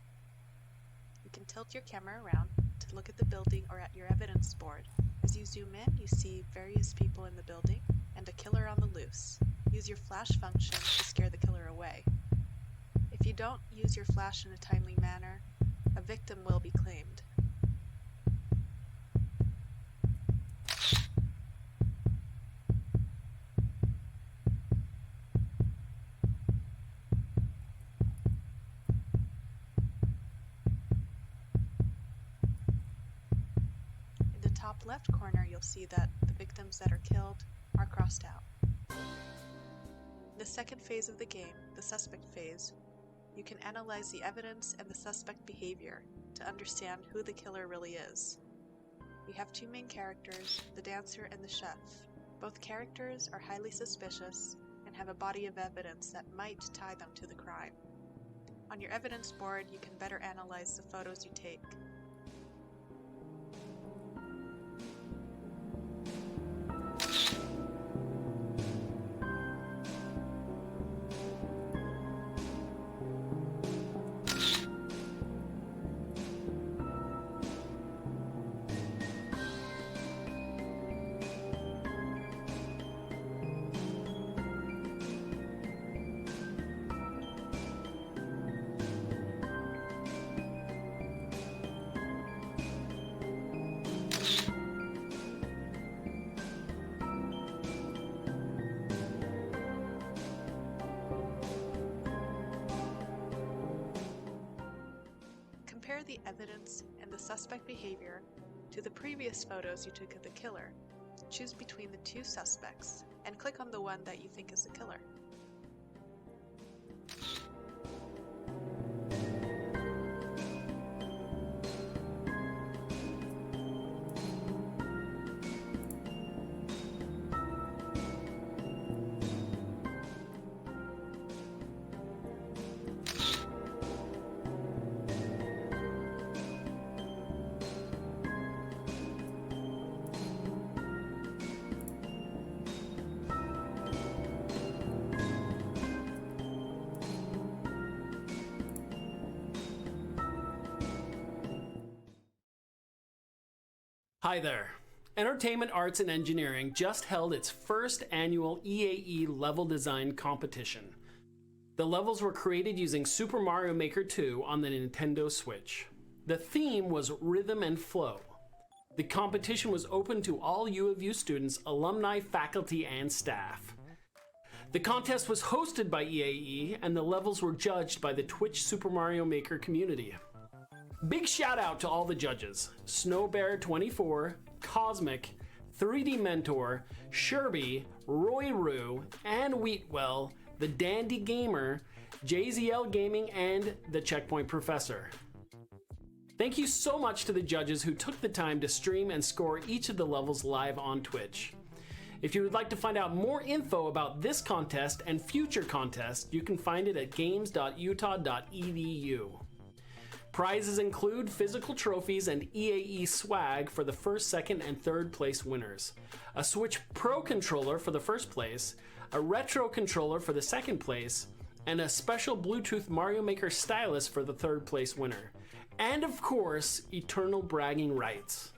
You can tilt your camera around to look at the building or at your evidence board. As you zoom in, you see various people in the building and a killer on the loose. Use your flash function to scare the killer away. If you don't use your flash in a timely manner, a victim will be claimed. Top left corner, you'll see that the victims that are killed are crossed out. In the second phase of the game, the suspect phase, you can analyze the evidence and the suspect behavior to understand who the killer really is. We have two main characters, the dancer and the chef. Both characters are highly suspicious and have a body of evidence that might tie them to the crime. On your evidence board, you can better analyze the photos you take. Compare the evidence and the suspect behavior to the previous photos you took of the killer. Choose between the two suspects and click on the one that you think is the killer. Hi there. Entertainment Arts and Engineering just held its first annual EAE level design competition. The levels were created using Super Mario Maker 2 on the Nintendo Switch. The theme was Rhythm and Flow. The competition was open to all U of U students, alumni, faculty, and staff. The contest was hosted by EAE, and the levels were judged by the Twitch Super Mario Maker community. Big shout out to all the judges: Snowbear24, Cosmic, 3D Mentor, Sherby, Roy Roo, and Wheatwell, the Dandy Gamer, JZL Gaming, and the Checkpoint Professor. Thank you so much to the judges who took the time to stream and score each of the levels live on Twitch. If you would like to find out more info about this contest and future contests, you can find it at games.utah.edu. Prizes include physical trophies and EAE swag for the first, second, and third place winners, a Switch Pro controller for the first place, a retro controller for the second place, and a special Bluetooth Mario Maker stylus for the third place winner. And of course, eternal bragging rights.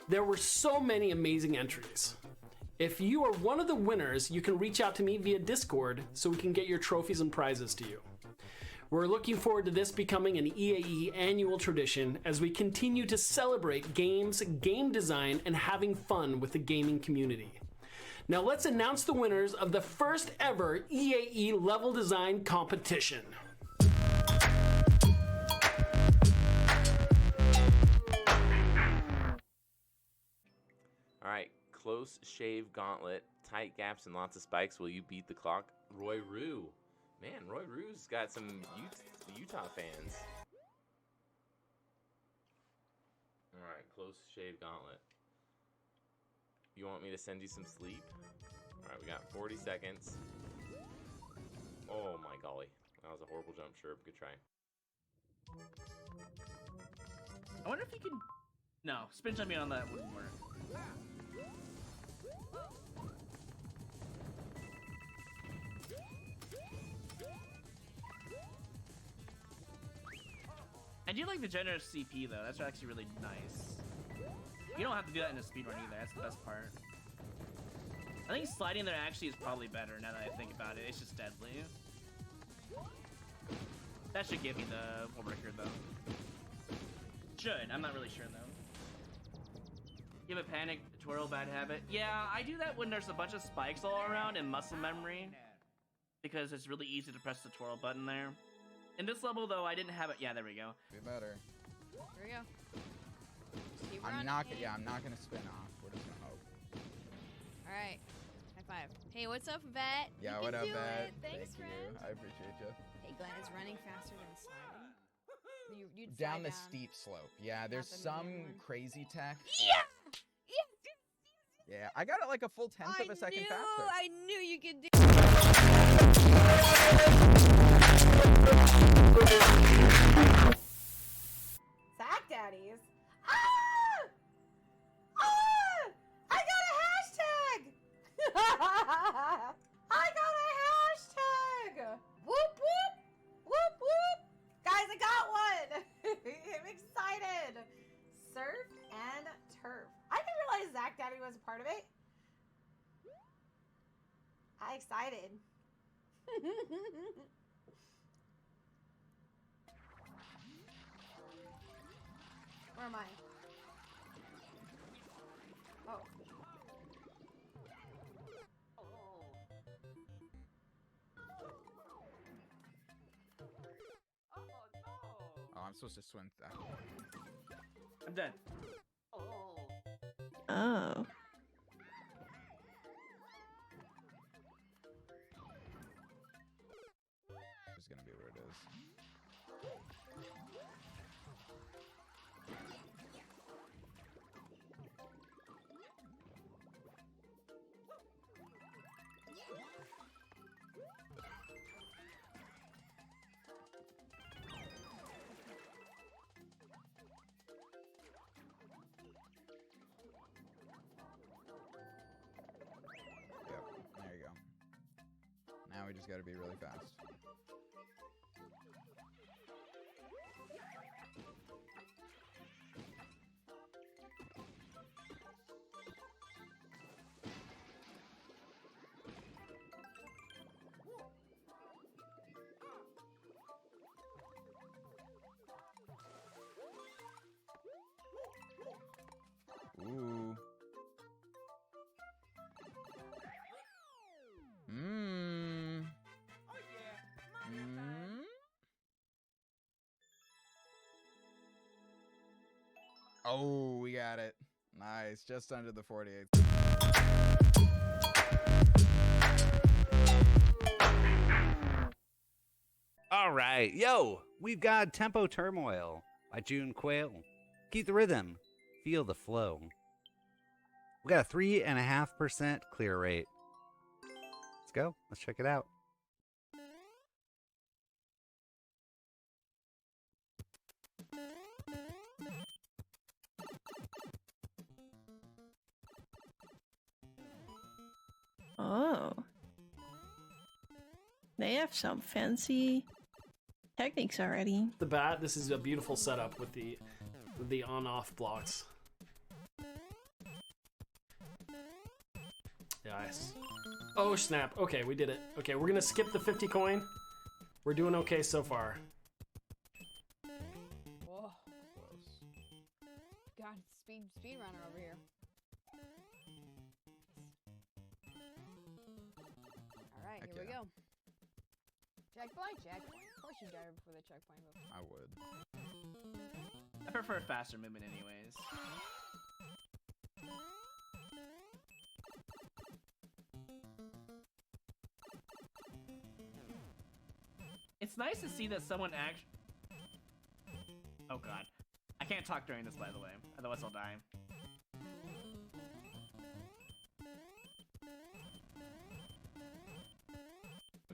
There were so many amazing entries. If you are one of the winners, you can reach out to me via Discord so we can get your trophies and prizes to you. We're looking forward to this becoming an EAE annual tradition as we continue to celebrate games, game design, and having fun with the gaming community. Now let's announce the winners of the first ever EAE level design competition. Alright, close shave gauntlet, tight gaps and lots of spikes. Will you beat the clock? Roy Rue. Man, Roy Rue's got some Utah fans. Alright, close shave gauntlet. You want me to send you some sleep? Alright, we got 40 seconds. Oh my golly. That was a horrible jump, sure. Good try. I wonder if you can... No, spin jumping on that wouldn't work. I do like the generous CP though, that's actually really nice. You don't have to do that in a speedrun either, that's the best part. I think sliding there actually is probably better now that I think about it, it's just deadly. That should give me the world record though. Should, I'm not really sure though. You have a panic, twirl, bad habit. Yeah, I do that when there's a bunch of spikes all around and muscle memory. Because it's really easy to press the twirl button there. In this level though, I didn't have it. Yeah, there we go. Be better. Here we go. Just keep running. I'm not gonna spin off. We're just gonna hope. All right. High five. Hey, what's up, Vet? Yeah, you what can up, do Vet? it. Thanks, Thank friend. you. I appreciate you. Hey, Glenn, is running faster than sliding? You'd Down slide the steep slope. Yeah, there's the some medium one. crazy tech. Yeah! Yeah, I got it like a full 10th of a second faster. I knew you could do Sack Daddies? Ah! Ah! I got a hashtag! I got a hashtag! Whoop whoop! Whoop whoop! Guys, I got one! I'm excited! Surf and turf. I didn't realize Sack Daddy was a part of it. I'm excited. Where am I? Oh. Oh, I'm supposed to swim that. I'm dead. Oh. It's gonna be where it is. Yep, there you go. Now we just gotta be really fast. Ooh. Mmm. Mmm. Oh, we got it. Nice. Just under the 48th. All right, yo, we've got Tempo Turmoil by June Quayle. Keep the rhythm, feel the flow. We got a 3.5% clear rate. Let's go. Let's check it out. Oh. They have some fancy techniques already. The bat, this is a beautiful setup with the on-off blocks. Nice. Oh snap. Okay, we did it. Okay, we're gonna skip the 50 coin. We're doing okay so far. Whoa. God, speed runner over here. Alright, Heck here we yeah. go. Checkpoint, checkpoint. Of course you dive before the checkpoint. I would. I prefer faster movement anyways. It's nice to see that someone actually. Oh god, I can't talk during this, by the way, otherwise I'll die.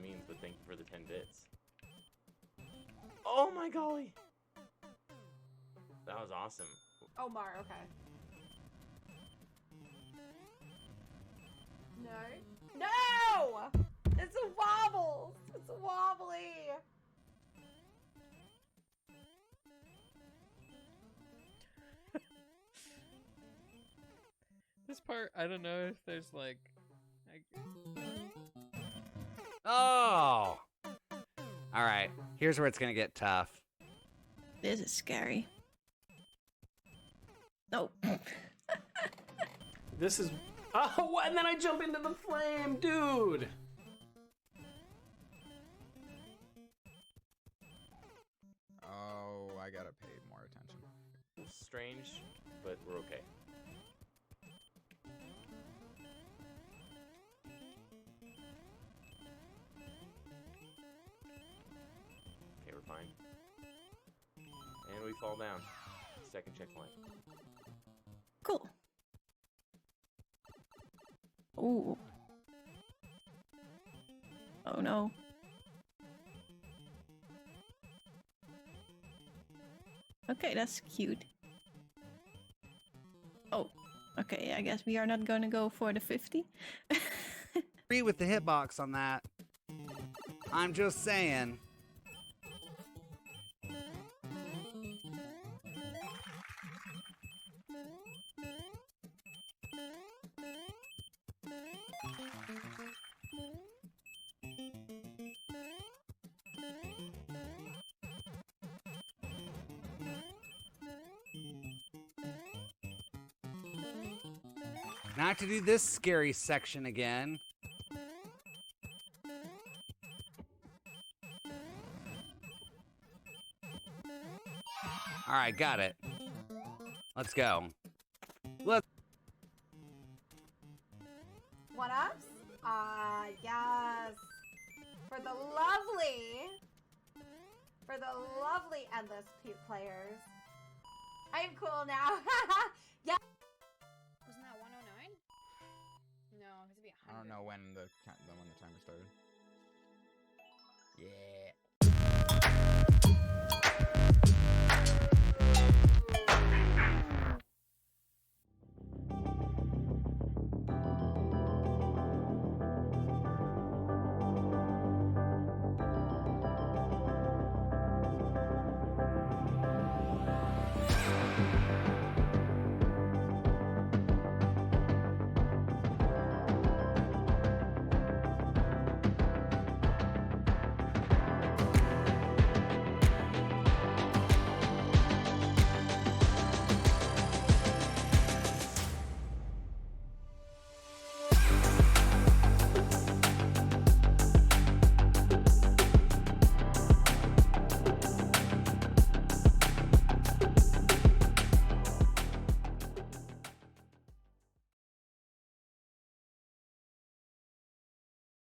Means, but thank you for the 10 bits. Oh my golly! That was awesome. Oh, Mar, okay. No. No! It's a wobble! It's a wobbly! This part, I don't know if there's like... Oh! Alright, here's where it's gonna get tough. This is scary. No. This is... Oh, and then I jump into the flame, dude! Oh, I gotta pay more attention. Strange, but we're okay. Okay, we're fine. And we fall down. Second checkpoint. Cool. Ooh. Oh no. Okay, that's cute. Oh, okay, I guess we are not gonna go for the 50. Agree with the hitbox on that. I'm just saying. Not to do this scary section again. All right, got it. Let's go. Let's. What ups? Yes. For the lovely endless players. I am cool now. Yeah. Wasn't that 109? No, it was be 100. I don't know when the timer started. Yeah.